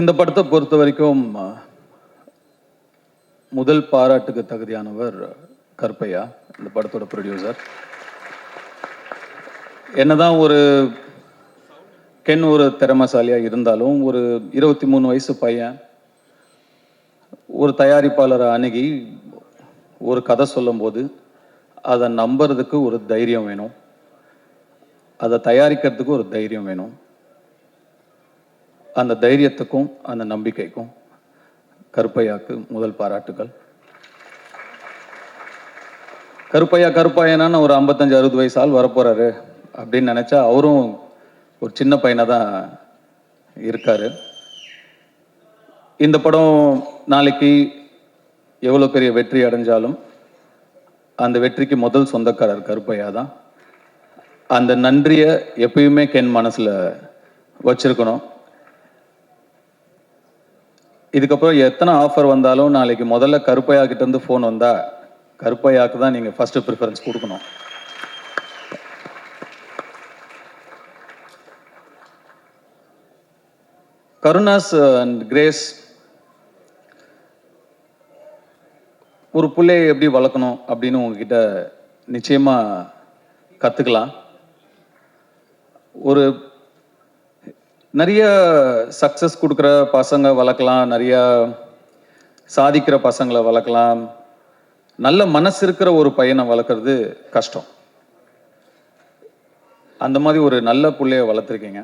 இந்த படத்தை பொறுத்த வரைக்கும் முதல் பாராட்டுக்கு தகுதியானவர் கருப்பையா, இந்த படத்தோட ப்ரொடியூசர். என்னதான் ஒரு கென் ஒரு திறமைசாலியாக இருந்தாலும், ஒரு 23 வயசு பையன் ஒரு தயாரிப்பாளரை அணுகி ஒரு கதை சொல்லும்போது அதை நம்புறதுக்கு ஒரு தைரியம் வேணும், அதை தயாரிக்கிறதுக்கு ஒரு தைரியம் வேணும். அந்த தைரியத்துக்கும் அந்த நம்பிக்கைக்கும் கருப்பையாக்கு முதல் பாராட்டுகள். கருப்பையனான்னு ஒரு 55-60 வயசு ஆள் வரப்போறாரு அப்படின்னு நினைச்சா அவரும் ஒரு சின்ன பையனாக தான் இருக்காரு. இந்த படம் நாளைக்கு எவ்வளோ பெரிய வெற்றி அடைஞ்சாலும் அந்த வெற்றிக்கு முதல் சொந்தக்காரர் கருப்பையா தான். அந்த நன்றியை எப்பயுமே கென் மனசில் வச்சிருக்கணும். இதுக்கப்புறம் எத்தனை ஆஃபர் வந்தாலும் நாளைக்கு முதல்ல கருப்பையா கிட்டேருந்து ஃபோன் வந்தால் கருப்பையாக்கு தான் நீங்கள் ஃபஸ்ட்டு ப்ரிஃபரன்ஸ் கொடுக்கணும். கருணாஸ் அண்ட் கிரேஸ் ஒரு பிள்ளையை எப்படி வளர்க்கணும் அப்படின்னு உங்ககிட்ட நிச்சயமாக கற்றுக்கலாம். ஒரு நிறைய சக்ஸஸ் கொடுக்குற பசங்க வளர்க்கலாம், நிறைய சாதிக்கிற பசங்களை வளர்க்கலாம். நல்ல மனசு இருக்கிற ஒரு பையனை வளர்க்குறது கஷ்டம். அந்த மாதிரி ஒரு நல்ல பிள்ளைய வளர்த்துருக்கீங்க.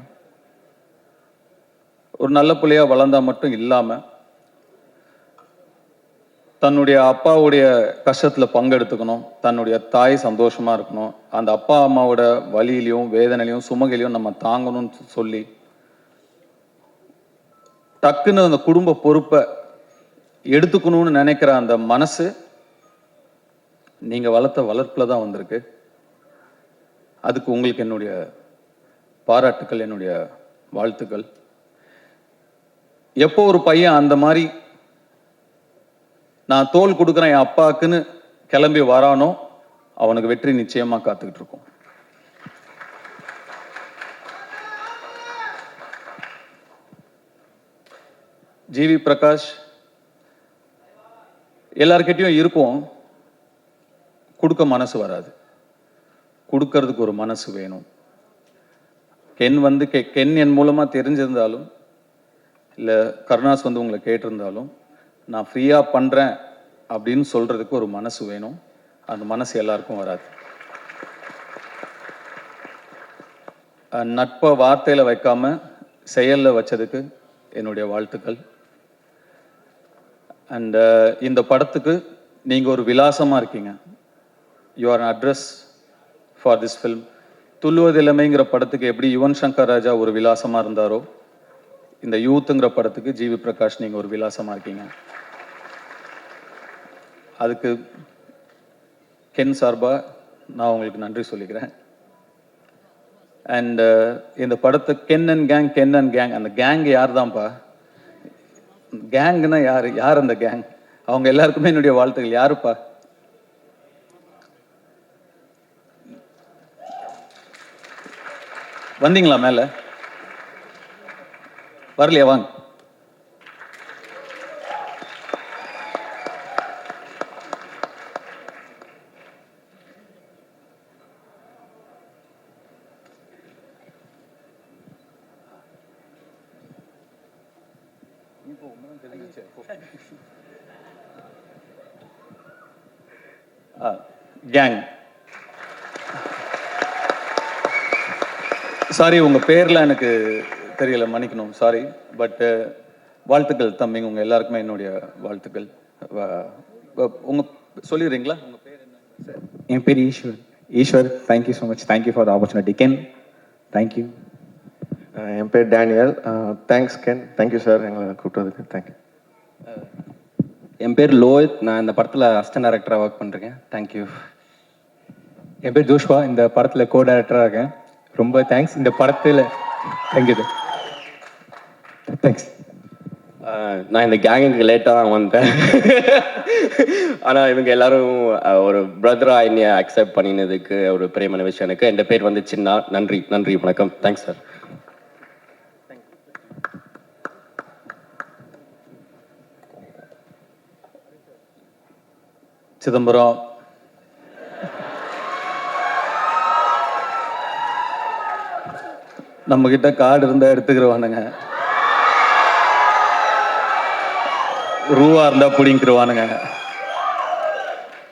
ஒரு நல்ல பிள்ளையா வளர்ந்தா மட்டும் இல்லாமல் தன்னுடைய அப்பாவுடைய கஷ்டத்தில் பங்கெடுத்துக்கணும், தன்னுடைய தாய் சந்தோஷமா இருக்கணும், அந்த அப்பா அம்மாவோட வலியிலையும் வேதனையிலையும் சுமகையிலையும் நம்ம தாங்கணும்னு சொல்லி டக்குன்னு அந்த குடும்ப பொறுப்பை எடுத்துக்கணும்னு நினைக்கிற அந்த மனசு நீங்க வளர்த்த வளர்ப்புல தான் வந்திருக்கு. அதுக்கு உங்களுக்கு என்னுடைய பாராட்டுக்கள், என்னுடைய வாழ்த்துக்கள். எப்போ ஒரு பையன் அந்த மாதிரி நான் தோல் கொடுக்குறேன் என் அப்பாக்குன்னு கிளம்பி வரானோ அவனுக்கு வெற்றி நிச்சயமா காத்துக்கிட்டு இருக்கும். ஜிவி பிரகாஷ் எல்லார்கிட்டையும் இருக்கும், கொடுக்க மனசு வராது, கொடுக்கறதுக்கு ஒரு மனசு வேணும். கென் என் மூலமா தெரிஞ்சிருந்தாலும் இல்லை கருணாஸ் உங்களை கேட்டிருந்தாலும் நான் ஃப்ரீயா பண்றேன் அப்படின்னு சொல்றதுக்கு ஒரு மனசு வேணும். அந்த மனசு எல்லாருக்கும் வராது. நட்பை வார்த்தையில வைக்காம செயல்ல வச்சதுக்கு என்னுடைய வாழ்த்துக்கள். அண்ட் இந்த படத்துக்கு நீங்க ஒரு விலாசமா இருக்கீங்க. You are an address for this film. துள்ளுவதிலமைங்கிற படத்துக்கு எப்படி யுவன் சங்கர் ராஜா ஒரு விலாசமா இருந்தாரோ, இந்த யூத்துங்கிற படத்துக்கு ஜிவி பிரகாஷ் நீங்க ஒரு விலாசமா இருக்கீங்க. அதுக்கு கென் சார்பா நான் உங்களுக்கு நன்றி சொல்லிக்கிறேன். அண்ட் இந்த படத்தை கென் அண்ட் கேங், அந்த கேங் யார் தான்ப்பா? கேங்னா யார் அந்த கேங்? அவங்க எல்லாருக்குமே என்னுடைய வாழ்த்துக்கள். யாருப்பா? வந்தீங்களா மேல? வரலையா? வாங்க. கேங். சாரி, உங்க பேர்ல எனக்கு தெரியல, மன்னிக்கணும், சாரி. பட் வாழ்த்துக்கள் தம்பிங்க, உங்க எல்லாருக்குமே என்னுடைய வாழ்த்துக்கள். உங்க சொல்லிடுறீங்களா உங்க பேர் என்ன? என் பேர் Eswar. Thank you so much. Thank you for the opportunity Ken. Thank you. என் பேர் Daniel. Thanks Ken. Thank you sir எங்களை கூப்பிட்டதுக்கு. தேங்க்யூ. என் பேர் லோஹித். நான் இந்த படத்தில் அசிஸ்டன்ட் டைரக்டராக ஒர்க் பண்ணுறேன். தேங்க்யூ. என் பேர் ஜோஷ்வா. இந்த படத்தில் கோ டைரக்டராக இருக்கேன். ரொம்ப தேங்க்ஸ். இந்த படத்தில் தேங்க்யூ. தேங்க்ஸ். நான் இந்த கேங்குக்கு லேட்டாக தான் வந்தேன். ஆனால் இவங்க எல்லாரும் ஒரு பிரதராக என்னைய அக்செப்ட் பண்ணினதுக்கு ஒரு பெரியமான விஷயம் எனக்கு. என் பேர் வந்து சின்னா. நன்றி, நன்றி, வணக்கம். Thanks sir. சிதம்பரம். நம்ம கிட்ட கார்டு இருந்தா எடுத்துக்கிறவானுங்க, ரூவா இருந்தா பிடிங்கிருவானுங்க.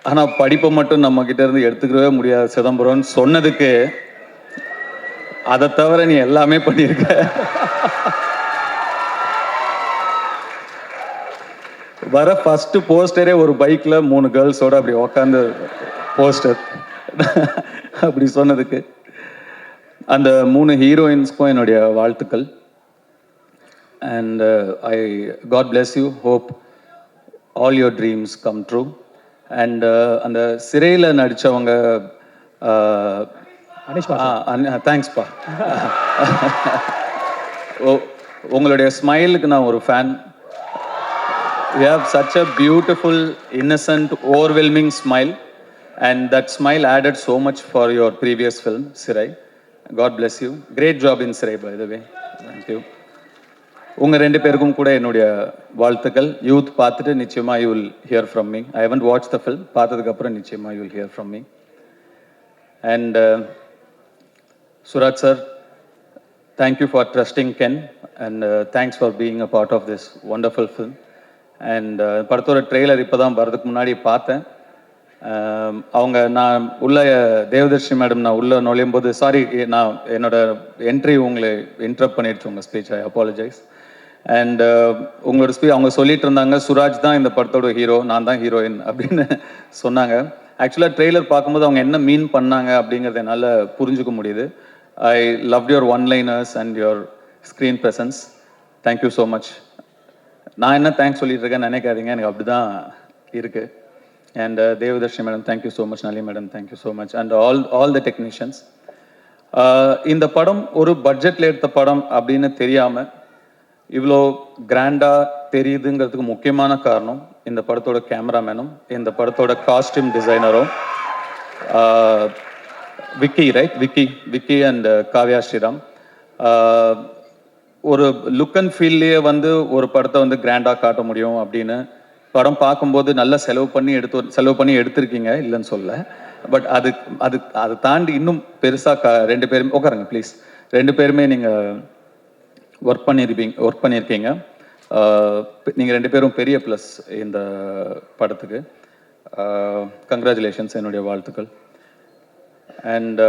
ஆனால் படிப்பை மட்டும் நம்ம கிட்ட இருந்து எடுத்துக்கவே முடியாது சிதம்பரம்னு சொன்னதுக்கு அதை தவிர நீ எல்லாமே பண்ணியிருக்க. வர ஃபர்ஸ்ட் போஸ்டரே ஒரு பைக்கில் 3 கேர்ள்ஸோட அப்படி உக்காந்து போஸ்டர் அப்படி சொன்னதுக்கு அந்த 3 ஹீரோயின்ஸ்க்கும் என்னுடைய வாழ்த்துக்கள். And God bless you, hope all your dreams come true. And அந்த சிறையில் நடித்தவங்க தேங்க்ஸ்ப்பா. உங்களுடைய ஸ்மைலுக்கு நான் ஒரு fan. You have such a beautiful, innocent, overwhelming smile, and that smile added so much for your previous film, Sirai. God bless you. Great job in Sirai, by the way. Thank you. உங்கள் 2 பேருக்கும் கூட என்னுடைய வாழ்த்துக்கள். Youth பார்த்துட்டு நிச்சயமாக you will hear from me. I haven't watch the film. பார்த்ததுக்கப்புறம் நிச்சயமாக you will hear from me. And Suraj sir, thank you for trusting Ken, and thanks for being a part of this wonderful film. And படத்தோட trailer இப்போ தான் வரதுக்கு முன்னாடி பார்த்தேன். அவங்க நான் உள்ள தேவதர்ஷி மேடம் நான் உள்ள நுழையும் போது சாரி நான் என்னோட என்ட்ரி உங்களை இன்டரப்ட் பண்ணிடுச்சு உங்கள் ஸ்பீச். I apologise. அண்ட் உங்களோட ஸ்பீச் அவங்க சொல்லிட்டு இருந்தாங்க சுராஜ் தான் இந்த படத்தோட ஹீரோ, நான் தான் ஹீரோயின் அப்படின்னு சொன்னாங்க. ஆக்சுவலாக ட்ரெய்லர் பார்க்கும்போது அவங்க என்ன மீன் பண்ணாங்க அப்படிங்கிறத என்னால் புரிஞ்சுக்க முடியுது. I loved your one-liners and your screen presence. Thank you so much. நான் என்ன தேங்க்ஸ் சொல்லிட்டு இருக்கேன்னு நினைக்காதீங்க, எனக்கு அப்படி தான் இருக்குது. And Devadarshi madam thank you so much. Nali madam thank you so much. And all the technicians. இந்த படம் ஒரு பட்ஜெட்டில் எடுத்த படம் அப்படின்னு தெரியாமல் இவ்வளோ கிராண்டாக தெரியுதுங்கிறதுக்கு முக்கியமான காரணம் இந்த படத்தோட கேமராமேனும் இந்த படத்தோட காஸ்டியூம் டிசைனரும் விக்கி, ரைட்? விக்கி அண்ட் காவ்யா ஸ்ரீராம். ஒரு லுக் அண்ட் ஃபீல்லையே வந்து ஒரு படத்தை வந்து கிராண்டாக காட்ட முடியும் அப்படின்னு படம் பார்க்கும்போது நல்லா செலவு பண்ணி எடுத்திருக்கீங்க, இல்லைன்னு சொல்ல. பட் அது தாண்டி இன்னும் பெருசாக 2 பேருமே உட்காருங்க ப்ளீஸ். 2 பேருமே நீங்கள் ஒர்க் பண்ணியிருக்கீங்க. நீங்கள் 2 பேரும் பெரிய ப்ளஸ் இந்த படத்துக்கு. கங்க்ராச்சுலேஷன்ஸ், என்னுடைய வாழ்த்துக்கள். அண்ட்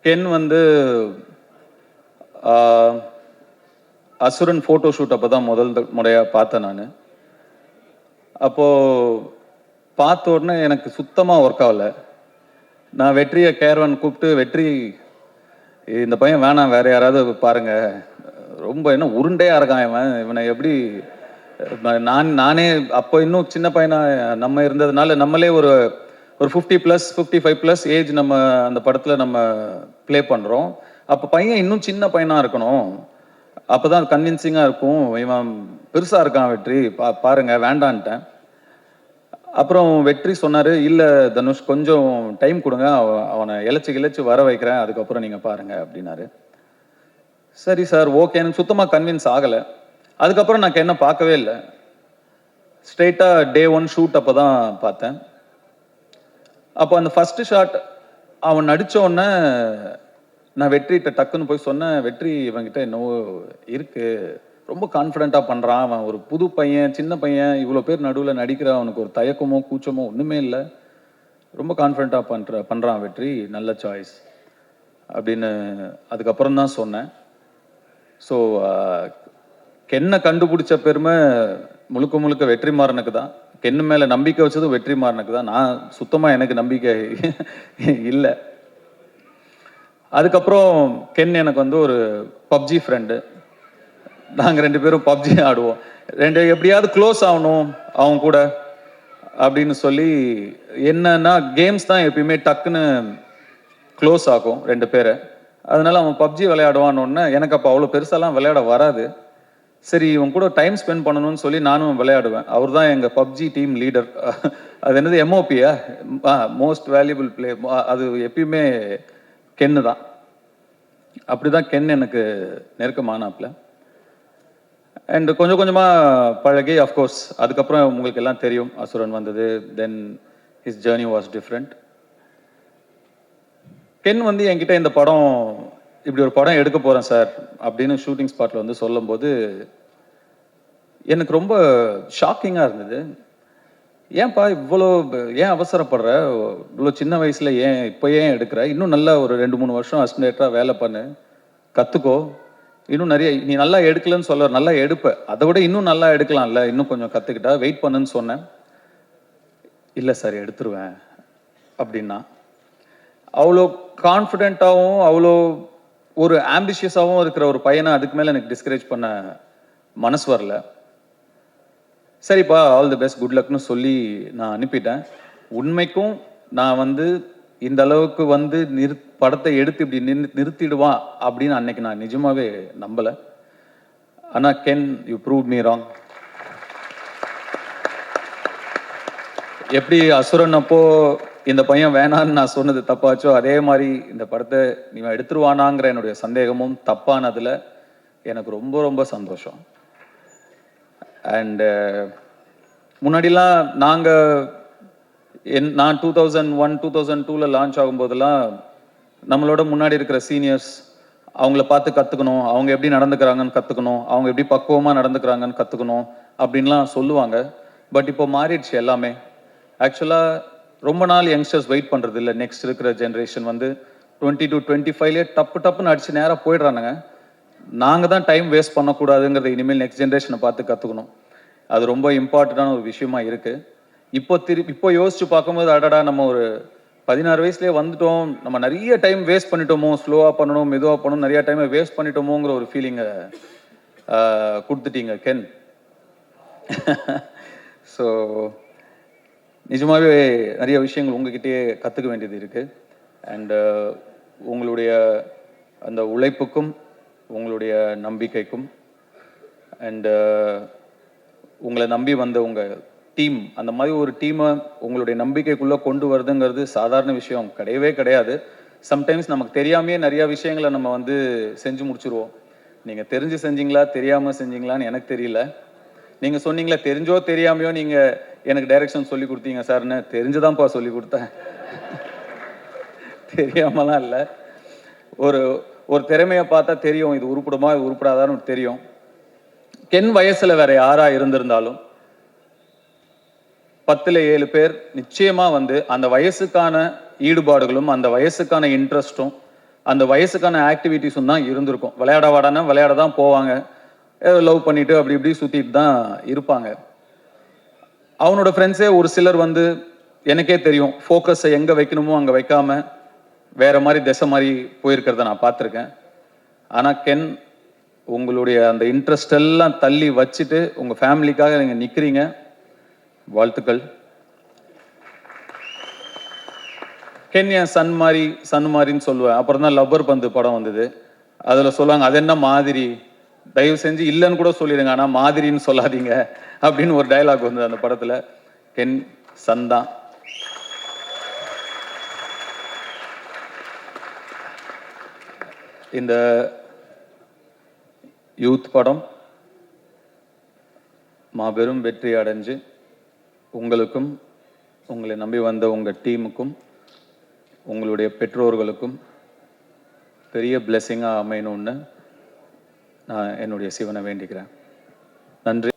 கென் வந்து அசுரன் ஃபோட்டோ ஷூட் அப்போ தான் முதல் முறையாக பார்த்தேன் நான். அப்போது பார்த்த உடனே எனக்கு சுத்தமாக ஒர்க் ஆகலை. நான் வெற்றியை கேர்வன் கூப்பிட்டு, வெற்றி இந்த பையன் வேணாம், வேறு யாராவது பாருங்க, ரொம்ப என்ன உருண்டையாக இருக்கான் இவனை எப்படி நானே அப்போ இன்னும் சின்ன பையனாக நம்ம இருந்ததுனால நம்மளே ஒரு 50+, 55+ ஏஜ் நம்ம அந்த படத்தில் நம்ம ப்ளே பண்ணுறோம். அப்போ பையன் இன்னும் சின்ன பையனாக இருக்கணும், அப்போ தான் கன்வின்சிங்காக இருக்கும். இவன் பெருசாக இருக்கான் வெற்றி, பாருங்க, வேண்டான்ட்டேன். அப்புறம் வெற்றி சொன்னார், இல்லை தனுஷ் கொஞ்சம் டைம் கொடுங்க, அவனை இழைச்சி வர வைக்கிறேன், அதுக்கப்புறம் நீங்கள் பாருங்கள் அப்படின்னாரு. சரி சார், ஓகே. எனக்கு சுத்தமாக கன்வின்ஸ் ஆகலை. அதுக்கப்புறம் நான் என்ன பார்க்கவே இல்லை. ஸ்ட்ரெயிட்டாக Day 1 ஷூட் அப்போ தான் பார்த்தேன். அப்போ அந்த ஃபஸ்ட்டு ஷாட் அவன் நடித்த உடனே நான் வெற்றிகிட்ட டக்குன்னு போய் சொன்னேன், வெற்றி இவன்கிட்ட என்னவோ இருக்குது, ரொம்ப கான்ஃபிடென்ட்டாக பண்ணுறான், அவன் ஒரு புது பையன், சின்ன பையன், இவ்வளோ பேர் நடுவில் நடிக்கிற, அவனுக்கு ஒரு தயக்கமோ கூச்சமோ ஒன்றுமே இல்லை, ரொம்ப கான்ஃபிடென்ட்டாக பண்ணுறான் வெற்றி, நல்ல சாய்ஸ் அப்படின்னு அதுக்கப்புறம் தான் சொன்னேன். ஸோ கென்னை கண்டுபிடிச்ச பெருமை முழுக்க வெற்றிமாறனுக்கு தான். கென்னு மேலே நம்பிக்கை வச்சதும் வெற்றிமாறனுக்கு தான். நான் சுத்தமாக எனக்கு நம்பிக்கை இல்லை. அதுக்கப்புறம் கென் எனக்கு வந்து ஒரு பப்ஜி ஃப்ரெண்டு. நாங்கள் 2 பேரும் பப்ஜி ஆடுவோம். எப்படியாவது க்ளோஸ் ஆகணும் அவங்க கூட அப்படின்னு சொல்லி, என்னன்னா கேம்ஸ் தான் எப்பயுமே டக்குன்னு க்ளோஸ் ஆகும் 2 பேரை. அதனால அவன் பப்ஜி விளையாடுவான்னு. எனக்கு அப்போ அவ்வளோ பெருசாலாம் விளையாட வராது. சரி, இவன் கூட டைம் ஸ்பெண்ட் பண்ணணும்னு சொல்லி நானும் விளையாடுவேன். அவர் தான் எங்கள் பப்ஜி டீம் லீடர். அது என்னது, MOPயா, மோஸ்ட் வேல்யூபிள் பிளே, அது எப்பயுமே கென்னு தான். அப்படி தான் கென் எனக்கு நெருக்கமானாப்ல. அண்ட் கொஞ்சமாக பழகி, அஃப்கோர்ஸ் அதுக்கப்புறம் உங்களுக்கு எல்லாம் தெரியும், அசுரன் வந்தது. Then his journey was different. Ken வந்து என்கிட்ட இந்த படம், இப்படி ஒரு படம் எடுக்க போகிறேன் சார் அப்படின்னு ஷூட்டிங் ஸ்பாட்டில் வந்து சொல்லும்போது எனக்கு ரொம்ப ஷாக்கிங்காக இருந்தது. ஏன்பா இவ்வளோ ஏன் அவசரப்படுற? இவ்வளோ சின்ன வயசில் இப்போ ஏன் எடுக்கிற? இன்னும் நல்லா ஒரு 2-3 வருஷம் அசிஸ்டன்டேட்டராக வேலை பண்ணு, கற்றுக்கோ. இன்னும் நிறைய நீ நல்லா எடுக்கலன்னு சொல்ல, நல்லா எடுப்ப, அதை விட இன்னும் நல்லா எடுக்கலாம்ல, இன்னும் கொஞ்சம் கற்றுக்கிட்டா வெயிட் பண்ணுன்னு சொன்னேன். இல்லை சார் எடுத்துருவேன் அப்படின்னா. அவ்வளோ கான்ஃபிடென்ட்டாகவும் அவ்வளோ ஒரு ஆம்பிஷியஸாகவும் இருக்கிற ஒரு பையனை அதுக்கு மேலே எனக்கு டிஸ்கரேஜ் பண்ண மனசு வரல. சரிப்பா ஆல் தி பெஸ்ட் குட் லக்னு சொல்லி நான் அனுப்பிட்டேன். உண்மைக்கும் நான் இந்த அளவுக்கு படத்தை எடுத்து இப்படி நிறுத்திடுவான் அப்படின்னு அன்னைக்கு நான் நிஜமாவே நம்பலை. ஆனால் Ken you prove me wrong. எப்படி அசுரன் அப்போ இந்த பையன் வேணான்னு நான் சொன்னது தப்பாச்சோ, அதே மாதிரி இந்த படத்தை நீ எடுத்துருவானாங்கிற என்னுடைய சந்தேகமும் தப்பானதில் எனக்கு ரொம்ப ரொம்ப சந்தோஷம். அண்டு முன்னாடிலாம் நான் 2001 2002 லான்ச் ஆகும்போதெல்லாம் நம்மளோட முன்னாடி இருக்கிற சீனியர்ஸ் அவங்கள பார்த்து கற்றுக்கணும், அவங்க எப்படி நடந்துக்கிறாங்கன்னு கற்றுக்கணும், அவங்க எப்படி பக்குவமாக நடந்துக்கிறாங்கன்னு கற்றுக்கணும் அப்படின்லாம் சொல்லுவாங்க. பட் இப்போ மாறிடுச்சு எல்லாமே. ஆக்சுவலாக ரொம்ப நாள் யங்ஸ்டர்ஸ் வெயிட் பண்ணுறது இல்லை. நெக்ஸ்ட் இருக்கிற ஜென்ரேஷன் 20 to 25 டப்புன்னு அடிச்சு நேராக போயிடுறானுங்க. நாங்கள் தான் டைம் வேஸ்ட் பண்ணக்கூடாதுங்கிறத இனிமேல் நெக்ஸ்ட் ஜென்ரேஷனை பார்த்து கற்றுக்கணும். அது ரொம்ப இம்பார்ட்டண்ட்டான ஒரு விஷயமா இருக்குது. இப்போ யோசிச்சு பார்க்கும்போது அடடா நம்ம ஒரு 16 வயசுலேயே வந்துட்டோம், நம்ம நிறைய டைம் வேஸ்ட் பண்ணிட்டோமோ, ஸ்லோவாக பண்ணணும் மெதுவாக பண்ணணும், நிறைய டைமை வேஸ்ட் பண்ணிட்டோமோங்கிற ஒரு ஃபீலிங்கை கொடுத்துட்டீங்க கென். ஸோ நிஜமாகவே நிறைய விஷயங்கள் உங்ககிட்டயே கற்றுக்க வேண்டியது இருக்குது. அண்டு உங்களுடைய அந்த உழைப்புக்கும் உங்களுடைய நம்பிக்கைக்கும் அண்டு உங்களை நம்பி வந்த உங்கள் டீம், அந்த மாதிரி ஒரு டீமை உங்களுடைய நம்பிக்கைக்குள்ளே கொண்டு வருதுங்கிறது சாதாரண விஷயம் கிடையவே கிடையாது. சம்டைம்ஸ் நமக்கு தெரியாமையே நிறையா விஷயங்களை நம்ம செஞ்சு முடிச்சுருவோம். நீங்கள் தெரிஞ்சு செஞ்சீங்களா தெரியாமல் செஞ்சீங்களான்னு எனக்கு தெரியல. நீங்கள் சொன்னீங்களா தெரிஞ்சோ தெரியாமையோ நீங்கள் எனக்கு டைரக்ஷன் சொல்லி கொடுத்தீங்க சார்னு. தெரிஞ்சுதான்ப்பா சொல்லி கொடுத்தேன், தெரியாமலாம் இல்லை. ஒரு திறமையை பார்த்தா தெரியும், இது உருப்படுமா இது உருப்படாதான்னு தெரியும். கென் வயசில் வேற யாரா இருந்திருந்தாலும் 10ல் 7 பேர் நிச்சயமா அந்த வயசுக்கான ஈடுபாடுகளும் அந்த வயசுக்கான இன்ட்ரெஸ்டும் அந்த வயசுக்கான ஆக்டிவிட்டிஸும் தான் இருந்திருக்கும். விளையாட வாடானா விளையாட தான் போவாங்க, லவ் பண்ணிட்டு அப்படி இப்படி சுற்றிட்டு தான் இருப்பாங்க. அவனோட ஃப்ரெண்ட்ஸே ஒரு சிலர் எனக்கே தெரியும் ஃபோக்கஸை எங்கே வைக்கணுமோ அங்கே வைக்காம வேற மாதிரி திசை மாதிரி போயிருக்கிறத நான் பார்த்துருக்கேன். ஆனால் கென் உங்களுடைய அந்த இன்ட்ரெஸ்ட் எல்லாம் தள்ளி வச்சுட்டு உங்கள் ஃபேமிலிக்காக நீங்கள் நிற்கிறீங்க. வாழ்த்துக்கள். கென் என் சன் மாதிரின்னு சொல்லுவேன். அப்புறம் தான் லப்பர் பந்து படம் வந்தது. அதில் சொல்லுவாங்க அது என்ன மாதிரி, தயவு செஞ்சு இல்லைன்னு கூட சொல்லிடுங்க ஆனால் மாதிரின்னு சொல்லாதீங்க அப்படின்னு ஒரு டயலாக் வந்தது அந்த படத்தில். கென் சன் தான். இந்த யூத் படம் மாபெரும் வெற்றி அடைஞ்சு உங்களுக்கும் உங்களை நம்பி வந்த உங்கள் டீமுக்கும் உங்களுடைய பெற்றோர்களுக்கும் பெரிய பிளெஸிங்காக அமையணும்னு நான் என்னுடைய சிவனை வேண்டிக்கிறேன். நன்றி.